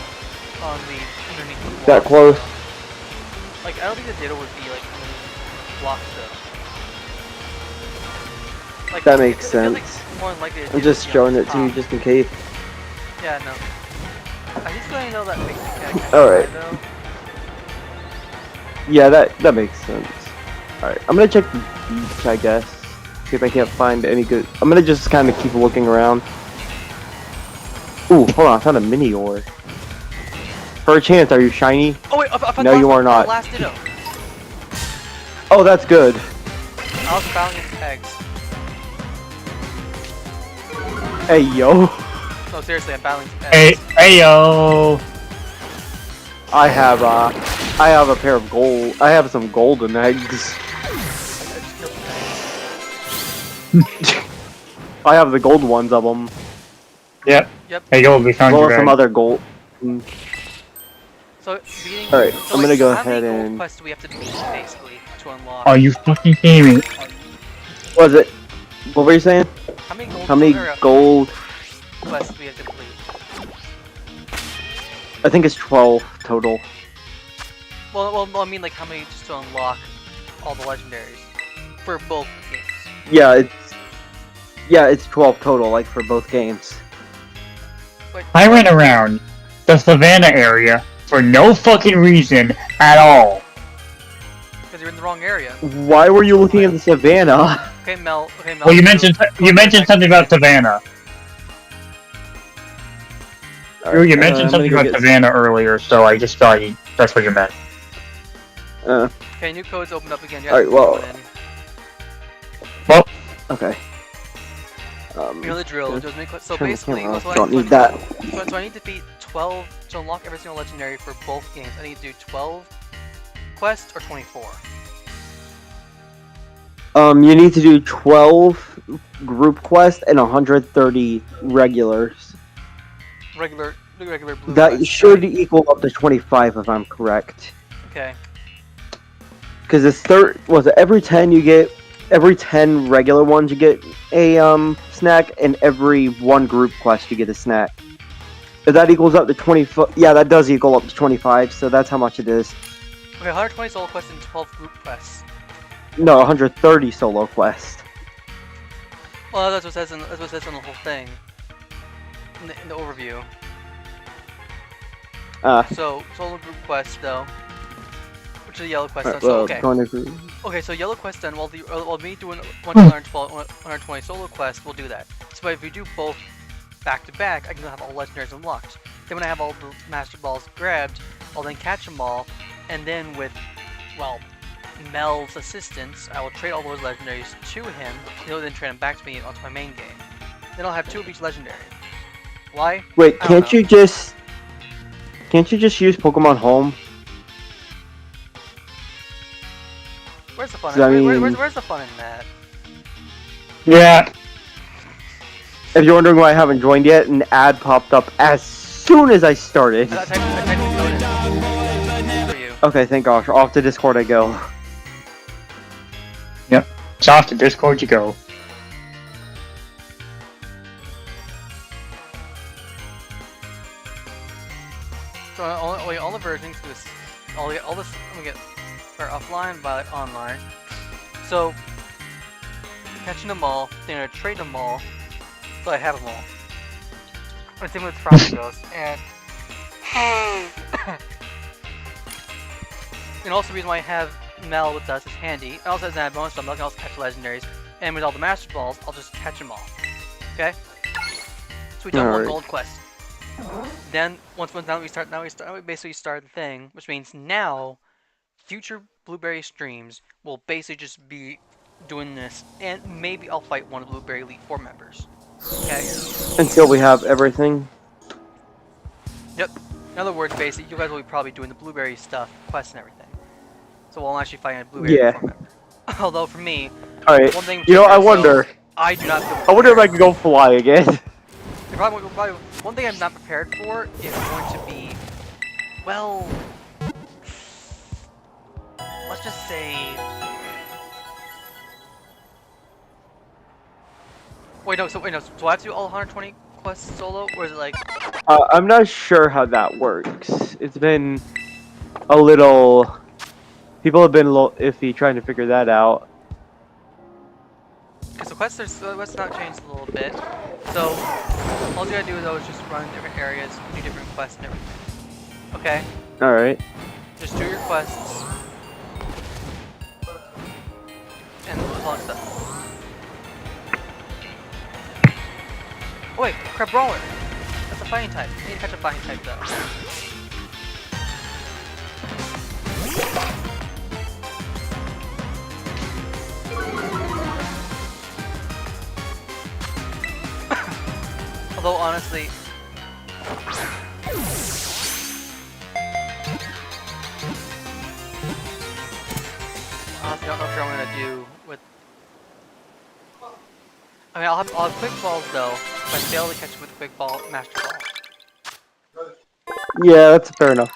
on the underneath the block. That close? Like I don't think the ditto would be like underneath the blocks though. Like, That makes I feel sense. like more than likely the I'm ditto just would be showing on it to you top. just in case. Yeah, no. I just want to know that makes me kind of Alright. though. Yeah, that makes sense. Alright, I'm gonna check the beach, I guess. See if I can't find any good... I'm gonna just kind of keep looking around. Ooh, hold on, I found a mini ore. For a chance, are you shiny? Oh wait, I found No, the you last are not. The last ditto. Oh, that's good. I also found its eggs. Hey, yo. No, seriously, I'm battling its Hey, eggs. hey yo! I have a pair of gold... I have some golden eggs. I have the gold ones of them. Yep. Yep. Hey yo, we As found well your as some bag. other gold... So, beating... Alright, so I'm wait, gonna go how many ahead gold and- quests do we have to beat, basically, to unlock? Are you fucking kidding me? Was it... What were you saying? How many gold, How many gold... quests do we have to complete? I think it's 12 total. Well, I mean, like, how many just to unlock all the legendaries? For both games. Yeah, it's 12 total, like, for both games. Wait, I went around the savannah area for no fucking reason at all. Because you're in the wrong area. Why were you looking at the savannah? Okay, Mel. Okay, Mel. Well, you mentioned something about Savannah. You mentioned something about Savannah earlier, so I just thought that's what you meant. Okay, new code's opened up again. You Alright, well. Well, Okay. You know the drill. Just make so turn the basically, camera off. so Don't need that. So I need to beat 12 to unlock every single legendary for both games. I need to do 12 quests or 24. You need to do 12 group quests and 130 regulars. Regular blue. That quests, should right? equal up to 25 if I'm correct. Okay. Because it's every 10 you get, every 10 regular ones you get a snack, and every one group quest you get a snack. If that equals up to 25, yeah, that does equal up to 25, so that's how much it is. Okay, 120 solo quests and 12 group quests. No, 130 solo quests. Well, that's what it says in the whole thing. In the overview. So solo group quest though, which is the yellow quest. Alright, So well, okay. going to group. Okay, so yellow quest then. While me doing 120 solo quests, we'll do that. So if we do both back to back, I can have all legendaries unlocked. Then when I have all the master balls grabbed, I'll then catch them all, and then with, well, Mel's assistance, I will trade all those legendaries to him. He'll then trade them back to me onto my main game. Then I'll have 2 of each legendary. Why? Wait, I don't can't you just use Pokemon Home? Where's the fun? So, I Where's the fun in that? yeah. If you're wondering why I haven't joined yet, an ad popped up as soon as I started. I typed it for you. Okay, thank gosh. Off to Discord I go. Yep. It's off to Discord you go. So all the versions do this. All this. Let me get start offline, Violet online. So catching them all, then I trade them all, so I have them all. And same with Frostigos and and also the reason why I have Mel with us is handy. It also has an add bonus, so I can also catch legendaries. And with all the Master Balls, I'll just catch them all. Okay? So we've done one Alright. gold quest. Then once now we basically start the thing, which means now future Blueberry streams will basically just be doing this, and maybe I'll fight one of the Blueberry Elite 4 members. Okay? Until we have everything. Yep. In other words, basically, you guys will be probably doing the Blueberry stuff, quests and everything. So we'll actually find a Blueberry Yeah. Elite 4 member. Although for me, Alright. one thing You know, I so wonder. I do not feel I wonder if I can go fly again. Probably, one thing I'm not prepared for is going to be, well, let's just say. Wait, no. So I have to do all 120 quests solo, or is it like? I'm not sure how that works. It's been a little. People have been a little iffy trying to figure that out. Because the quests not changed a little bit. So all you gotta do though is just run different areas, do different quests and everything. Okay. Alright. Just do your quests. And all that stuff. Oh wait, Crab Brawler! That's a fighting type. I need to catch a fighting type though. Although honestly, I don't know if I'm gonna do with. I mean, I'll have quick balls though. If I fail to catch with quick ball, master ball. Yeah, that's fair enough.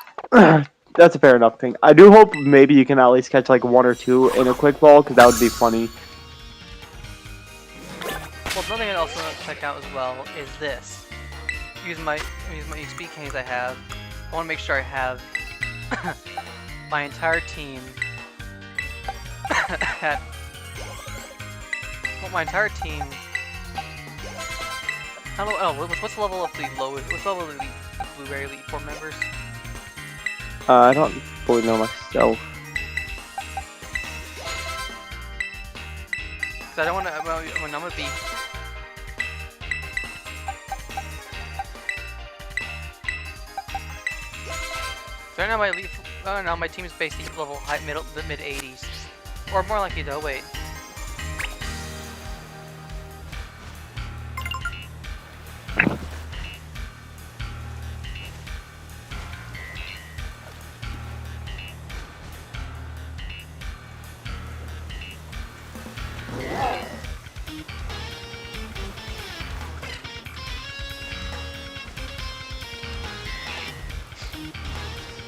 That's a fair enough thing. I do hope maybe you can at least catch like 1 or 2 in a quick ball, because that would be funny. Well, another thing I also want to check out as well is this. Using my XP canes I have, I want to make sure I have my entire team at. Well, my entire team. I don't know. Oh, what's the level of the lowest? What's the level of the Blueberry Elite 4 members? I don't fully know myself. 'Cause I don't want to. When I'm gonna be. So right now my elite. Oh no, my team is basically level high, the mid 80s, or more likely though. Wait.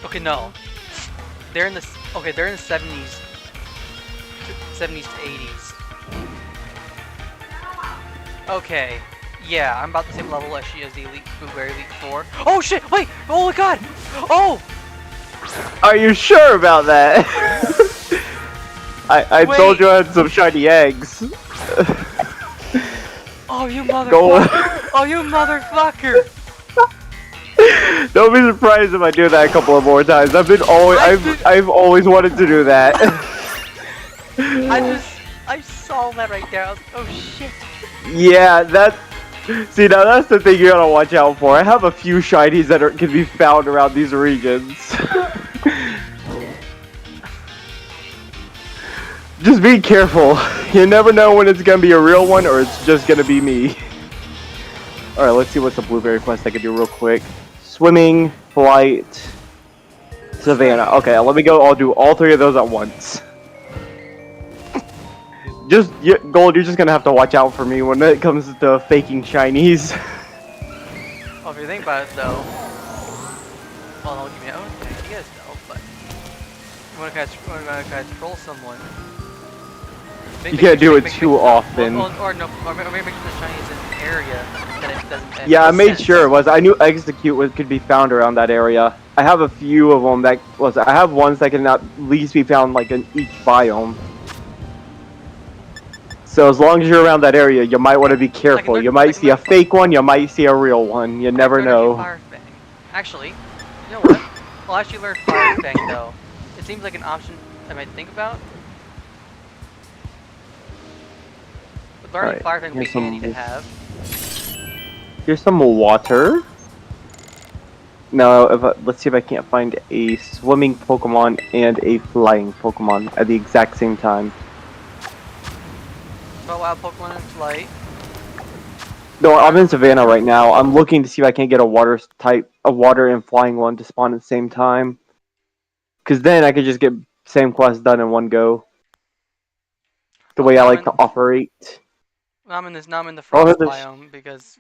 Okay, no. They're in the they're in the 70s, 70s to 80s. Okay, yeah, I'm about the same level as she is the Elite Blueberry Elite 4. Oh shit! Wait! Oh my god! Oh! Are you sure about that? I Wait. told you I had some shiny eggs. Oh you Go. motherfucker! Oh you motherfucker! Don't be surprised if I do that a couple of more times. I've always wanted to do that. I saw that right there. I was like, oh shit. Yeah, see, now that's the thing you gotta watch out for. I have a few shinies that can be found around these regions. Just be careful. You never know when it's gonna be a real one or it's just gonna be me. Alright, let's see what's the blueberry quest I can do real quick. Swimming, flight, Savannah. Okay, let me go. I'll do all three of those at once. Gold, you're just gonna have to watch out for me when it comes to faking shinies. Well, if you think about it though, well, I'll give you own thing, you guys know, but you wanna kind of troll someone. You can't do it too often. Or maybe make the shinies in an area that it doesn't. Yeah, I made sure it was. I knew Execute could be found around that area. I have a few of them I have ones that can at least be found like in each biome. So as long as you're around that area, you might want to be careful. You might see a fake one, you might see a real one. You never know. Fire Fang. Actually, you know what? I'll actually learn Fire Fang though. It seems like an option I might think about. But learning Fire Fang would be handy to have. Here's some water. Now, let's see if I can't find a swimming Pokemon and a flying Pokemon at the exact same time. But wild Pokemon in flight. No, I'm in Savannah right now. I'm looking to see if I can get a water and flying one to spawn at the same time. Cause then I could just get same quest done in one go. The way I like to operate. Now I'm in the frost biome because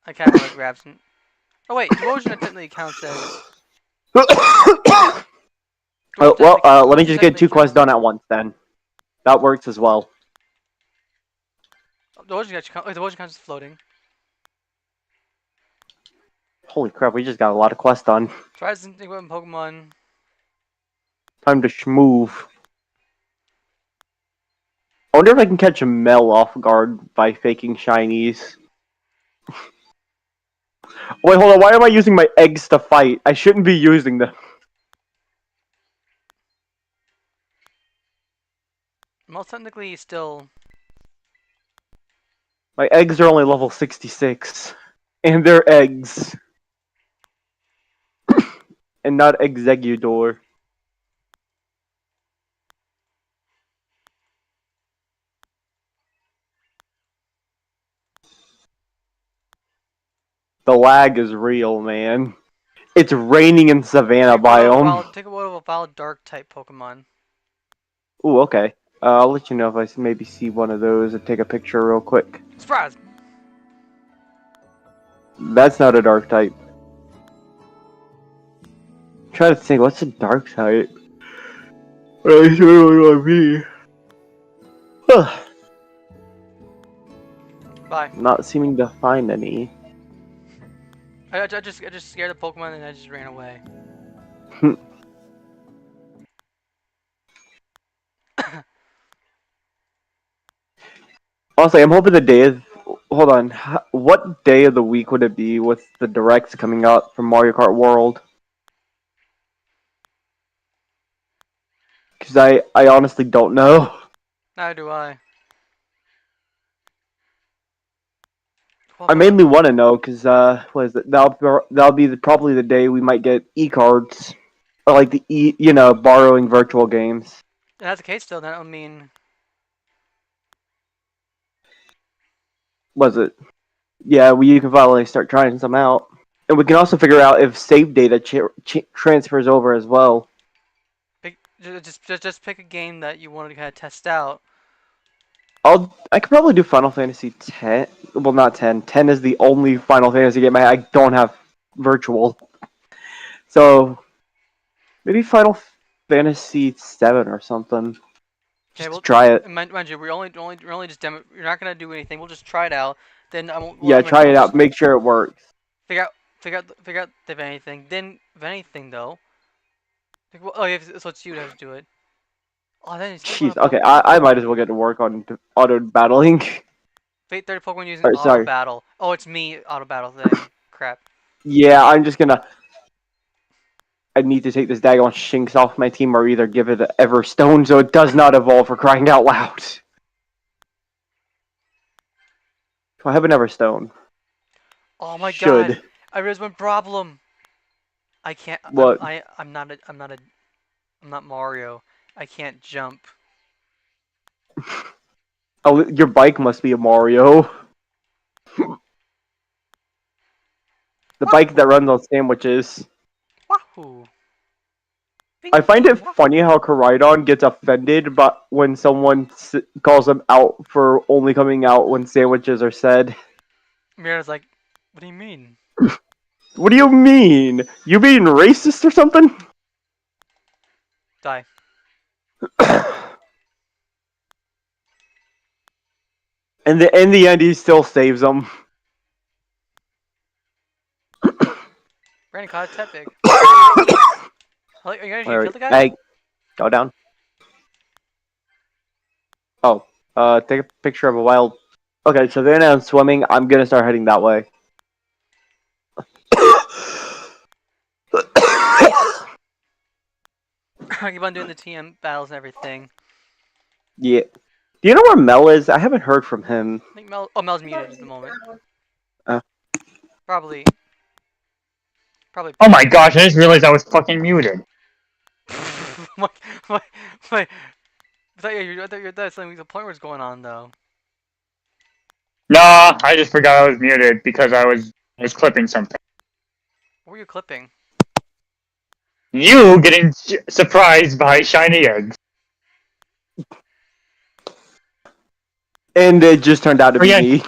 I can't really grab some. Oh wait, Devotion technically counts as. Let me just get 2 quests done at once then. That works as well. Devotion counts as floating. Holy crap, we just got a lot of quests done. Try something with Pokemon. Time to schmoove. I wonder if I can catch a Mel off guard by faking shinies. Wait, hold on, why am I using my eggs to fight? I shouldn't be using them. Well, technically, still. My eggs are only level 66. And they're eggs. And not Exeggutor. The lag is real, man. It's raining in Savannah biome. Take a while of a wild dark type Pokemon. Ooh, okay. I'll let you know if I maybe see one of those and take a picture real quick. Surprise! That's not a dark type. Try to think, what's a dark type? I sure want to be. Bye. Not seeming to find any. I just scared the Pokemon and I just ran away. Also, I'm hoping the day is. Hold on. What day of the week would it be with the directs coming out from Mario Kart World? Because I honestly don't know. Neither do I. I mainly want to know because what is it? That'll be probably the day we might get e-cards or like the borrowing virtual games. If that's the case, though, that would mean Was it? Yeah, you can finally start trying some out, and we can also figure out if save data transfers over as well. just pick a game that you want to kind of test out. I could probably do Final Fantasy X. Well, not 10. 10 is the only Final Fantasy game I don't have virtual. So maybe Final Fantasy 7 or something. Okay, Just to try it. Mind you, we're only just demo. You're not gonna do anything. We'll just try it out. Then Yeah, try it out. Make sure it works. Figure out if anything. Then if anything though. Oh yeah, so it's you that has to do it. Oh, then it's Jeez. Okay, I might as well get to work on auto battling. Fate 30 Pokemon using Alright, auto sorry. battle. Oh, it's me auto battle thing. Crap. Yeah, I'm just gonna. I need to take this Dagon Shinx off my team or either give it an Everstone so it does not evolve for crying out loud. Do I have an Everstone? Oh my Should. god. I realized one problem. I can't. What? I'm not Mario. I can't jump. Oh, your bike must be a Mario. The bike that runs on sandwiches. Wahoo! I find it funny how Koraidon gets offended but when someone calls him out for only coming out when sandwiches are said. Mira's like, what do you mean? What do you mean? You being racist or something? Die. And in the end, he still saves them. Brandon caught a Tepig. Are you gonna kill the guy? Hey, go down. Oh, take a picture of a wild. Okay, so then I'm swimming. I'm gonna start heading that way. I keep on doing the TM battles and everything. Yeah. Do you know where Mel is? I haven't heard from him. I think Mel's muted at the moment. Probably. Oh my gosh, I just realized I was fucking muted. my. I thought something the point was going on though. Nah, I just forgot I was muted because I was clipping something. What were you clipping? You getting surprised by shiny eggs. And it just turned out to be me.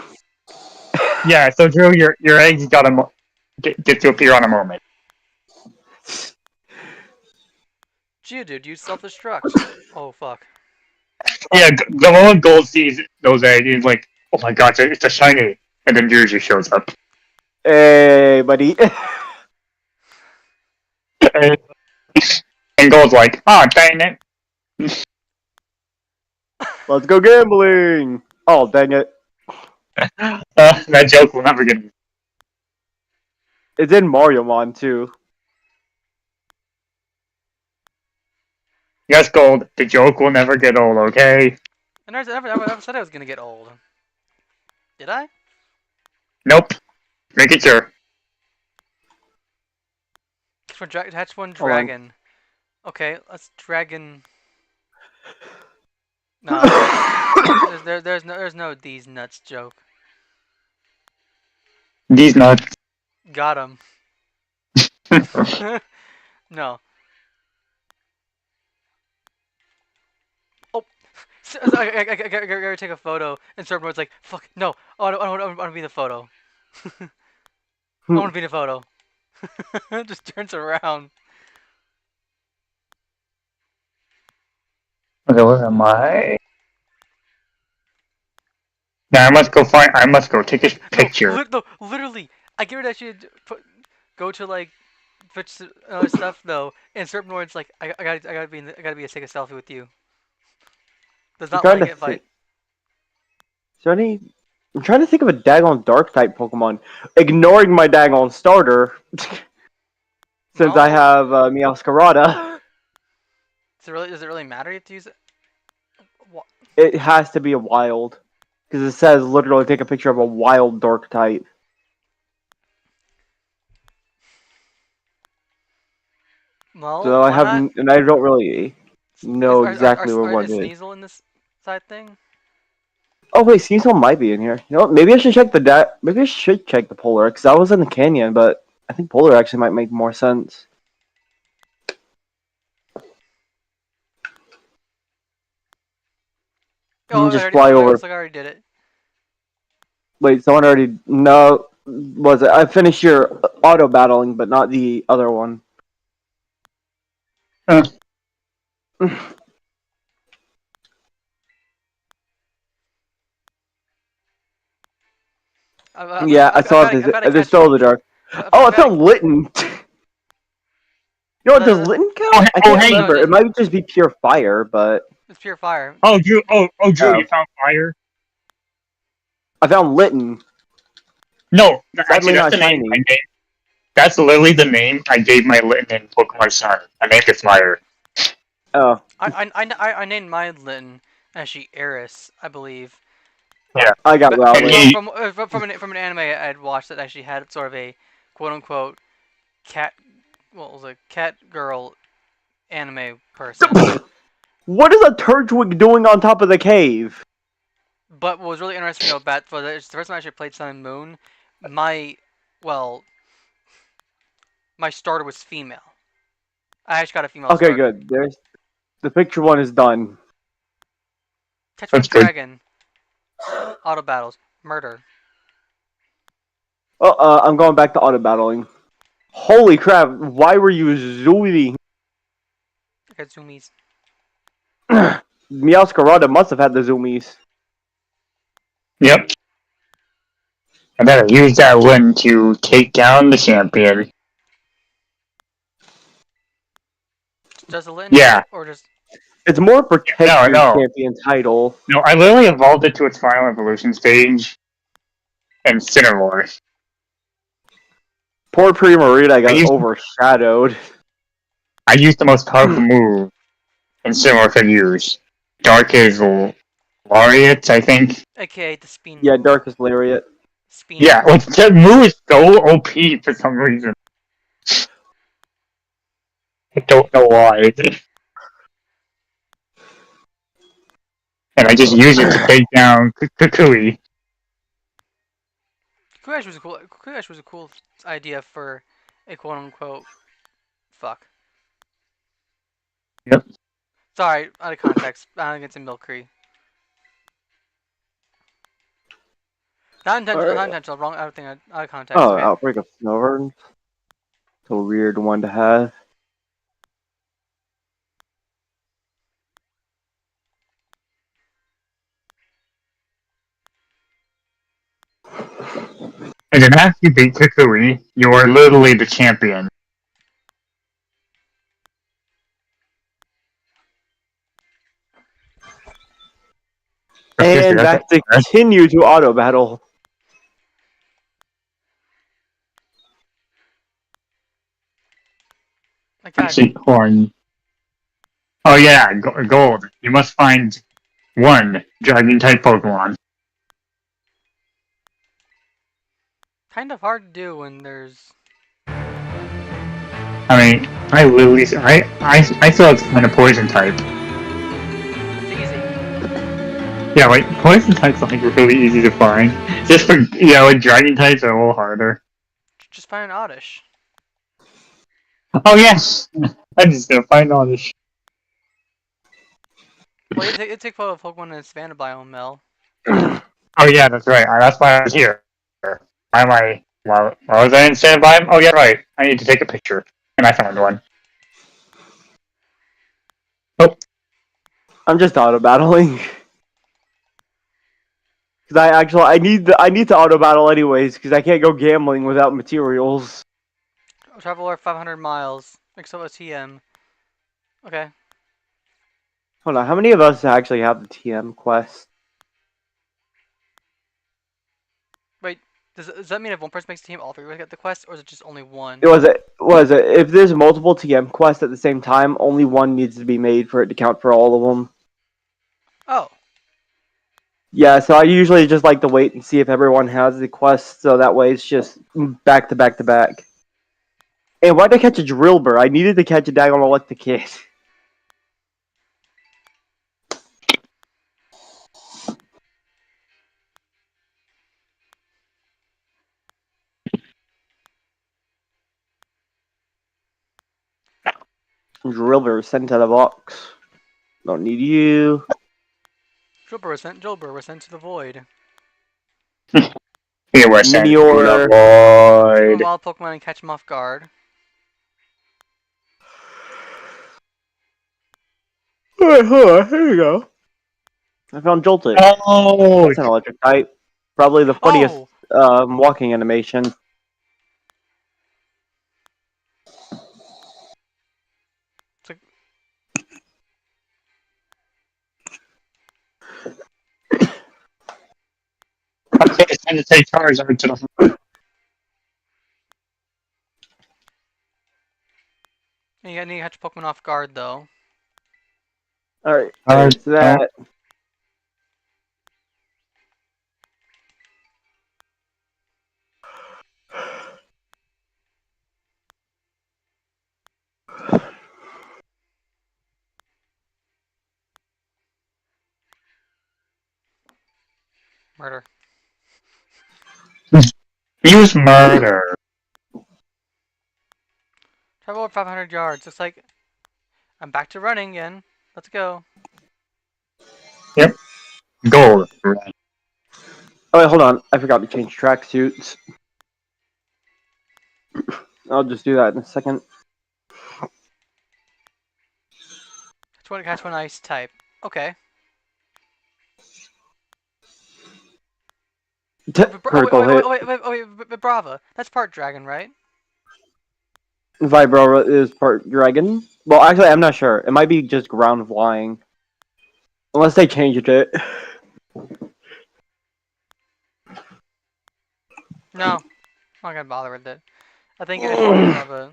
Yeah, so Drew, your eggs gotta get to appear on a moment. Geodude, you self-destruct. Oh fuck. Yeah, the moment Gold sees those eggs, he's like, "Oh my god, it's a shiny," and then Drew just shows up. Hey, buddy. And Gold's like, "Oh, dang it." Let's go gambling. Oh, dang it. That joke will never get. It's in Mariomon, too. Yes, Gold, the joke will never get old, okay? I never said I was gonna get old. Did I? Nope. Make it sure. Catch one dragon. Okay, let's dragon. No, there's no these nuts joke. These nuts. Got him. No. Oh, I gotta take a photo, and Serpent's like, "Fuck, no! I don't want to be in the photo. I want to be in the photo." Just turns around. Okay, where am I? Now I must go take a picture. No, literally, I get rid of that go to like, stuff though, and Serpent's like, I gotta take a selfie with you. Does not like it fight. Is there any? I'm trying to think of a Dagon Dark type Pokemon. Ignoring my Dagon starter, since I have Meowscarada. Does it really matter you have to use it? What? It has to be a wild. Because it says literally take a picture of a wild dark type. Well, So I why have, not? and I don't really know exactly where one Is is. Sneasel in this side thing? Oh wait, Cecil might be in here. You know what? Maybe I should check maybe I should check the polar because I was in the canyon, but I think polar actually might make more sense. Oh, Just fly it over. looks like I already did it. Wait, someone already no was it? I finished your auto battling, but not the other one. Huh. Yeah, I saw I've got to there's catch still the dark. Oh, I I've got found Litten. You know what? Does Litten count? I can't hey. remember. It might just be pure fire, but it's pure fire. Oh, Drew. Drew, Oh. you found fire. I found Litten. No, Sadly actually, that's not the name shiny. I gave. That's literally the name I gave my Litten in Pokemon Sun. I named it Fire. Oh, I named my Litten actually Eris, I believe. Yeah. I got But Rowlet. from an anime I'd watched that actually had sort of a quote unquote cat, what was it, cat girl anime person. What is a Turtwig doing on top of the cave? But what was really interesting about for the first time I actually played Sun and Moon, my starter was female. I actually got a female Okay, starter. good. There's the picture one is done. Catch That's One good. Dragon. Auto battles. Murder. Oh, I'm going back to auto battling. Holy crap! Why were you zooming? I got zoomies. Meowscarada must have had the zoomies. Yep. And then I used that win to take down the champion. Does the Litten Yeah. or just It's more protect your No. champion title. No, I literally evolved it to its final evolution stage. And Cineroar. Poor Primarina got I used- overshadowed. I used the most powerful move in Cineroar could use. Dark is Lariat, I think. aka the spin? Yeah, move. Darkest Lariat. Spin. Yeah, like that move is so OP for some reason. I don't know why. And I just use it to take down Kukui. Kuash was a cool idea for a quote unquote fuck. Yep. Sorry, out of context. I don't think it's in Milkree. Not intentional. Alright. Not intentional. Wrong. I think out of context. Oh, Okay. Outbreak of Snowhorn. It's a weird one to have. And then after you beat Kukui, you are literally the champion. And back to continue to auto battle. My God. Actually, horn. Oh yeah, gold. You must find one dragon type Pokemon. Kind of hard to do when there's. I mean, I literally, I thought it's kind of poison type. It's easy. Yeah, like poison types are like really easy to find. Just for like dragon types are a little harder. Just find an Oddish. Oh yes, I'm just gonna find all this. Well, it take photo of Pokemon in its Savannah biome, Mel. Oh yeah, that's right. That's why I was here. Why am I? Why was I in standby? Oh yeah, right. I need to take a picture, and I found one. I'm just auto battling. Because I need to auto battle anyways because I can't go gambling without materials. Travel over 500 miles. Mix up a TM. Okay. Hold on, how many of us actually have the TM quest? Does that mean if one person makes a team, all three will get the quest, or is it just only one? If there's multiple TM quests at the same time, only one needs to be made for it to count for all of them. Oh, Yeah, so I usually just like to wait and see if everyone has the quest, so that way it's just back to back to back. And why'd I catch a Drillbur? I needed to catch a Dagon Electric Kid. Drillbur sent to the box. Don't need you. Jolbur was sent to the void. Here we're sent to Meteor. the void. Summon wild Pokemon and catch them off guard. Alright, hold on, here you go. I found Jolted. Oh, That's an electric type. Probably the funniest Oh, walking animation. it's like, okay, it's time to take Charizard to the. you need to catch Pokemon off guard though. Alright, Alright, so that. Murder. Use murder. Travel over 500 yards. Looks like I'm back to running again. Let's go. Gold. Oh wait, hold on. I forgot to change tracksuits. I'll just do that in a second. Catch one ice type. Okay. Critical hit. Wait, Brava. That's part dragon, right? Vibro is part dragon. Well, actually, I'm not sure. It might be just ground flying. Unless they changed it. No. I'm not gonna bother with it. I think it's Brava.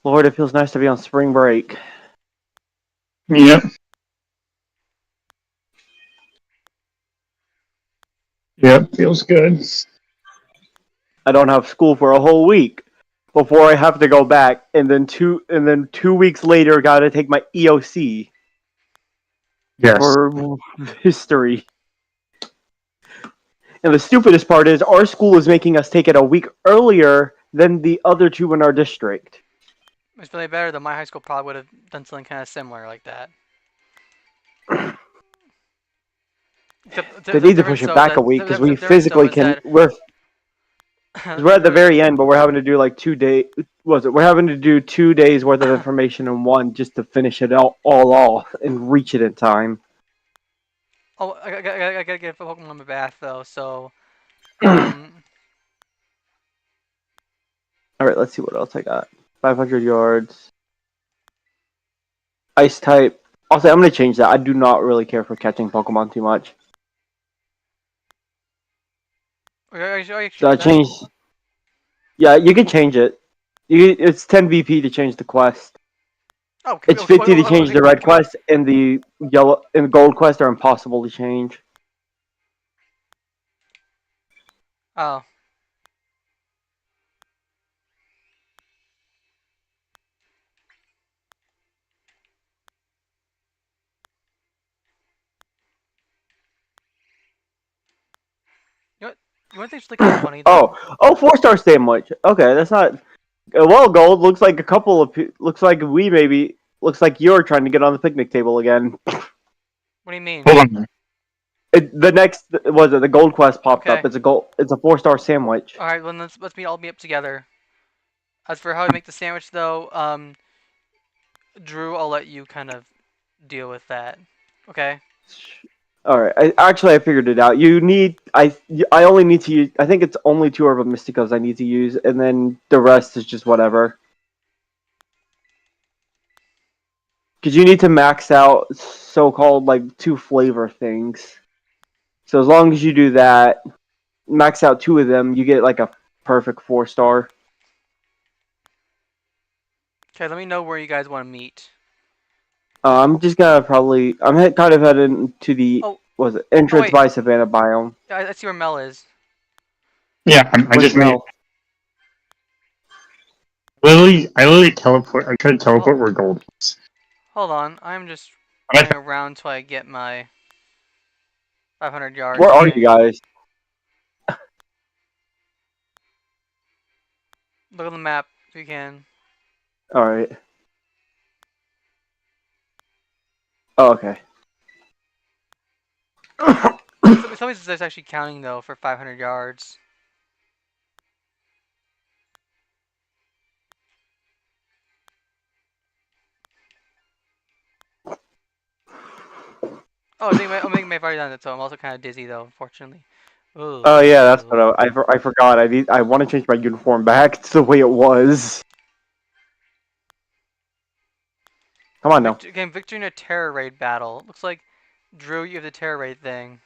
Lord, it feels nice to be on spring break. Yep. Yep, feels good. I don't have school for a whole week before I have to go back, and then 2 weeks later, gotta take my EOC Yes. for history. And the stupidest part is, our school is making us take it a week earlier than the other two in our district. It's really better though. My high school probably would have done something kind of similar like that. They need to push it back a week because we physically can. We're at the very end, but we're having to do like 2 days. We're having to do 2 days worth of information in one just to finish it all off and reach it in time. Oh, I gotta get a Pokemon in my bath though. So. All right, let's see what else I got. 500 yards. Ice type. Also, I'm gonna change that. I do not really care for catching Pokemon too much. So I changed. Yeah, you can change it. It's 10 VP to change the quest. Oh, It's 50 to change the red quest, and the yellow and gold quest are impossible to change. Oh. You want things to look funny though? Oh, 4-star sandwich. Okay, that's not. Well, gold looks like a couple of. Looks like you're trying to get on the picnic table again. What do you mean? Hold on. The next was it the gold quest popped Okay. up. It's a 4-star sandwich. All right, well let's all meet up together. As for how to make the sandwich though, Drew, I'll let you kind of deal with that. Okay. All right. I figured it out. I only need to use. I think it's only 2 Herba Mysticos I need to use, and then the rest is just whatever. Because you need to max out so-called like 2 flavor things. So as long as you do that, max out 2 of them, you get like a perfect 4-star. Okay, let me know where you guys want to meet. I'm just gonna probably. Kind of heading to the Oh. was it entrance wait. by Savannah Biome. I see where Mel is. Yeah, I Where's just made. Mel? I literally teleport. I tried to teleport where gold is. Hold on, I'm just I'm running around till I get my 500 yards. Where are thing. you guys? Look at the map if you can. All right. Oh, okay. Somebody says actually counting though for 500 yards. Oh, I'm making my fire down that, so I'm also kind of dizzy though, unfortunately. Ooh. Oh yeah, that's what I forgot. I want to change my uniform back to the way it was. Come on now. Again, victory in a terror raid battle. Looks like Drew, you have the terror raid thing.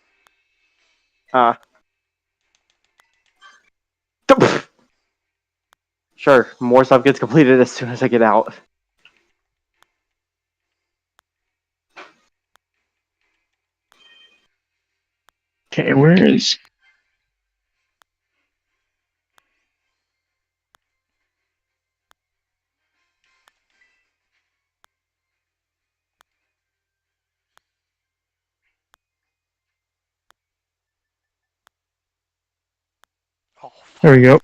Sure, more stuff gets completed as soon as I get out. Okay, where is? Oh, There we go.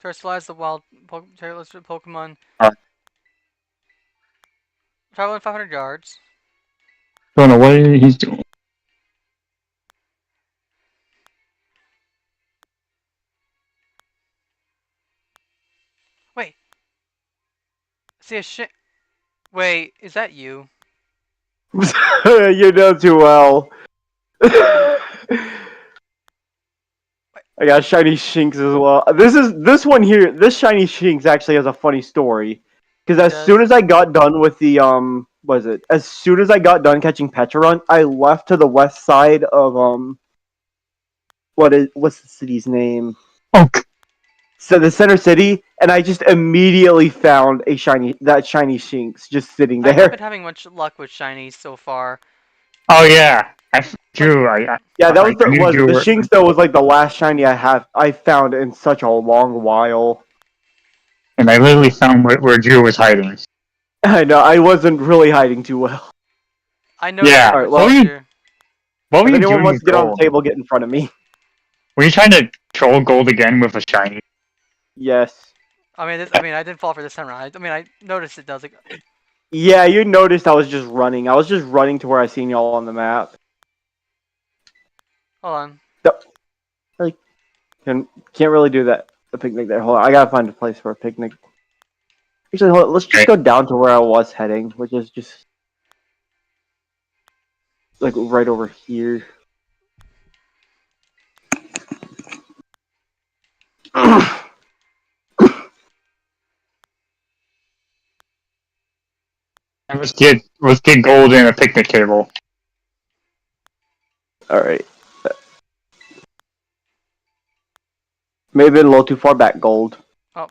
Terrasilize the wild Pokemon. Alright. Traveling 500 yards. Don't know what he's doing. Wait. See a shit. Wait, is that you? You know too well. I got shiny Shinx as well. This one here. This shiny Shinx actually has a funny story. Because as soon as I got done with the as soon as I got done catching Pecharunt, I left to the west side of what's the city's name? Oh, So the center city, and I just immediately found shiny Shinx just sitting I there. haven't been having much luck with shinies so far. oh yeah. Drew, Yeah, that was I knew you the were- Shinx though was like the last shiny I found in such a long while. And I literally found where Drew was hiding. I know I wasn't really hiding too well. I know. Yeah. Alright, What were you, what were If you anyone doing wants to with get on gold? the table, get in front of me. Were you trying to troll gold again with a shiny? Yes. I didn't fall for this time around. I noticed it does. Like, Yeah, you noticed I was just running. I was just running to where I seen y'all on the map. hold on. Can't really do that. A picnic there. Hold on, I gotta find a place for a picnic. Actually, hold on, let's just go down to where I was heading, which is just like right over here. And let's get gold in a picnic table. All right. Maybe a little too far back, gold. Oh.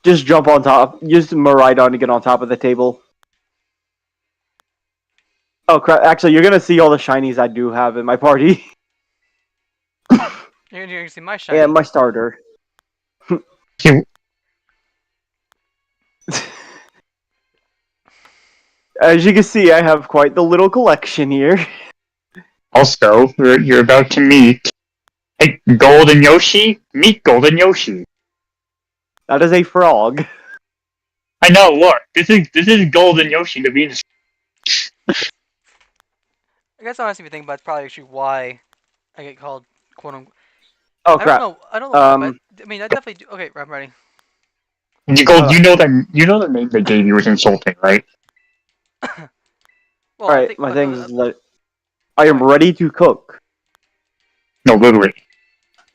Just jump on top. Use Miraidon to get on top of the table. Oh crap! Actually, you're gonna see all the shinies I do have in my party. You're gonna see my shiny. And my starter. You- As you can see, I have quite the little collection here. Also, you're about to meet Golden Yoshi. Meet Golden Yoshi. That is a frog. I know. Look, this is Golden Yoshi to be. I guess honestly, if you think about it, it's probably actually why I get called quote unquote. Oh I crap! don't know. I don't know. But, I definitely do. Okay, I'm ready. Gold, you know the name they gave you was insulting, right? Well, All right, my thing is that I am ready to cook. No, literally.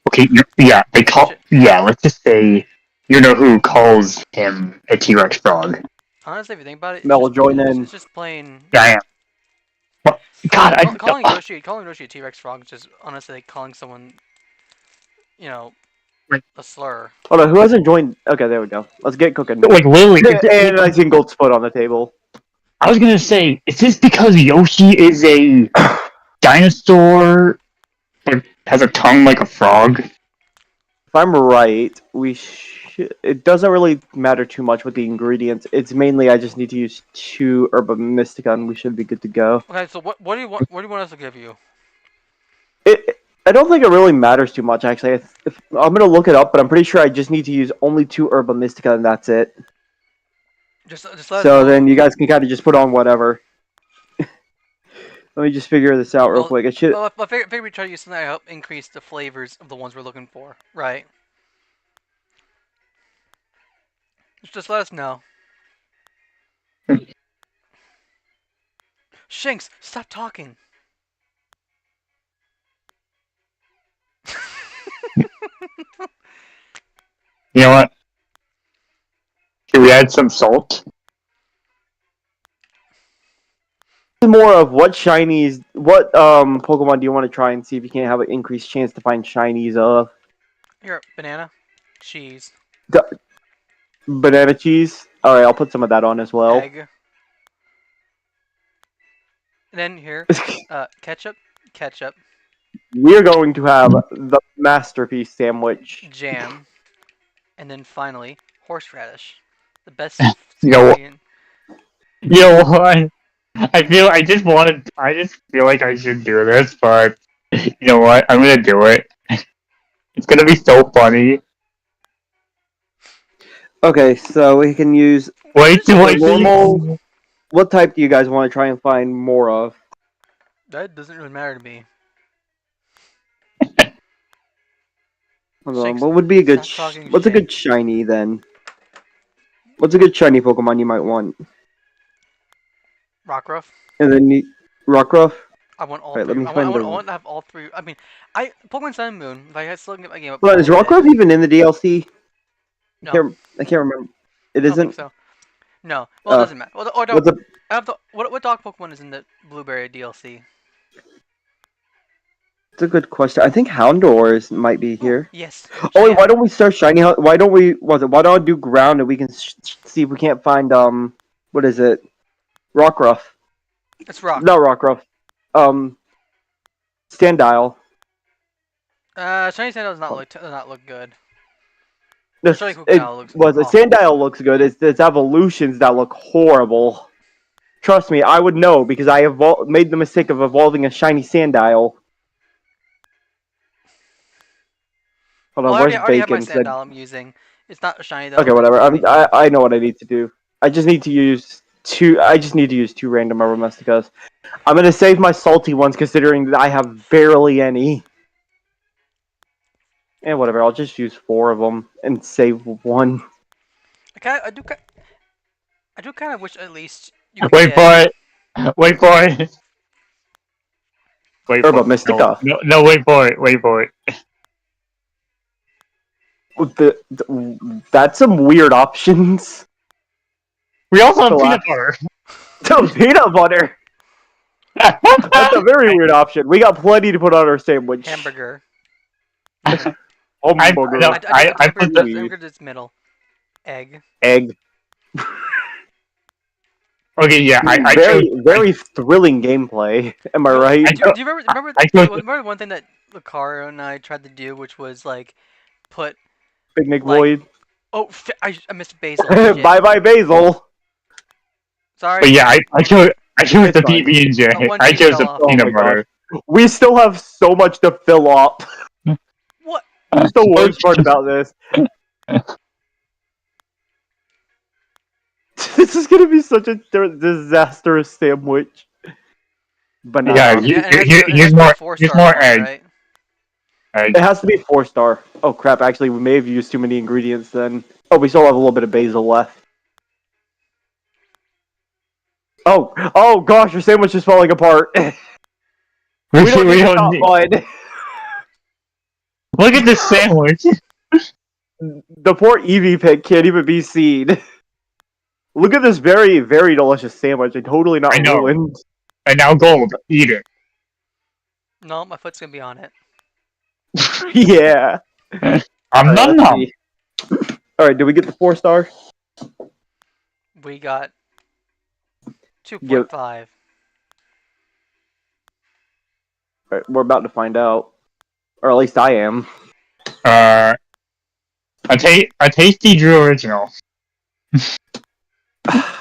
Okay, yeah, they call. Yeah, let's just say you know who calls him a T-Rex frog. Honestly, if you think about it, Mel, join in. It's just plain. Yeah, I am. God, calling Yoshi a T-Rex frog is just honestly like calling someone, you know, a slur. Hold on, who hasn't joined? Okay, there we go. Let's get cooking. like literally. And I seen Gold's foot on the table. I was gonna say, is this because Yoshi is a dinosaur, but has a tongue like a frog? If I'm right, we should. It doesn't really matter too much with the ingredients. It's mainly I just need to use 2 Herba Mystica, and we should be good to go. Okay, so what do you want? What do you want us to give you? I don't think it really matters too much actually. I'm gonna look it up, but I'm pretty sure I just need to use only 2 Herba Mystica, and that's it. Just let us So know. then you guys can kind of just put on whatever. Let me just figure this out real Well, quick. It should. Well, I figure we try to use something that help increase the flavors of the ones we're looking for, right? Just let us know. Shinx, stop talking. You know what? Should we add some salt? More of what shinies, what Pokemon do you want to try and see if you can have an increased chance to find shinies of? Here, banana, cheese, Banana cheese. All right, I'll put some of that on as well. egg. And then here, ketchup, We're going to have the masterpiece sandwich. jam, and then finally horseradish, the best You know what? ingredient. You know what? I just feel like I should do this, but you know what? I'm gonna do it. It's gonna be so funny. Okay, so we can use. Wait. Normal. What type do you guys want to try and find more of? That doesn't really matter to me. Hold on, Six, what would be a good? stop talking What's a shit. good shiny then? What's a good shiny Pokemon you might want? Rockruff. And then Rockruff. I want all Wait, let three. me I find the- want to have all 3. I mean, Pokemon Sun and Moon. Like I still get my game up. But is Rockruff even in the DLC? No, I can't remember. It I don't think isn't. so. No. Well, it doesn't matter. Well, or What's dog. a I have the what dog Pokemon is in the Blueberry DLC? It's a good question. I think Houndour might be here. Yes. Oh wait, Jam. why don't we start shiny? Why don't we? Why don't I do ground and we can see if we can't find what is it? Rockruff. It's Rock. No Rockruff. Standile. Shiny Sandile does not look good. No, Shiny it Kukunao looks was a awful. Sandile looks good. It's evolutions that look horrible. Trust me, I would know because I made the mistake of evolving a shiny Sandile. Hold on, Well, I where's already have my Bacon? Said- Sandile I'm using. It's not a shiny though. Okay, whatever. I know what I need to do. I just need to use 2. I just need to use 2 random Aromasticas. I'm gonna save my salty ones, considering that I have barely any. And whatever, I'll just use 4 of them and save 1. I do kind of wish at least you could Wait get... for it. Wait for it. Wait Herba for it. Mystica. No, wait for it. Wait for it. That's some weird options. We also have So, peanut butter. Some peanut butter. That's a very weird option. We got plenty to put on our sandwich. hamburger. Hamburger. No, I put the- hamburger is middle. Egg. Egg. Okay, yeah, I very, chose- very thrilling gameplay. Am I right? Do you remember I chose- remember one thing that Lucario and I tried to do, which was like put Big Nick like- Void. I missed basil. Shit. Bye bye Basil. Sorry. But yeah, I chose It's the fine. PB and J. Oh, one I cheese chose fell the off. peanut Oh my butter. We still have so much to fill up. What? That's the worst part about this. This is gonna be such a disastrous sandwich. Banana. Yeah, And it has- Here's it has to be more- a 4-star here's more one, egg. right? It has to be 4-star. Oh crap, actually we may have used too many ingredients then. Oh, we still have a little bit of basil left. Oh gosh, your sandwich is falling apart. We don't need to stop fun. Look at this sandwich. The poor Eevee pig can't even be seen. Look at this very, very delicious sandwich. And totally not I know. ruined. And now gold. Eat it. No, my foot's gonna be on it. Yeah. I'm Alright, num let's num. see. Alright, did we get the 4-star? We got 2.5. Alright, we're about to find out. Or at least I am. A tasty Drew original.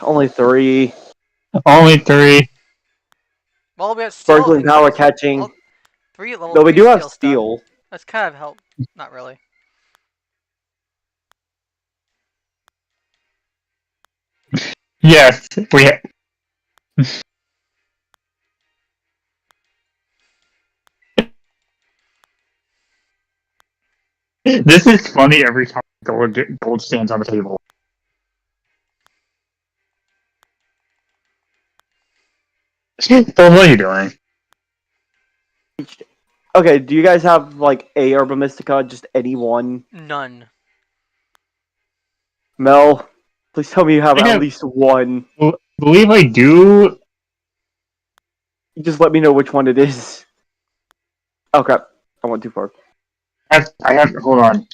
Only 3. Only 3. Well, we have still Sparkling power catching. Well, 3 level Though we 3 do have stuff. steel. That's kind of help. Not really. Yes, we. This is funny every time gold stands on the table. So what are you doing? Okay, do you guys have like a Herba Mystica? Just any one? None. Mel, please tell me you have I at have- least one. Believe I do. You just let me know which one it is. Oh crap, I went too far. I have. Hold on.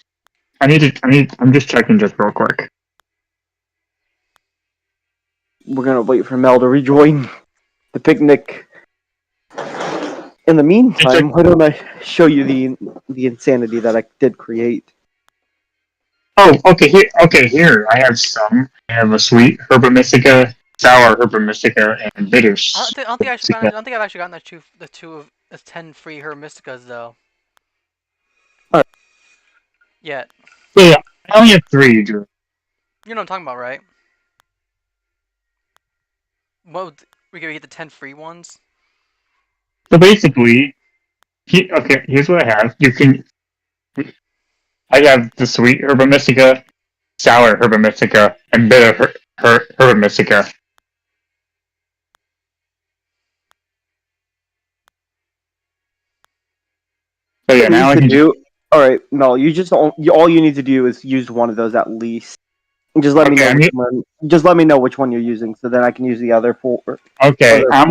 I'm just checking just real quick. We're gonna wait for Mel to rejoin the picnic. In the meantime, why don't I show you the insanity that I did create? Oh, okay. Here I have some. I have a sweet Herba Mystica, sour Herba Mystica, and bitter. I don't think I've actually gotten the two of the 10 free Her Mysticas though. Alright. Yet. Yeah, I only have 3, Drew. You know what I'm talking about, right? We gonna get the 10 free ones? So basically, here's what I have. I have the sweet Herba Mystica, sour Herba Mystica, and bitter Herba Mystica. So yeah, now I can do. All right, Mel. All you need to do is use one of those at least. Just let me know. Just let me know which one you're using, so then I can use the other 4. Okay, I'm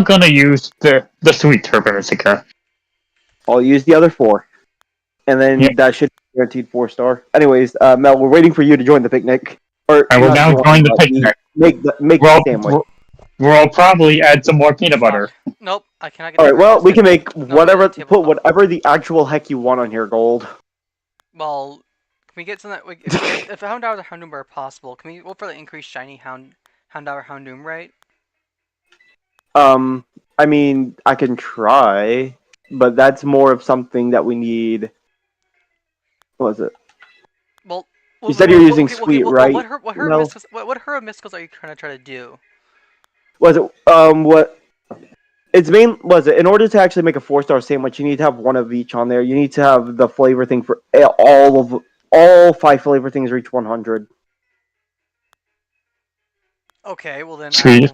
gonna use the sweet Herba Mystica. I'll use the other 4, and then that should be guaranteed 4-star. Anyways, Mel, we're waiting for you to join the picnic. I will now join the picnic. Make the sandwich. We'll probably add some more peanut butter. Nope, I cannot get. All right, well, we can make whatever. table Put whatever the actual heck you want on here, Gold. Well, can we get some that? If Houndour or Houndoom are possible, can we go for the increased shiny Houndour Houndoom rate? I mean, I can try, but that's more of something that we need. What was it? Well, you said you're using sweet, right? What Herba Mysticals are you trying to do? Was it what? It's was it in order to actually make a 4-star sandwich, you need to have one of each on there. You need to have the flavor thing for all 5 flavor things reach 100. Okay, well then. Sweet.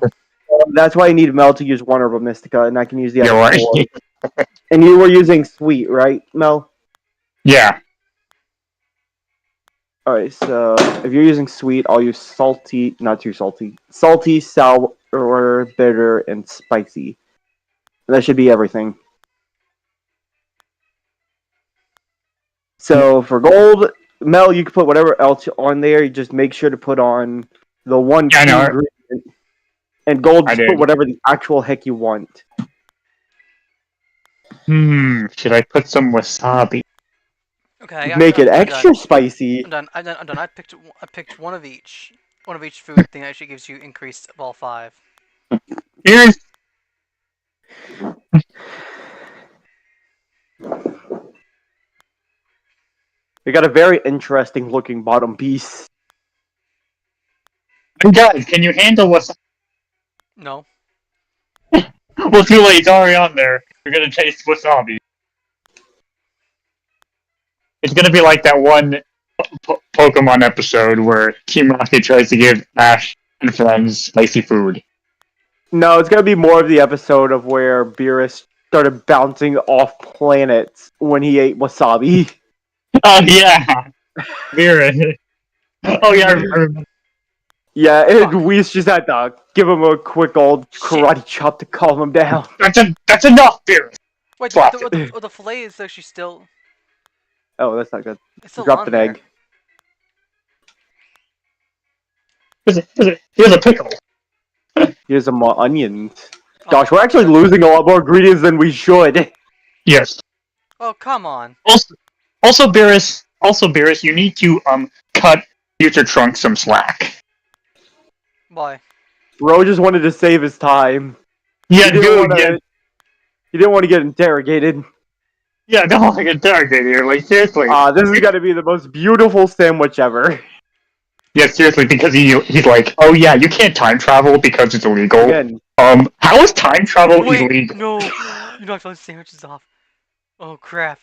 That's why I need Mel to use one Herba Mystica, and I can use the other right. 4. And you were using sweet, right, Mel? Yeah. Alright, so if you're using sweet, I'll use salty, not too salty. Salty, sour, bitter, and spicy. And that should be everything. So for gold, Mel, you can put whatever else on there. You just make sure to put on the one key ingredient. And gold, just put whatever the actual heck you want. Should I put some wasabi? Okay, make it extra spicy. I'm done. I picked one of each. One of each food thing actually gives you increased of all 5. Here's. We got a very interesting looking bottom piece. Guys, can you handle wasabi? No. Well, too late. It's already on there. You're gonna taste wasabi. It's gonna be like that one Pokemon episode where Team Rocket tries to give Ash and friends spicy food. No, it's gonna be more of the episode of where Beerus started bouncing off planets when he ate wasabi. Oh yeah, Beerus. Oh yeah, I remember. Yeah, and Whis just had to give him a quick old karate chop to calm him down. That's enough, Beerus. Wait, Slap the fillet is actually still. Oh, that's not good. It's still Dropped on an there. egg. Here's a pickle. Here's some more onions. Oh, Gosh, we're actually losing a lot more ingredients than we should. Yes. Oh, come on. Also, Beerus, you need to cut Future Trunks some slack. Why? Bro just wanted to save his time. Yeah, He didn't dude. wanna- He didn't want to get interrogated. Yeah, don't like interrogate here. Like seriously. This is gonna be the most beautiful sandwich ever. Yeah, seriously, because he's like, oh yeah, you can't time travel because it's illegal. Again, How is time travel Wait, illegal? no. You knocked all the sandwiches off. Oh, crap.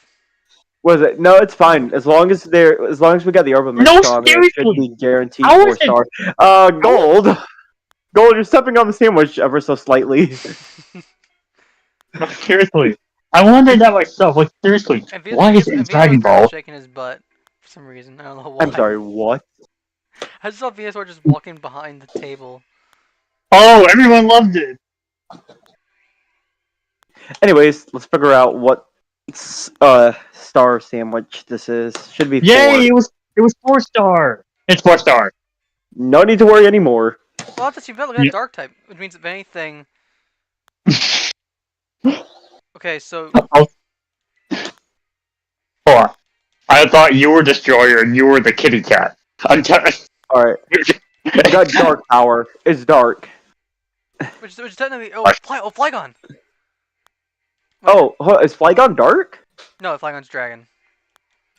was it? No, it's fine. As long as we got the urban mix No, on, it should seriously. be guaranteed How 4 is it- star. Gold. Gold, you're stepping on the sandwich ever so slightly. No, seriously. I wondered that myself. Like seriously, And Venus- why is it in and Venus Dragon was kinda Ball? shaking his butt for some reason. I don't know why. I'm sorry, what? I just saw Venusaur just walking behind the table. Oh, everyone loved it. Anyways, let's figure out what star sandwich this is. Should be 4. Yay! It was 4-star. It's 4-star. No need to worry anymore. Well, that's you've got looking at Yeah. dark type, which means if anything. Okay, so Hold on. I thought you were Destroyer and you were the kitty cat. Alright, I got dark power. It's dark. which is technically Flygon. Is Flygon dark? No, Flygon's dragon.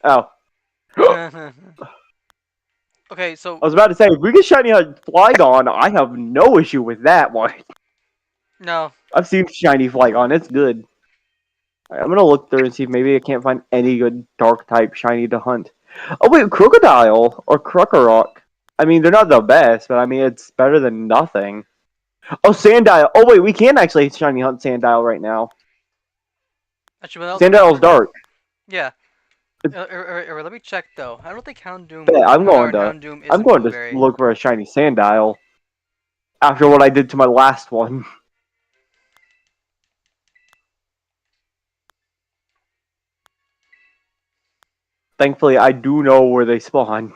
Oh. Okay, so I was about to say, if we get shiny on Flygon, I have no issue with that one. no. I've seen shiny Flygon, it's good. Alright, I'm gonna look through and see if maybe I can't find any good dark type shiny to hunt. Oh wait, Crocodile or Krokorok. I mean, they're not the best, but I mean, it's better than nothing. Oh, Sandile. Oh wait, we can actually shiny hunt Sandile right now. Actually, well, Sandile's dark. Yeah. Let me check though. I don't think Houndoom. Yeah, I'm going to Houndoom is I'm a going blueberry. to look for a shiny Sandile. After what I did to my last one. Thankfully, I do know where they spawn.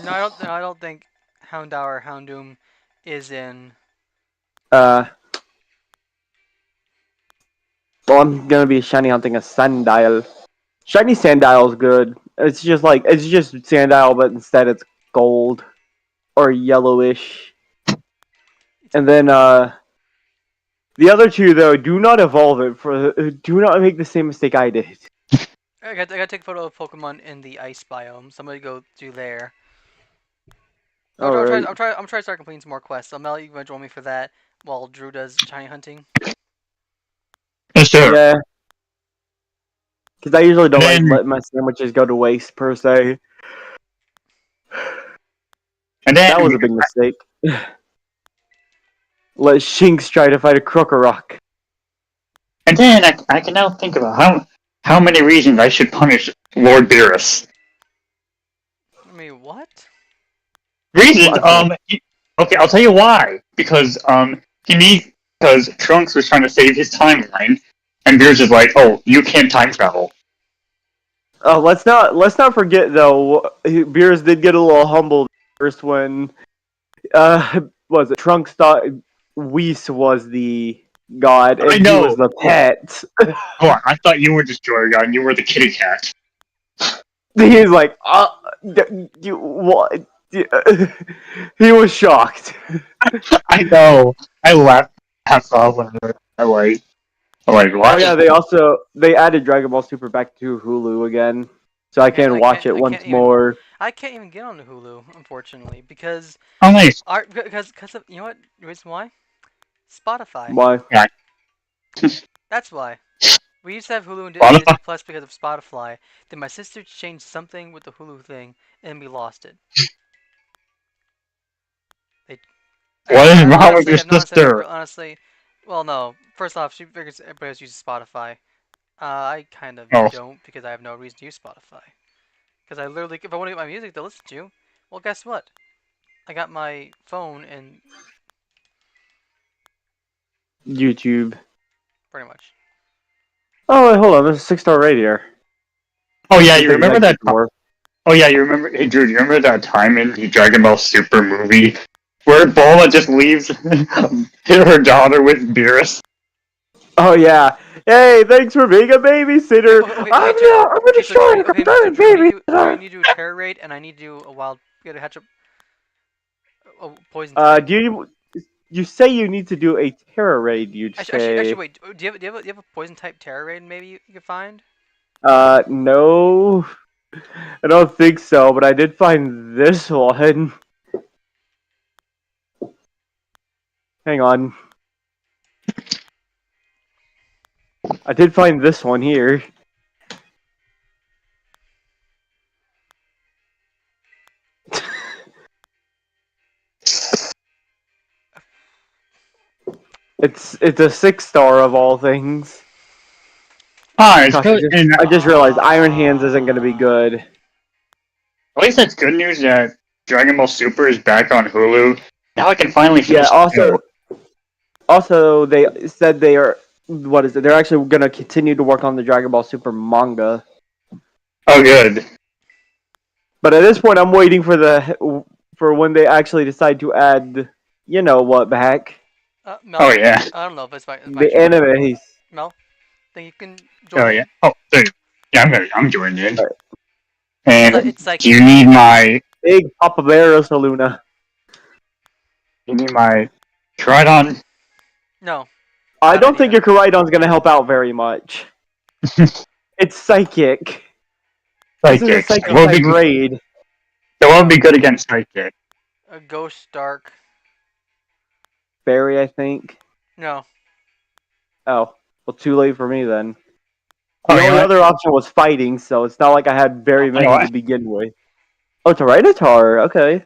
No, I don't think Houndour or Houndoom is in. Well, I'm gonna be shiny hunting a Sandile. Shiny Sandile is good. It's just Sandile, but instead it's gold or yellowish. And then the other two though, do not evolve it do not make the same mistake I did. I gotta take a photo of Pokemon in the ice biome. Somebody go do there. Alright. I'm trying to start completing some more quests. So Mel, you gonna join me for that while Drew does shiny hunting? Yes, sir. Yeah. Because I usually don't like Then- letting my sandwiches go to waste per se. And then That was a big mistake. Let Shinx try to fight a Krokorok. And then I can now think about how many reasons I should punish Lord Beerus. I mean, what? Reasons? Okay, I'll tell you why. Because because Trunks was trying to save his timeline, and Beerus is like, oh, you can't time travel. Let's not forget though. Beerus did get a little humbled first when was it Trunks thought Whis was the god and I know. he was the pet. Hold on, I thought you were Destroyer God and you were the kitty cat. He's like, you what? He was shocked. I know. I laughed half off when I like, what? Oh yeah, they added Dragon Ball Super back to Hulu again, so I can watch it once more. I can't even get on the Hulu, unfortunately, because Oh, nice. because of you know what? The reason why? Spotify. Why? That's why. We used to have Hulu and Spotify? Disney Plus because of Spotify. Then my sister changed something with the Hulu thing, and we lost it. What is wrong with Honestly, your I'm not saying sister? honestly. Well, no. First off, she figures everybody else uses Spotify. I kind of Oh, don't because I have no reason to use Spotify. Because I literally, if I want to get my music to listen to, well, guess what? I got my phone and YouTube. pretty much. Oh, wait, hold on. There's a 6-star raid here. oh yeah, Looks you like remember that? War. Oh yeah, you remember? Hey, Drew, do you remember that time in the Dragon Ball Super movie where Bulma just leaves her daughter with Beerus? Oh yeah. Hey, thanks for being a babysitter. Okay, I'm gonna so show Drew, you okay, so a Drew, babysitter. I need to do a terror raid, and I need to do a wild, get a hatch up, a poison type. You say you need to do a terror raid? You'd Actually, say. wait. Do you have a poison type terror raid? Maybe you can find. No, I don't think so. But I did find this one. Hang on. I did find this one here. It's a 6-star of all things. Ah, it's Gosh, good. And I just realized Iron Hands isn't gonna be good. at least that's good news that Dragon Ball Super is back on Hulu. Now I can finally finish Yeah. the show. Also, they said they are. What is it? They're actually gonna continue to work on the Dragon Ball Super manga. Oh, good. But at this point, I'm waiting for when they actually decide to add, you know what, back Mel. Oh yeah. I don't know if it's my the show. animes. Mel, think you can join Oh in? yeah. Oh, there. Yeah, I'm joined in. Alright. And It's like do you need my? Big Papa Bear Saluna. You need my Tridon? no. I Bad don't think idea. your Koraidon's gonna help out very much. It's psychic. This is a Psychic. psychic Will be type raid. That won't be good against Psychic. A ghost dark. Barry, I think. No. Oh, well, too late for me then. Oh, The you know only what? other option was fighting, so it's not like I had very You know many what? to begin with. Oh, Tyranitar. Okay.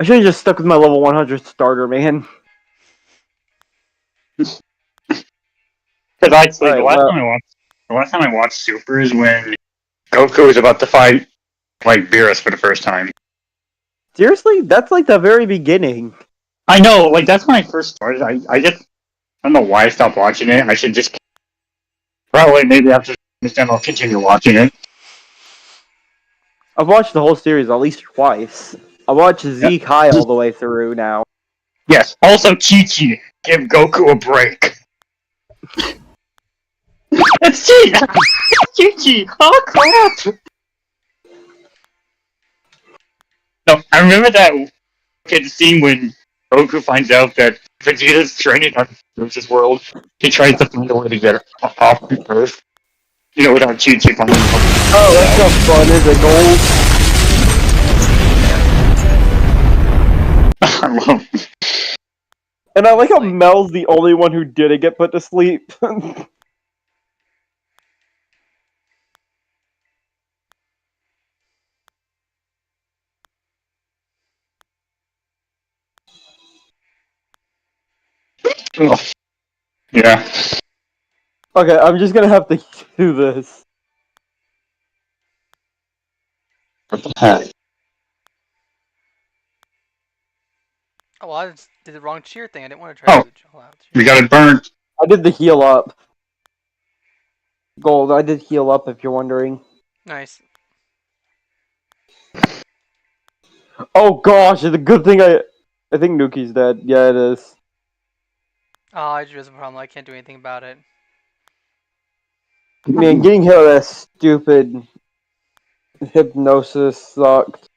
I should have just stuck with my level 100 starter, man. Because actually, Alright, well, the last time I watched Super is when Goku was about to fight like Beerus for the first time. seriously? That's like the very beginning. I know, like that's when I first started. I don't know why I stopped watching it. I should just probably maybe after this time I'll continue watching it. I've watched the whole series at least twice. I watched Zeke High all the way through now. Yes. Also, Chi-Chi, give Goku a break. It's Chi-Chi. Oh crap! No, I remember that kid scene when Goku finds out that Vegeta's training on Bruce's world. He tries to find a way to get off the Earth. You know, without Chi-Chi finding out. Oh, that's no fun, is it, Gold? I love. And I like how Mel's the only one who didn't get put to sleep. Oh, yeah. Okay, I'm just gonna have to do this. What the heck? Oh, well, I just did the wrong cheer thing. I didn't want to try Oh. to do the chill out. We got it burnt. I did the heal up. Gold, I did heal up if you're wondering. Nice. Oh gosh, it's a good thing I think Nuki's dead. Yeah, it is. Oh, I just have a problem. I can't do anything about it. Man, getting hit with that stupid hypnosis sucked.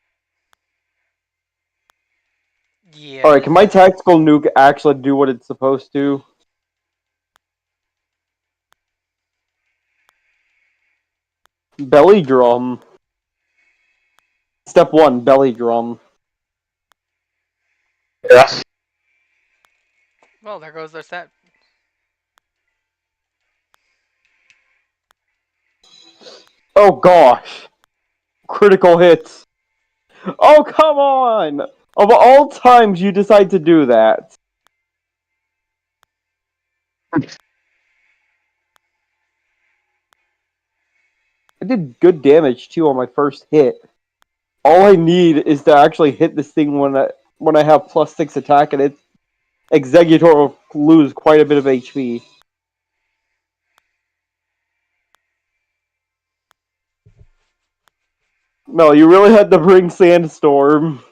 Yeah. Alright, can my tactical nuke actually do what it's supposed to? Belly drum. Step 1, belly drum. Yeah. Well, there goes their set. Oh gosh. Critical hits. Oh, come on! Of all times you decide to do that. I did good damage too on my first hit. All I need is to actually hit this thing when I have +6 attack, and its Exeggutor will lose quite a bit of HP. No, you really had to bring Sandstorm.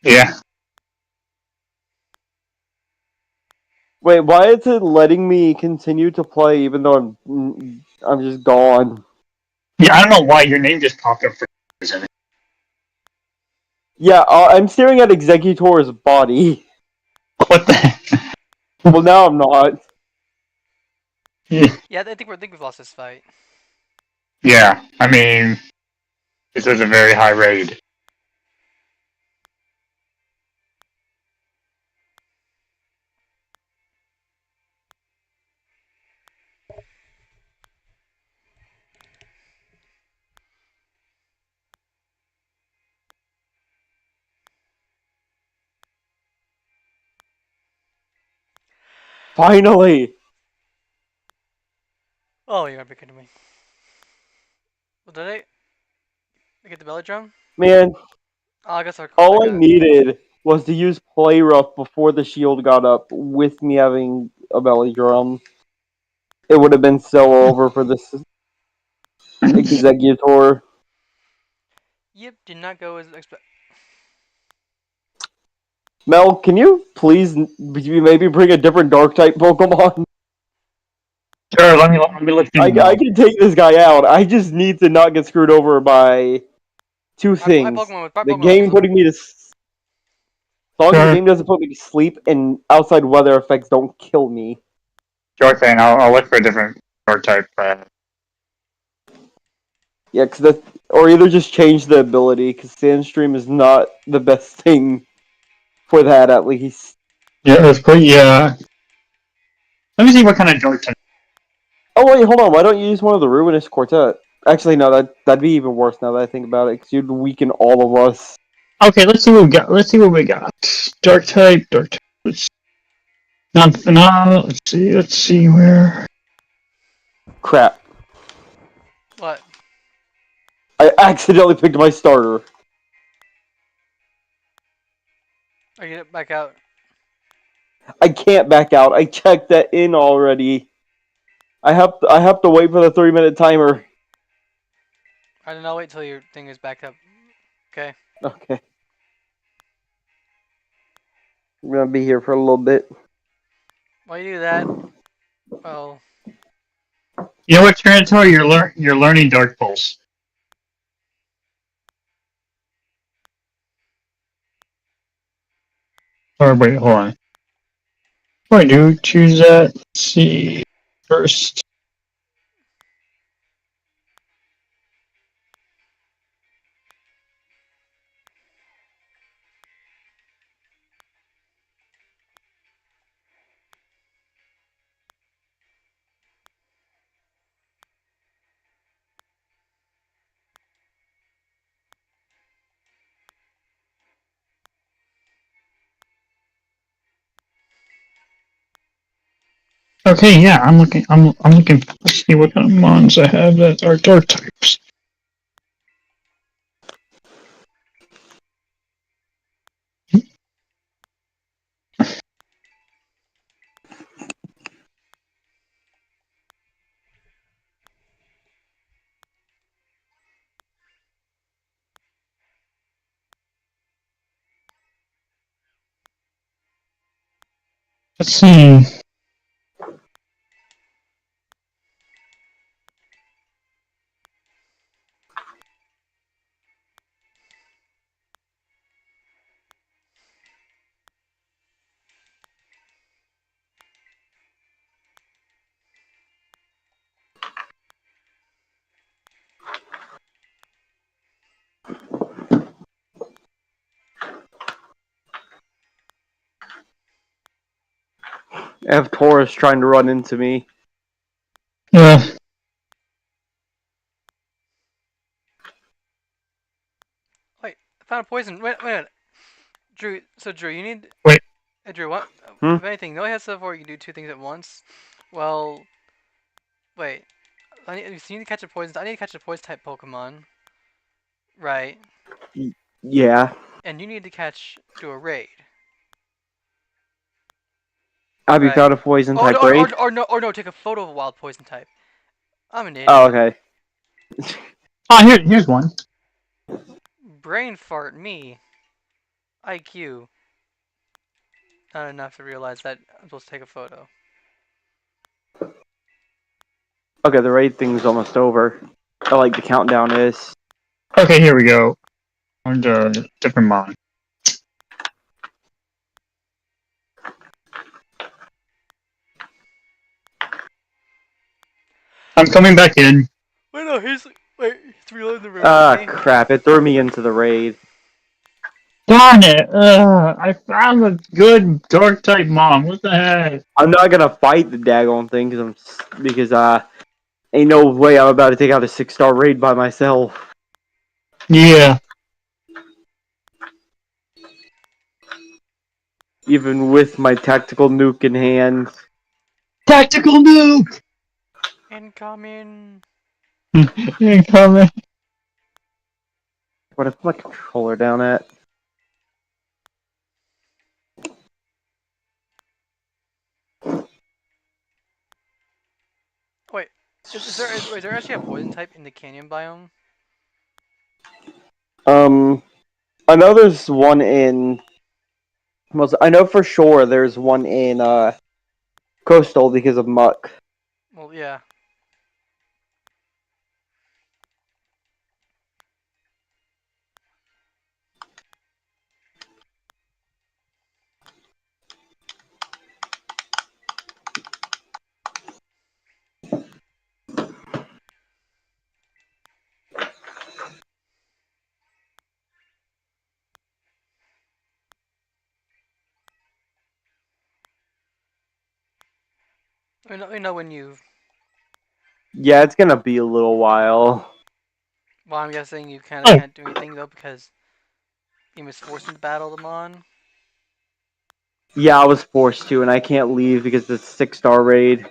Yeah. Wait, why is it letting me continue to play even though I'm just gone? Yeah, I don't know why your name just popped up for some reason. Yeah, I'm staring at Exeggutor's body. What the heck? Well, now I'm not. Yeah, I think we've lost this fight. Yeah, I mean, this was a very high raid. Finally! Oh, you're picking me. Well, did I get the belly drum? Man, Oh, I guess our all I needed was to use Play Rough before the shield got up with me having a belly drum. It would have been so over for this Exeggutor. Yep, did not go as expected. Mel, can you please maybe bring a different dark type Pokemon? Sure, let me look through I can take this guy out. I just need to not get screwed over by two things. The game putting me to as long as the game doesn't put me to sleep and outside weather effects don't kill me. Sure thing, I'll look for a different dark type. Yeah, or either just change the ability, because Sandstream is not the best thing for that, at least. Yeah, that's pretty, yeah. Let me see what kind of dark type. Oh wait, hold on. Why don't you use one of the Ruinous Quartet? Actually, no. That'd be even worse now that I think about it, because you'd weaken all of us. Okay, let's see what we got. Dark type. Not, let's see where. Crap. What? I accidentally picked my starter. Are you back out? I can't back out. I checked that in already. I have to wait for the 3-minute timer. I don't know. Wait till your thing is back up. Okay. Okay. I'm gonna be here for a little bit. While you do that, well, You know what, Trinitor? You're learning Dark Pulse. Or wait, hold on. Before I do choose that, let's see first. Okay, yeah, I'm looking. Let's see what kind of mons I have that are dark types. Let's see. I have Taurus trying to run into me. Yeah. wait. I found a poison. Wait a minute. Drew, you need. Wait. Hey, Drew, what? Hmm? If anything, no, I have stuff where you can do two things at once. Well, wait. So you need to catch a poison. I need to catch a poison type Pokemon. Right. Yeah. And you need to do a raid. Have you Right. found a poison type raid? Or no, take a photo of a wild poison type. I'm an idiot. Oh, okay. Here's one. Brain fart me. IQ. Not enough to realize that I'm supposed to take a photo. Okay, the raid thing's almost over. I like the countdown is. Okay, here we go. On the different mod. I'm coming back in. He's reloading the room. Ah, okay? crap! It threw me into the raid. Darn it! I found a good dark type mom. What the heck? I'm not gonna fight the daggone thing because ain't no way I'm about to take out a 6-star raid by myself. Yeah. Even with my tactical nuke in hand. Tactical nuke! Incoming. Incoming. What if my controller down at? Wait, is there actually a poison type in the canyon biome? I know there's one in. I know for sure there's one in coastal because of muck. Well, yeah. Let me know when you. Yeah, it's gonna be a little while. Well, I'm guessing you kind of can't do anything though because you was forced to battle them on. Yeah, I was forced to, and I can't leave because it's a 6-star raid.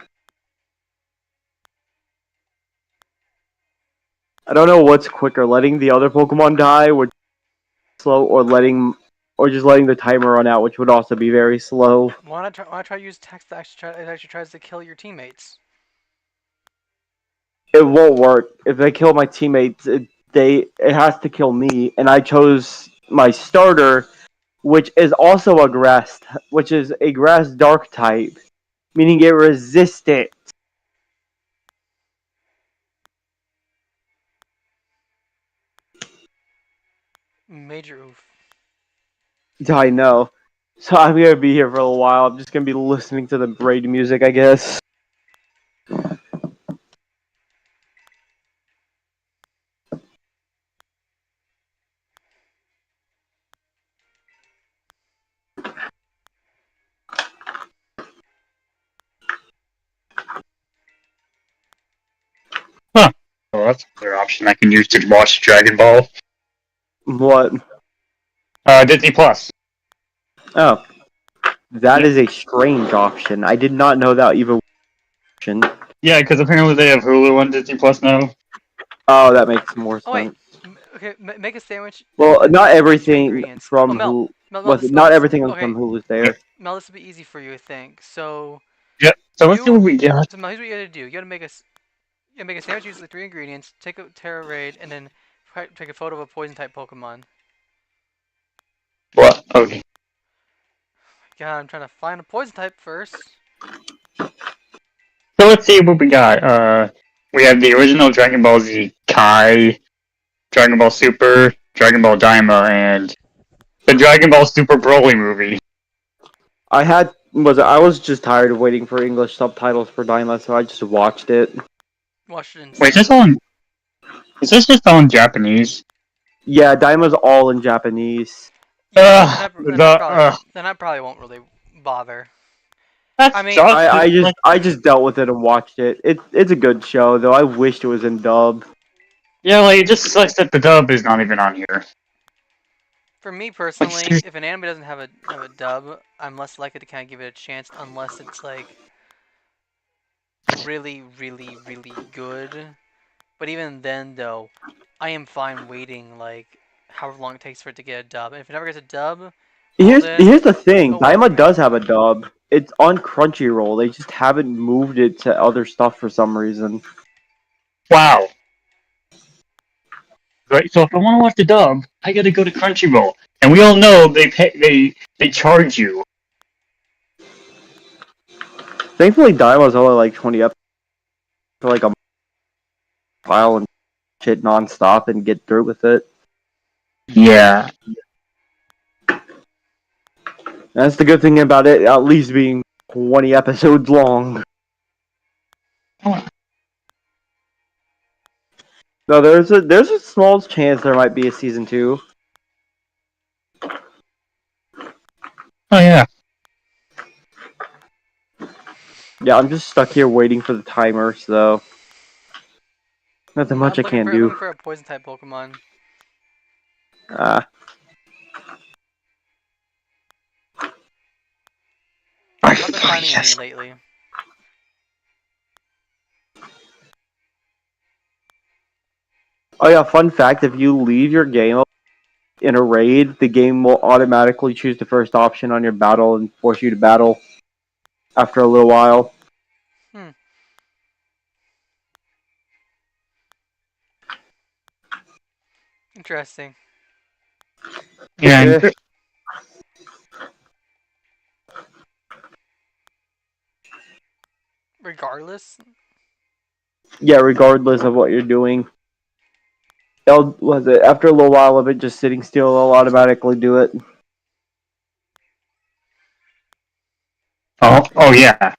I don't know what's quicker, letting the other Pokemon die, which is slow, or just letting the timer run out, which would also be very slow. Why not try to use text that actually tries to kill your teammates? It won't work. If they kill my teammates, it has to kill me, and I chose my starter, which is also a grass dark type, meaning it resists it. Major oof. I know. So I'm gonna be here for a while. I'm just gonna be listening to the raid music, I guess. Oh, that's another option I can use to watch Dragon Ball. What? Disney Plus. Oh. That is a strange option. I did not know that even option. Yeah, because apparently they have Hulu on Disney Plus now. Oh, that makes more sense. Oh wait. Okay, make a sandwich. Well, not everything Ingredients. from Mel, Hulu. Not everything from Hulu's there. Mel, this will be easy for you, I think. So. Yep. So let's see what we got. So Mel, here's what you gotta do. You gotta make a sandwich using the 3 ingredients. Take a Terra Raid, and then take a photo of a poison type Pokemon. What? Okay. God, I'm trying to find a poison type first. So let's see what we got. We have the original Dragon Ball Z Kai, Dragon Ball Super, Dragon Ball Daima, and the Dragon Ball Super Broly movie. I was just tired of waiting for English subtitles for Daima, so I just watched it. Watched it in. Wait, is this just all in Japanese? Yeah, Daima's all in Japanese. Then I probably won't really bother. I mean, I just dealt with it and watched it. It's a good show, though. I wished it was in dub. Yeah, like, it just sucks that the dub is not even on here. For me personally, if an anime doesn't have a dub, I'm less likely to kind of give it a chance unless it's like really, really, really good. But even then, though, I am fine waiting like however long it takes for it to get a dub. And if it never gets a dub, well then, Here's the thing. oh well for Daima me. does have a dub. It's on Crunchyroll. They just haven't moved it to other stuff for some reason. Wow. Right, so if I want to watch the dub, I gotta go to Crunchyroll. And we all know they charge you. Thankfully, Daima's only like 20 episodes for like a file and shit nonstop and get through with it. Yeah. That's the good thing about it, at least being 20 episodes long. Oh, No, there's a small chance there might be a season 2. yeah. Yeah, I'm just stuck here waiting for the timer, so nothing much I can I'm do. looking for a poison type Pokemon. I've not been finding any lately. Oh yeah, fun fact, if you leave your game in a raid, the game will automatically choose the first option on your battle and force you to battle after a little while. Interesting. Yeah. Yeah. Regardless, Yeah, regardless of what you're doing. Was it after a little while of it just sitting still, it'll automatically do it. Oh yeah.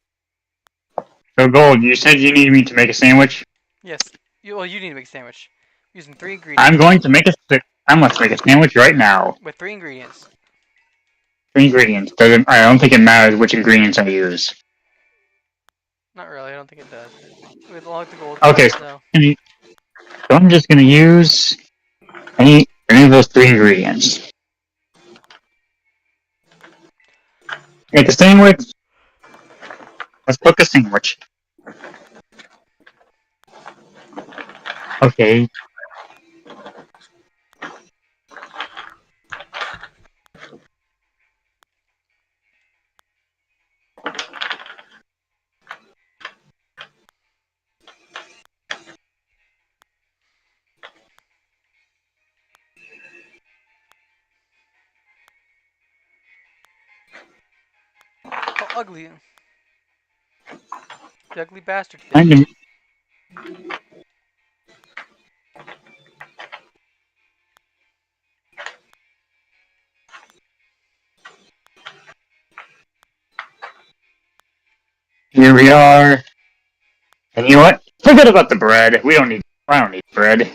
So Gold, you said you needed me to make a sandwich? yes. Well, you need to make a sandwich using 3 ingredients. I'm going to make I'm going to make a sandwich right now. With 3 ingredients. 3 ingredients. I don't think it matters which ingredients I use. Not really. I don't think it does. With all like the gold. Okay. So. So I'm just going to use any of those 3 ingredients. Make a sandwich. Let's cook a sandwich. Okay. How ugly. The ugly bastard. Here we are. And you know what? Forget about the bread. I don't need bread.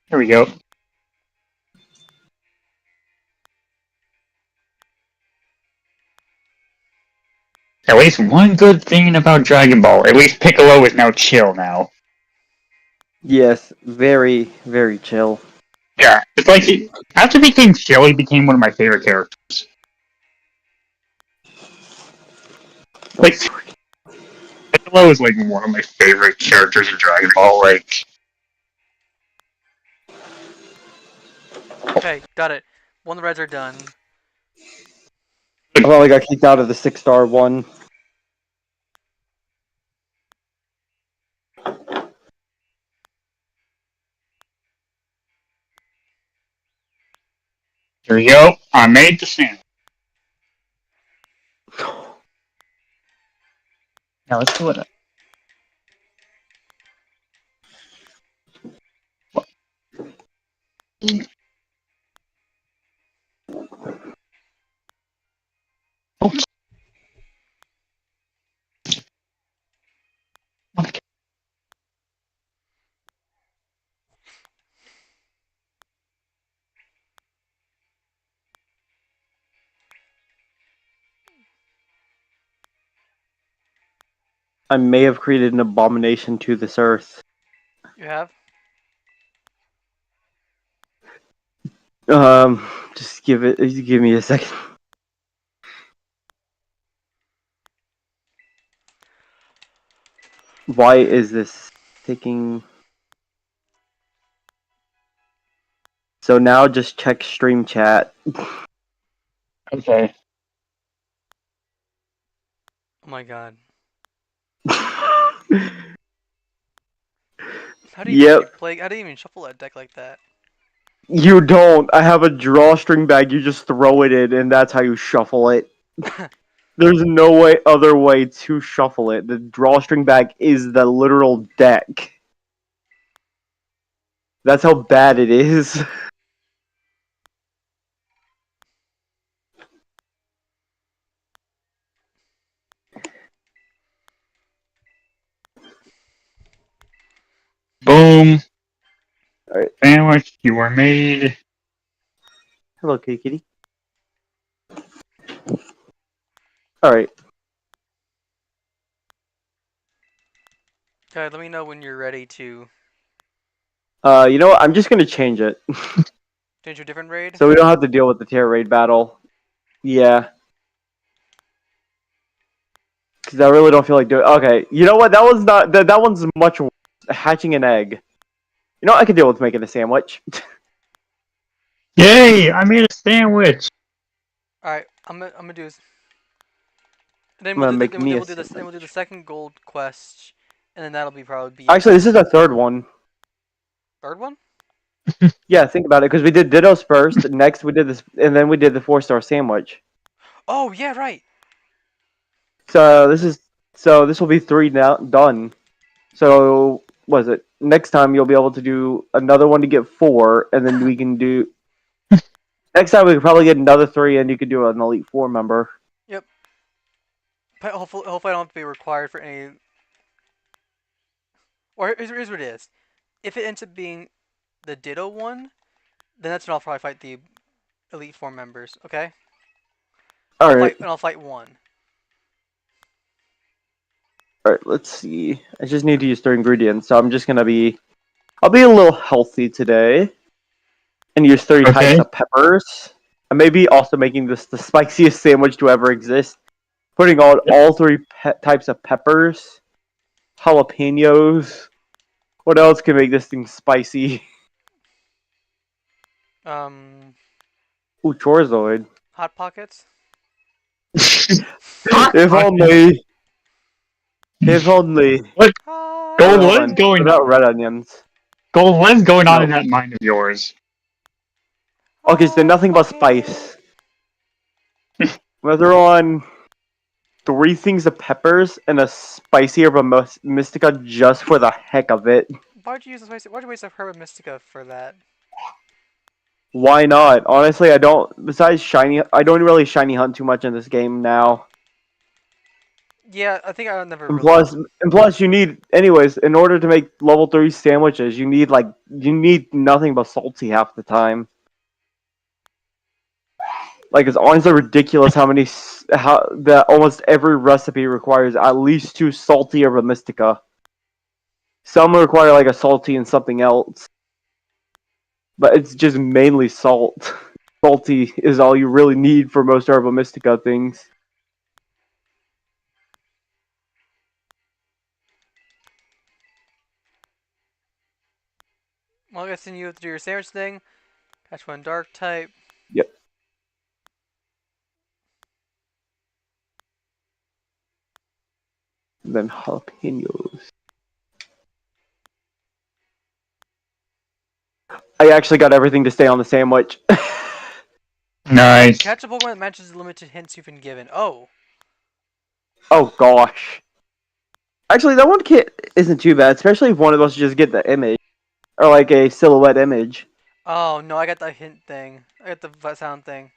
Here we go. At least one good thing about Dragon Ball. At least Piccolo is now chill now. Yes, very, very chill. Yeah, it's like after he became chill, he became one of my favorite characters. Like Piccolo is like one of my favorite characters in Dragon Ball. Like, Okay, got it. 1 of the reds are done. I probably got kicked out of the 6-star one. here we go. I made the sandwich. Now let's do it. Okay. I may have created an abomination to this earth. You have? Just give me a second. Why is this taking? So now just check stream chat. Okay. Oh my god. Yep. How do you even play? How do you even shuffle that deck like that? You don't. I have a drawstring bag. You just throw it in, and that's how you shuffle it. There's no other way to shuffle it. The drawstring bag is the literal deck. That's how bad it is. Boom. Alright. Sandwich, you are made. Hello, kitty kitty. Alright. Okay, let me know when you're ready to You know what? I'm just gonna change it. change to a different raid. So we don't have to deal with the tier raid battle. Yeah. Because I really don't feel like doing. Okay, you know what? That one's not. That one's much worse. Hatching an egg. You know, I can deal with making a sandwich. Yay! I made a sandwich. Alright, I'm gonna do this. Then I'm we'll gonna do, make the, me then a we'll do the then we'll do the sandwich. second gold quest, and then that'll be probably be Actually, this is the third one. third one. Yeah, think about it. Because we did Dittos first. Next, we did this, and then we did the 4-star sandwich. Oh yeah, right. So this will be 3 now done. So what is it? Next time you'll be able to do another one to get 4, and then we can do. Next time we can probably get another 3, and you could do an Elite 4 member. Yep. But hopefully I don't have to be required for any. Or here's what it is. If it ends up being the Ditto one, then that's when I'll probably fight the Elite Four members. Okay. All right. I'll fight one. Alright, let's see. I just need to use 3 ingredients, so I'm just gonna be... I'll be a little healthy today. And use 3 types of peppers. I may be also making this the spiciest sandwich to ever exist. Putting on all 3 types of peppers. Jalapenos. What else can make this thing spicy? Ooh, Chorzoid. Hot Pockets. If only... If only... What? Gold, Hot what is going Without on? red onions. Gold, what is going on in that mind of yours? Okay, so nothing but spice. Whether on 3 things of peppers and a spicy herba mystica just for the heck of it. Why'd you use the spicy? Why'd you waste a Herba Mystica for that? Why not? Honestly, I don't. Besides shiny, I don't really shiny hunt too much in this game now. Yeah, I think I never. And plus, you need, anyways, in order to make level 3 sandwiches, you need nothing but salty half the time. Like, it's honestly ridiculous how that almost every recipe requires at least 2 salty herba mystica. Some require like a salty and something else. But it's just mainly salt. Salty is all you really need for most herba mystica things. Well, I guess then you have to do your sandwich thing. Catch one dark type. Yep. And then jalapenos. I actually got everything to stay on the sandwich. Nice. Catch a Pokemon that matches the limited hints you've been given. Oh. Oh gosh. Actually, that one kit isn't too bad, especially if one of us just get the image. Or like a silhouette image. Oh no, I got the hint thing. I got the sound thing.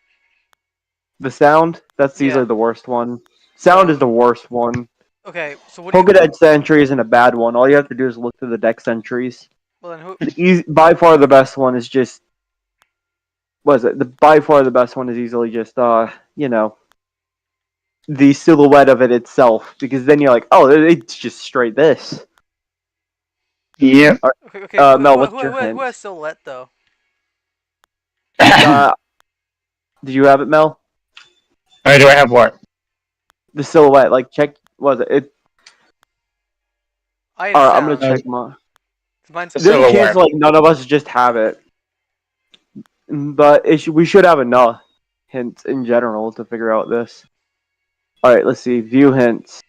The sound? That's easily the worst one. Sound is the worst one. Okay, so what do you... Pokédex entry isn't a bad one. All you have to do is look through the dex entries. Well then who... By far the best one is just... What is it? By far the best one is easily just, you know... the silhouette of it itself. Because then you're like, oh, it's just straight this. Yeah. Okay, Mel, what's your hint? Who has silhouette though? Did you have it, Mel? Alright, do I have what? The silhouette, like check. Was it? I Alright, I'm gonna sound. check mine. Mine's The There's a chance silhouette. like none of us just have it, but we should have enough hints in general to figure out this. All right, let's see. View hints.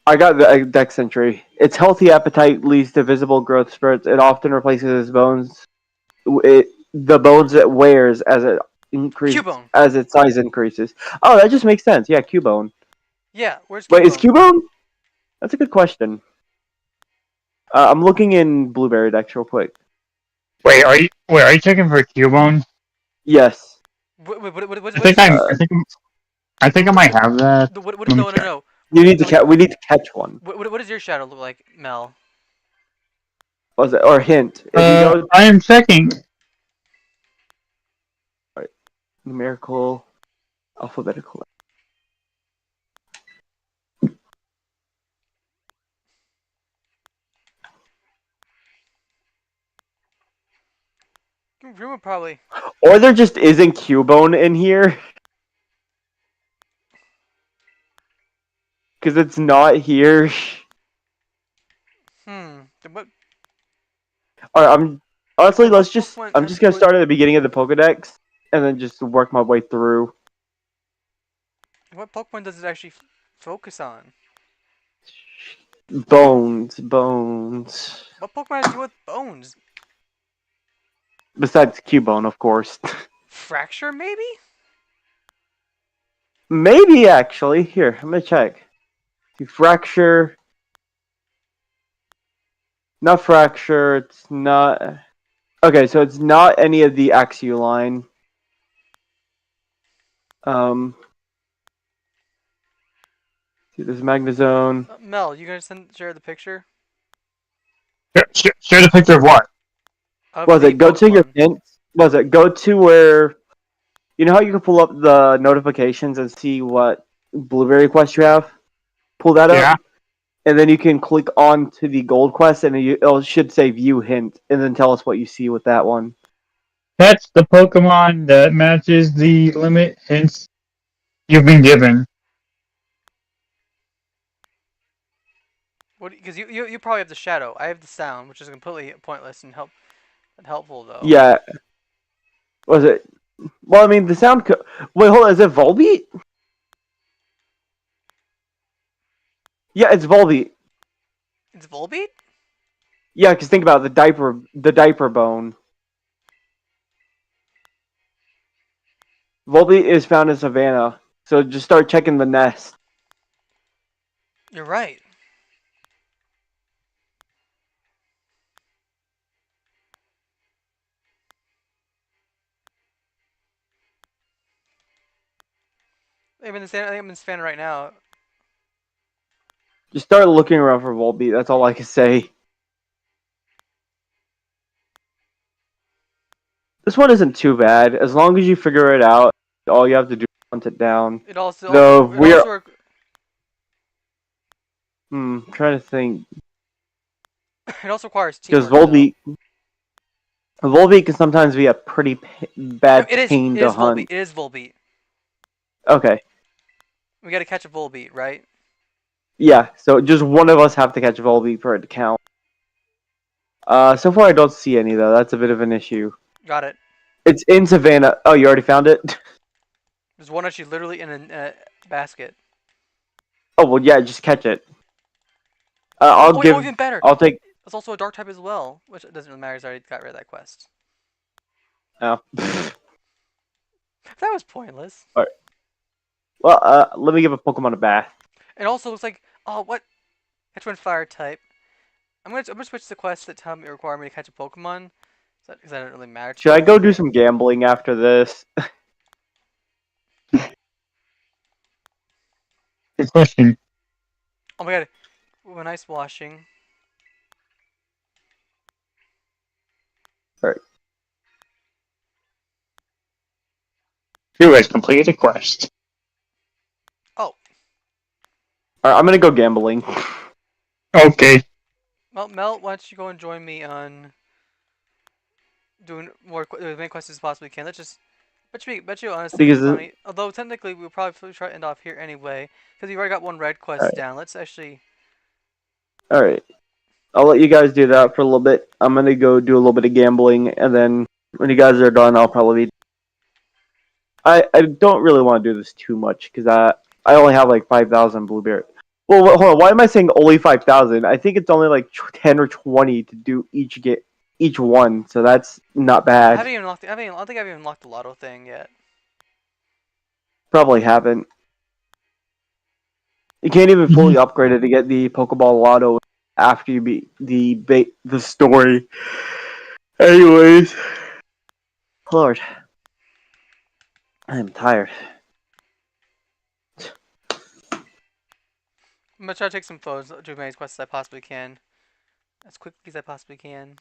I got the dex entry. Its healthy appetite leads to visible growth spurts. It often replaces its bones. The bones it wears as it increases Cubone. as its size increases. Oh, that just makes sense. Yeah, Cubone. Yeah, where's Cubone? Wait, is Cubone? That's a good question. I'm looking in Blueberry Dex real quick. Wait, are you checking for Cubone? Yes. What, I think I might have that. Let me no, check. no. You need to we need to catch one. What does your shadow look like, Mel? Was it or hint? If you go I am checking. numerical, alphabetical. Rumor probably. Or there just isn't Cubone in here. Because it's not here. What? Alright, honestly, let's just. Pokemon I'm has just gonna to go- start at the beginning of the Pokedex and then just work my way through. What Pokemon does it actually focus on? Bones. What Pokemon has to do with bones? Besides Cubone, of course. Fracture, maybe? Maybe actually. Here, I'm gonna check. Fracture. Not Fracture. It's not. Okay, so it's not any of the Axew line. See, there's Magnezone. Mel, you gonna share the picture? Share the picture of what? Was it go to your hints? Was it go to where? You know how you can pull up the notifications and see what Blueberry quest you have? Pull that Yeah. up, and then you can click on to the gold quest, and it should say view hint, and then tell us what you see with that one. That's the Pokemon that matches the limit hints you've been given. What? Because you probably have the shadow. I have the sound, which is completely pointless and helpful though. Yeah. Was it? Well, I mean, the sound. Wait, hold on. Is it Volbeat? Yeah, it's Volbeat. It's Volbeat? Yeah, because think about it, the diaper bone. Volbeat is found in Savannah, so just start checking the nest. You're right. I'm in Savannah right now. Just start looking around for Volbeat. That's all I can say. This one isn't too bad. As long as you figure it out, all you have to do is hunt it down. It also. Though it we also are. Trying to think. It also requires Because teamwork. Volbeat can sometimes be a pretty bad It pain to hunt. Volbeat. It is Volbeat. Okay. We gotta catch a Volbeat, right? Yeah, so just one of us have to catch Volbeat for it to count. So far I don't see any though. That's a bit of an issue. Got it. It's in Savannah. Oh, you already found it? There's one actually literally in a basket. Oh well, yeah, just catch it. Even better. I'll take. There's also a dark type as well, which doesn't really matter. Because I already got rid of that quest. Oh. That was pointless. All right. Well, let me give a Pokemon a bath. It also looks like, oh, what? Catch one fire type. I'm gonna switch the quest that require me to catch a Pokemon, because that doesn't really matter. Should I go do some gambling after this? Good question. Oh my god, ooh, nice washing. Alright. You guys completed a quest. Oh. Alright, I'm gonna go gambling. Okay. Well, Mel, why don't you go and join me on doing as many questions as possibly can. Let's just. Bet you honestly, Because funny. Although technically we'll probably try to end off here anyway, because you've already got one red quest Alright. down. Let's actually. all right, I'll let you guys do that for a little bit. I'm gonna go do a little bit of gambling, and then when you guys are done, I'll probably. I don't really want to do this too much because I only have like 5,000 blueberry. Well, hold on. Why am I saying only 5,000? I think it's only like 10 or 20 to do each one, so that's not I bad. haven't even locked. I don't think I've even locked the lotto thing yet. Probably haven't. You can't even fully upgrade it to get the Pokeball Lotto after you beat the story. Anyways, Lord, I am tired. I'm gonna try to take some photos, do as many quests as I possibly can, as quickly as I possibly can.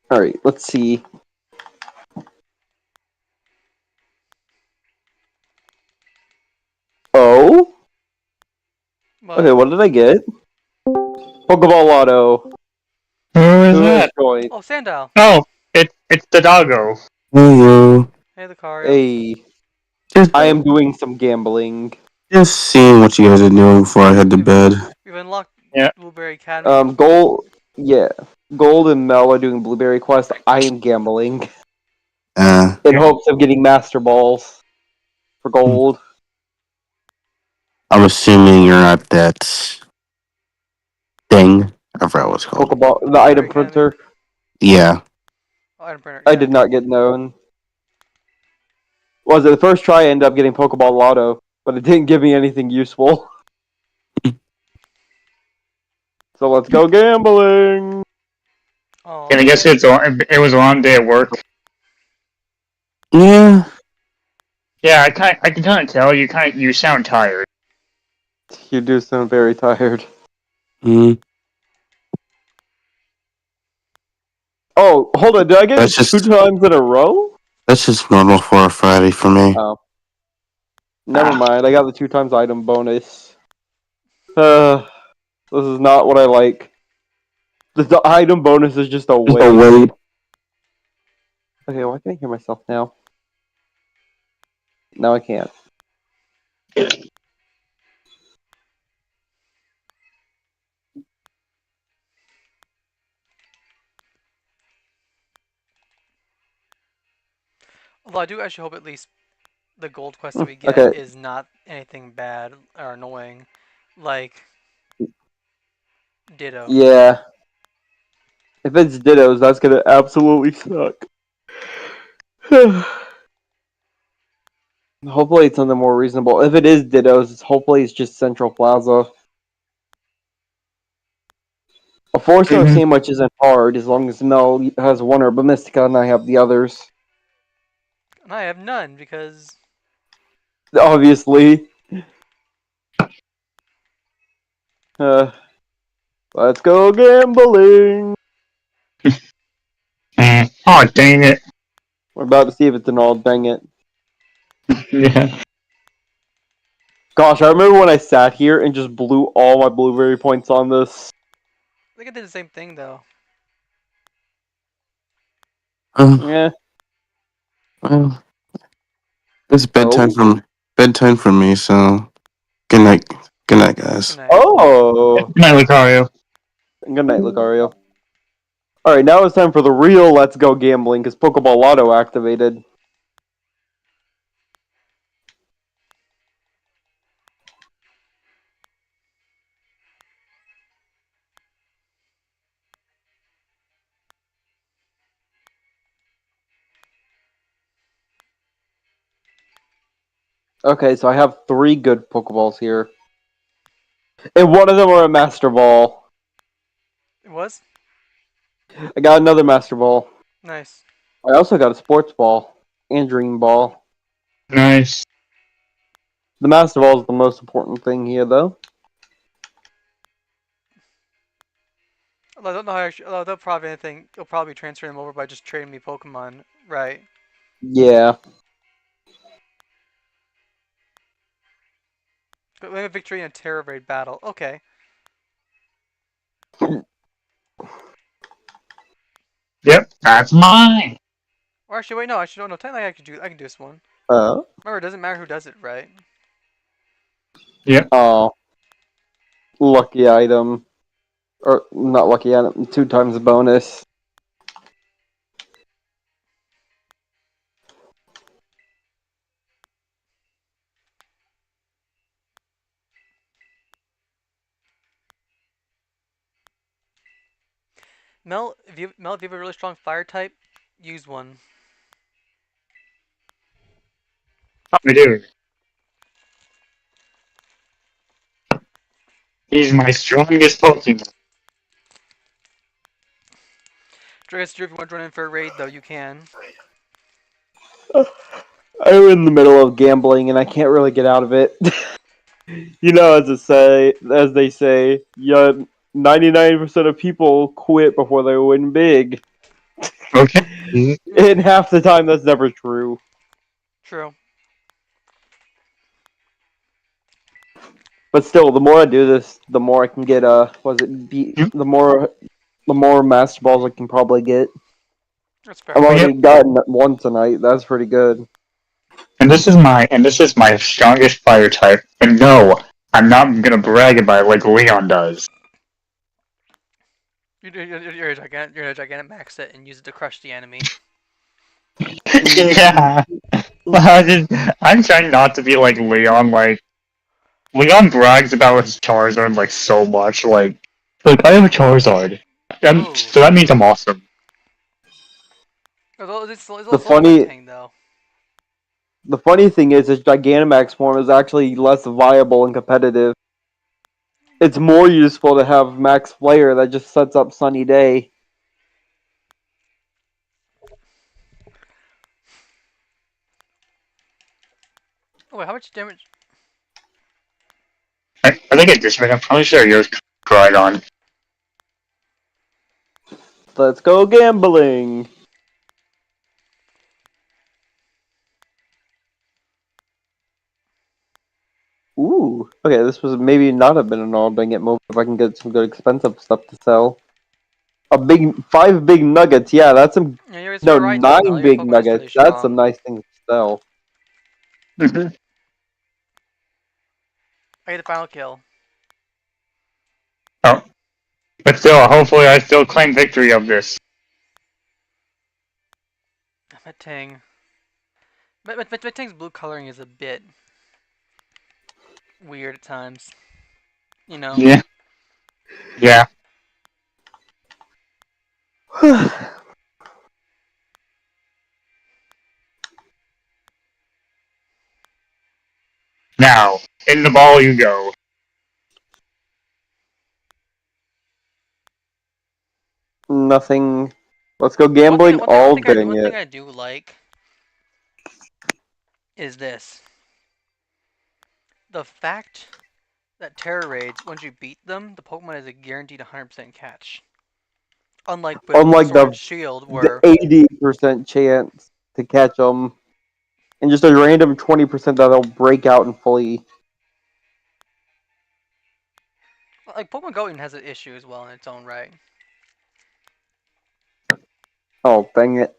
All right, let's see. Oh, okay. What did I get? Pokeball Lotto. Who is Who has that? joined? Oh, Sandal. Oh, it's the doggo. Hello. Hey, Lucario. Hey, Just, I am doing some gambling. just seeing what you guys are doing before I head to bed. We've unlocked Yeah. Blueberry Academy. Gold. Yeah, Gold and Mel are doing Blueberry Quest. I am gambling in hopes of getting Master Balls for gold. I'm assuming you're not that thing. I forgot what it's called. Pokeball, the item printer. Yeah. Oh, item printer. I yeah. did not get known. Was it the first try? I ended up getting Pokeball Lotto, but it didn't give me anything useful. So let's go gambling. Oh, And I guess it was a long day at work. Yeah. Yeah, I can kind of tell you sound tired. You do sound very tired. Mm. Oh, hold on. Did I get That's it just- 2 times in a row? That's just normal for a Friday for me. Oh. Never mind. I got the 2 times item bonus. This is not what I like. The item bonus is just a Just waste. a wait. Okay, why can't I hear myself now? Now I can't. although I do actually hope at least the gold quest that we get Okay. is not anything bad or annoying, like Ditto. Yeah. If it's Dittos, that's gonna absolutely suck. Hopefully it's something more reasonable. If it is Dittos, hopefully it's just Central Plaza. A 4-star sandwich isn't hard as long as Mel has one Herba Mystica and I have the others. And I have none because Obviously. Let's go gambling. Oh, dang it. We're about to see if it's an all dang it. Yeah. Gosh, I remember when I sat here and just blew all my blueberry points on this. I think I did the same thing though. Yeah. Well, it's bedtime for me, so good night. Good night, guys. Good night. Oh! Good night, Lucario. Good night, Lucario. Alright, now it's time for the real Let's Go Gambling, because Pokeball Lotto activated. Okay, so I have 3 good Pokeballs here. And one of them are a Master Ball. It was I got another Master Ball. nice. I also got a Sports Ball and Dream Ball. Nice. The Master Ball is the most important thing here, though. Although I don't know how actually, although they'll probably anything, you'll probably transfer them over by just trading me Pokemon, right? Yeah. But win a victory in a Terror Raid battle. Okay. Yep, that's mine. Or actually, wait, no. Actually, no. Technically, I can do this one. Uh. Remember, it doesn't matter who does it, right? Oh. Lucky item. Or, not lucky item, 2 times bonus. Mel, if you have a really strong fire type, use one. I do. He's my strongest Pokemon. If you want to join in for a raid, though, you can. I'm in the middle of gambling and I can't really get out of it. You know, as they say, yeah, 99% of people quit before they win big. Okay. And half the time, that's never true. True. But still, the more I do this, the more I can get. The more Master Balls I can probably get. That's fair. I've already gotten one tonight. That's pretty good. And this is my strongest fire type. And no, I'm not gonna brag about it like Leon does. You're a gigantic max it and use it to crush the enemy. Yeah. I'm trying not to be like Leon. Like Leon brags about his Charizard like so much. Like I have a Charizard. So that means I'm awesome. The funny thing is, his Gigantamax form is actually less viable and competitive. It's more useful to have Max Flare that just sets up Sunny Day. Oh wait, how much damage? I think at this rate, I'm probably sure yours Groudon. Let's go gambling! Ooh, okay, this was maybe not have been an all dang it move if I can get some good expensive stuff to sell. 5 big nuggets, yeah, that's some. Yeah, No, right, 9 big nuggets. That's some nice things to sell. I get the final kill. Oh, but still, hopefully, I still claim victory of this. Metang. Metang's blue coloring is a bit weird at times. You know? Yeah. Yeah. Now, in the ball you go. Nothing. Let's go gambling all day. One thing I do like is this. The fact that Terror Raids, once you beat them, the Pokemon is a guaranteed 100% catch. Unlike with Sword and Shield, where the 80% chance to catch them, and just a random 20% that'll break out and flee. like Pokemon Go even has an issue as well in its own right. Oh, dang it.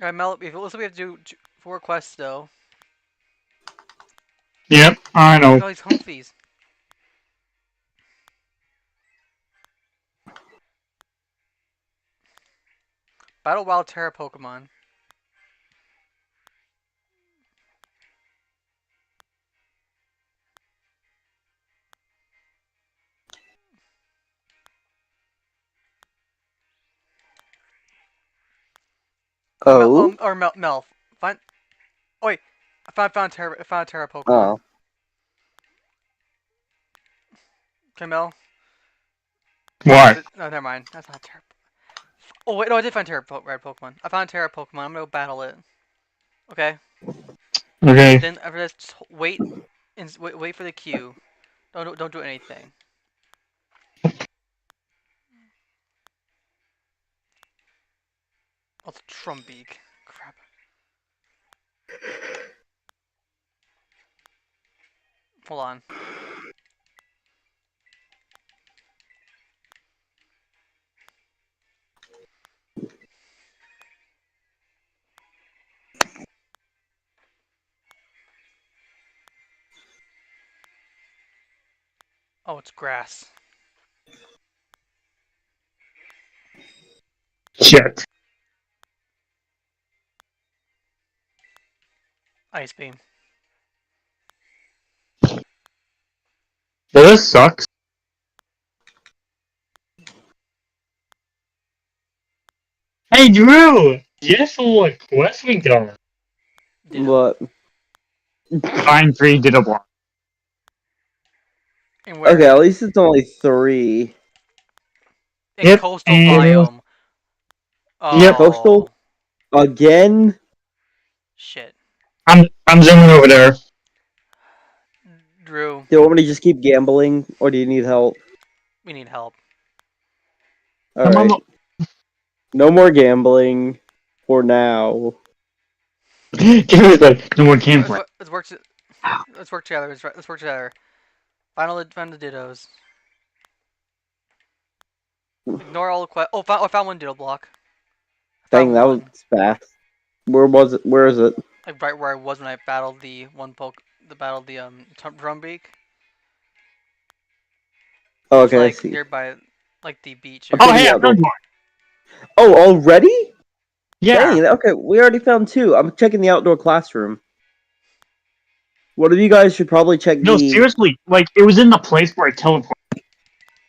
Alright, Mel, we have to do 4 quests though. Yep, I know. Look at all these home fees. Battle Wild Terra Pokemon. Oh. Mel, find. Oh wait, I found Terra Pokemon. Oh. Okay, Mel. What? No, never mind. That's not Terra. Oh wait, no, I did find Rare Pokemon. I found a Terra Pokemon. I'm gonna go battle it. Okay. Okay. Then after this, just wait and wait for the queue. Don't do anything. Oh, it's Trumbeak. Crap. Hold on. Oh, it's grass. Shit. Ice Beam. Well, this sucks. Hey, Drew! Guess what quest we got? What? Find 3 did a block. And where? Okay, at least it's only 3. In Yep, coastal and- biome. Yep. Oh. Coastal? Again? Shit. I'm zooming over there. Drew, Do you want me to just keep gambling, or do you need help? we need help. Alright. No more gambling. For now. Give me like no more gameplay. Let's work together. Let's work together. Find the Dittos. Ignore all the quests. Oh, I found one Ditto block. Dang, that was one. fast. Where was it? Where is it? Like right where I was when I battled the Drumbeak. Oh, It's okay, I like see. nearby, like the beach. I'm Oh, taking hey, the I outdoor- found one. Oh, already? Yeah. Dang, okay, we already found 2. I'm checking the outdoor classroom. One of you guys should probably check No, the... seriously. Like, it was in the place where I teleported.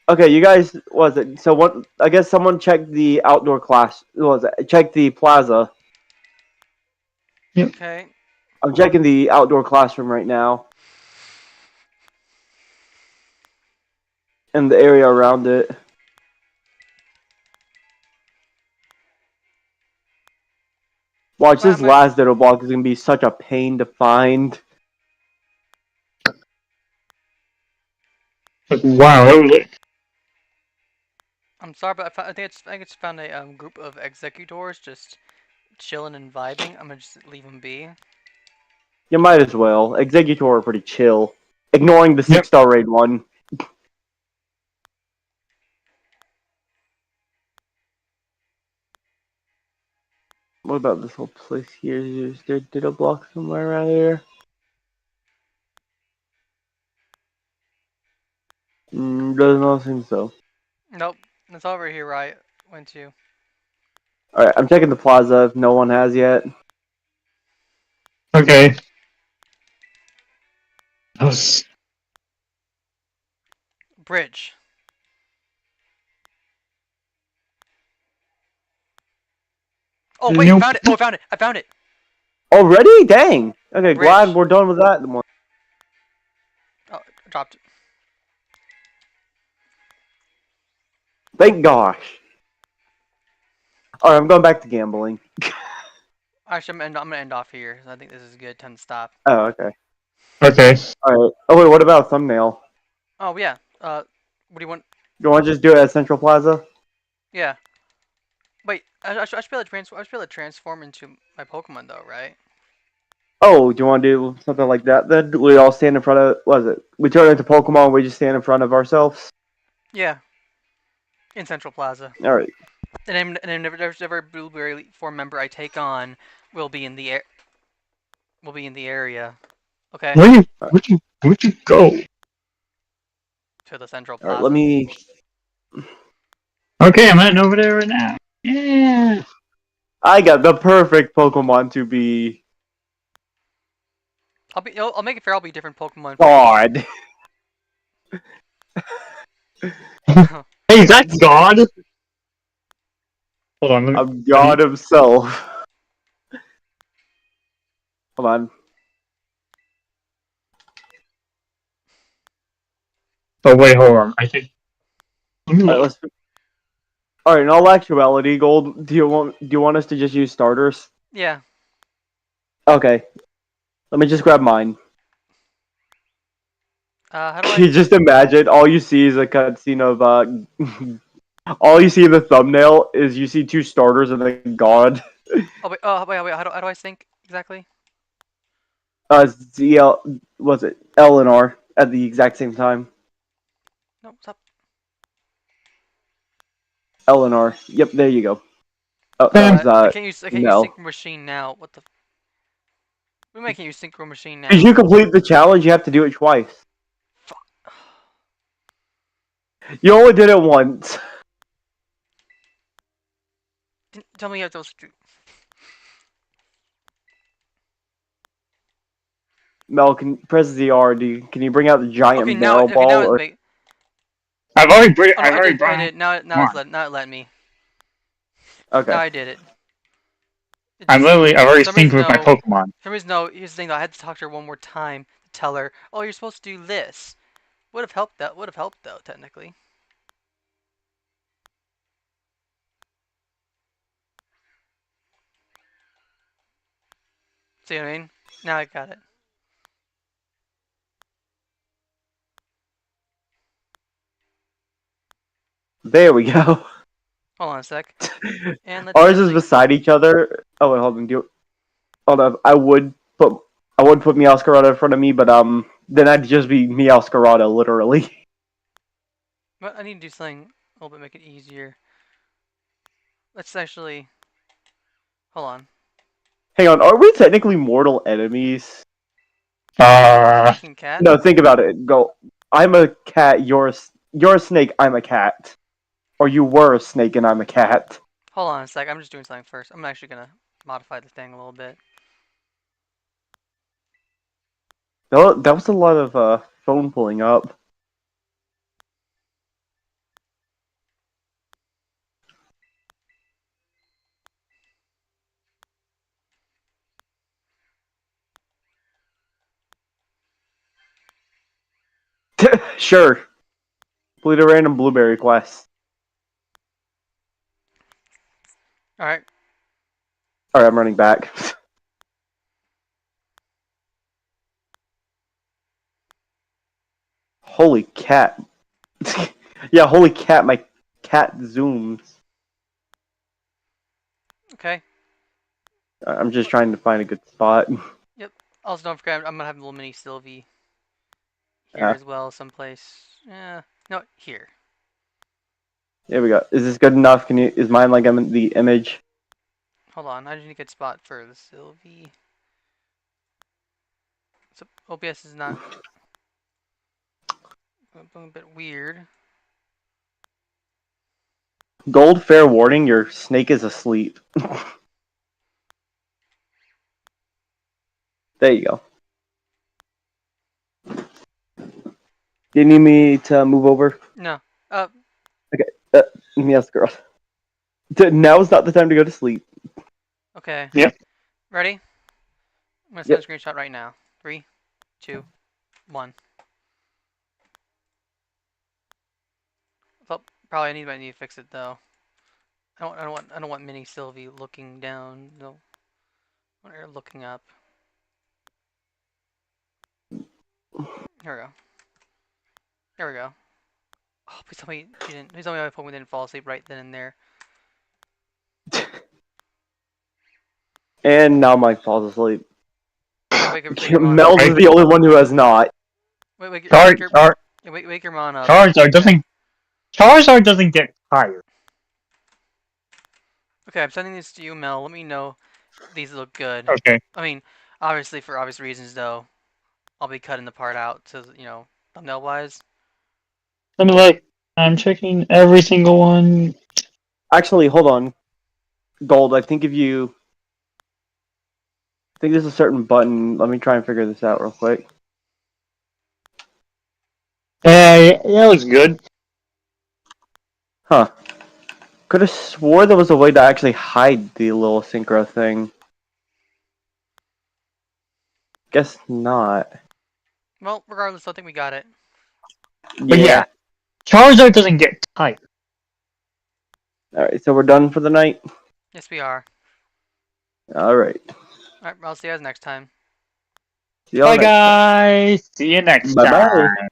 Okay, you guys, what was it? So what? I guess someone checked the outdoor class. What was it? Check the plaza. Okay. I'm checking the outdoor classroom right now. And the area around it. Watch, this last little block is gonna be such a pain to find. Like, wow, that was like, I'm sorry, but I think I just found a group of executors just chilling and vibing. I'm gonna just leave them be. You might as well. Executor are pretty chill. Ignoring the Yep. 6-star raid one. What about this whole place here? Is there Ditto block somewhere around here? Does not seem so. Nope, it's over here. Where I went to. Alright, I'm checking the plaza if no one has yet. okay. That was, Bridge. Oh wait, Nope. found it! Oh, I found it! I found it! Already? Dang! Okay, Bridge. glad we're done with that. Oh, I dropped it. thank gosh. Alright, I'm going back to gambling. Actually, I'm gonna end off here. I think this is a good time to stop. Oh, okay. okay. Alright. Oh, wait, what about thumbnail? Oh yeah. What do you want? You want to just do it at Central Plaza? Yeah. Wait, I should be able to transform. I should be able to transform into my Pokemon though, right? Oh, do you want to do something like that then? We all stand in front of... What is it? We turn into Pokemon, we just stand in front of ourselves? Yeah. In Central Plaza. Alright. And then never Blueberry form member I take on will be in the air. Will be in the area. Okay. Where'd you go? To the Central Plaza. Alright, let me... Okay, I'm heading over there right now. Yeah. I got the perfect Pokemon to be... I'll make it fair. I'll be different Pokemon. God. Hey, is that God? Hold on, let me... I'm God himself. Hold on. Oh, wait, hold on. I think... Let me Alright, look. All right, in all actuality, Gold, do you want us to just use starters? Yeah. Okay. Let me just grab mine. How do You I? just imagine all you see is a cutscene of all you see in the thumbnail is you see two starters and then God. Oh wait. Oh wait. Wait. How do I sync exactly? ZL was it L and R at the exact same time. No. Stop. L and R. Yep, there you go. Oh, Bam. that was I can't use. I can't use no. sync machine now. What the? We might can't use synchro machine now. If you complete the challenge, you have to do it twice. Fuck. You only did it once. Didn't tell me you have to. Mel, can press ZR. Can you bring out the giant Okay. Now. barrel Okay. ball? Now it's Or big. I've already Oh, no, I've I already did. I brought did. Now. Come Now it's on. now it let me. okay. Now I did it. I've already For some synced reason, with my no. Pokemon. For some reason, no. Here's the thing, though. I had to talk to her one more time to tell her, "Oh, you're supposed to do this." Would have helped. That would have helped, though, technically. See what I mean? Now I got it. There we go. Hold on a sec. And let's Ours is actually. beside each other. Oh wait, hold on. Hold on. I would put Meowscarada in front of me, but then I'd just be Meowscarada, literally. But I need to do something a little bit make it easier. Let's actually. Hold on. Hang on. Are we technically mortal enemies? King cat. No, think about it. Go. I'm a cat. You're a snake. I'm a cat. Or you were a snake and I'm a cat. Hold on a sec. I'm just doing something first. I'm actually gonna modify the thing a little bit. That was a lot of phone pulling up. Sure. Complete a random blueberry quest. All right. Alright, I'm running back. Holy cat. Yeah, holy cat, my cat zooms. Okay. I'm just trying to find a good spot. Also, don't forget, I'm gonna have a little mini Sylvie here Yeah. as well, someplace. Yeah. No, here. There we go. Is this good enough? Is mine like I'm in the image? Hold on. I just need a good spot for the Sylvie. So OBS is not a bit weird. Gold, fair warning, your snake is asleep. There you go. Do you need me to move over? No. Yes, girl. Now is not the time to go to sleep. Okay. Yep. Ready? I'm gonna send a screenshot right now. 3, 2, 1. Well, probably I need to fix it though. I don't want mini Sylvie looking down. No. I want her looking up. Here we go. There we go. Oh, please tell me she didn't. Please tell me my Pokemon didn't fall asleep right then and there. And now Mike falls asleep. Wake your mom Mel's up. is the only one who has not. Wake your wake your mom up. Charizard doesn't get tired. Okay, I'm sending this to you, Mel. Let me know if these look good. Okay. I mean, obviously for obvious reasons though, I'll be cutting the part out to thumbnail wise. Let me look. I'm checking every single one. Actually, hold on. Gold, I think there's a certain button. Let me try and figure this out real quick. That looks good. Huh. Could have swore there was a way to actually hide the little synchro thing. Guess not. Well, regardless, I think we got it. But yeah, Charizard doesn't get tired. Alright, so we're done for the night? Yes, we are. Alright. Alright, I'll see you guys next time. See y'all Bye, next time. guys. See you next Bye-bye. time.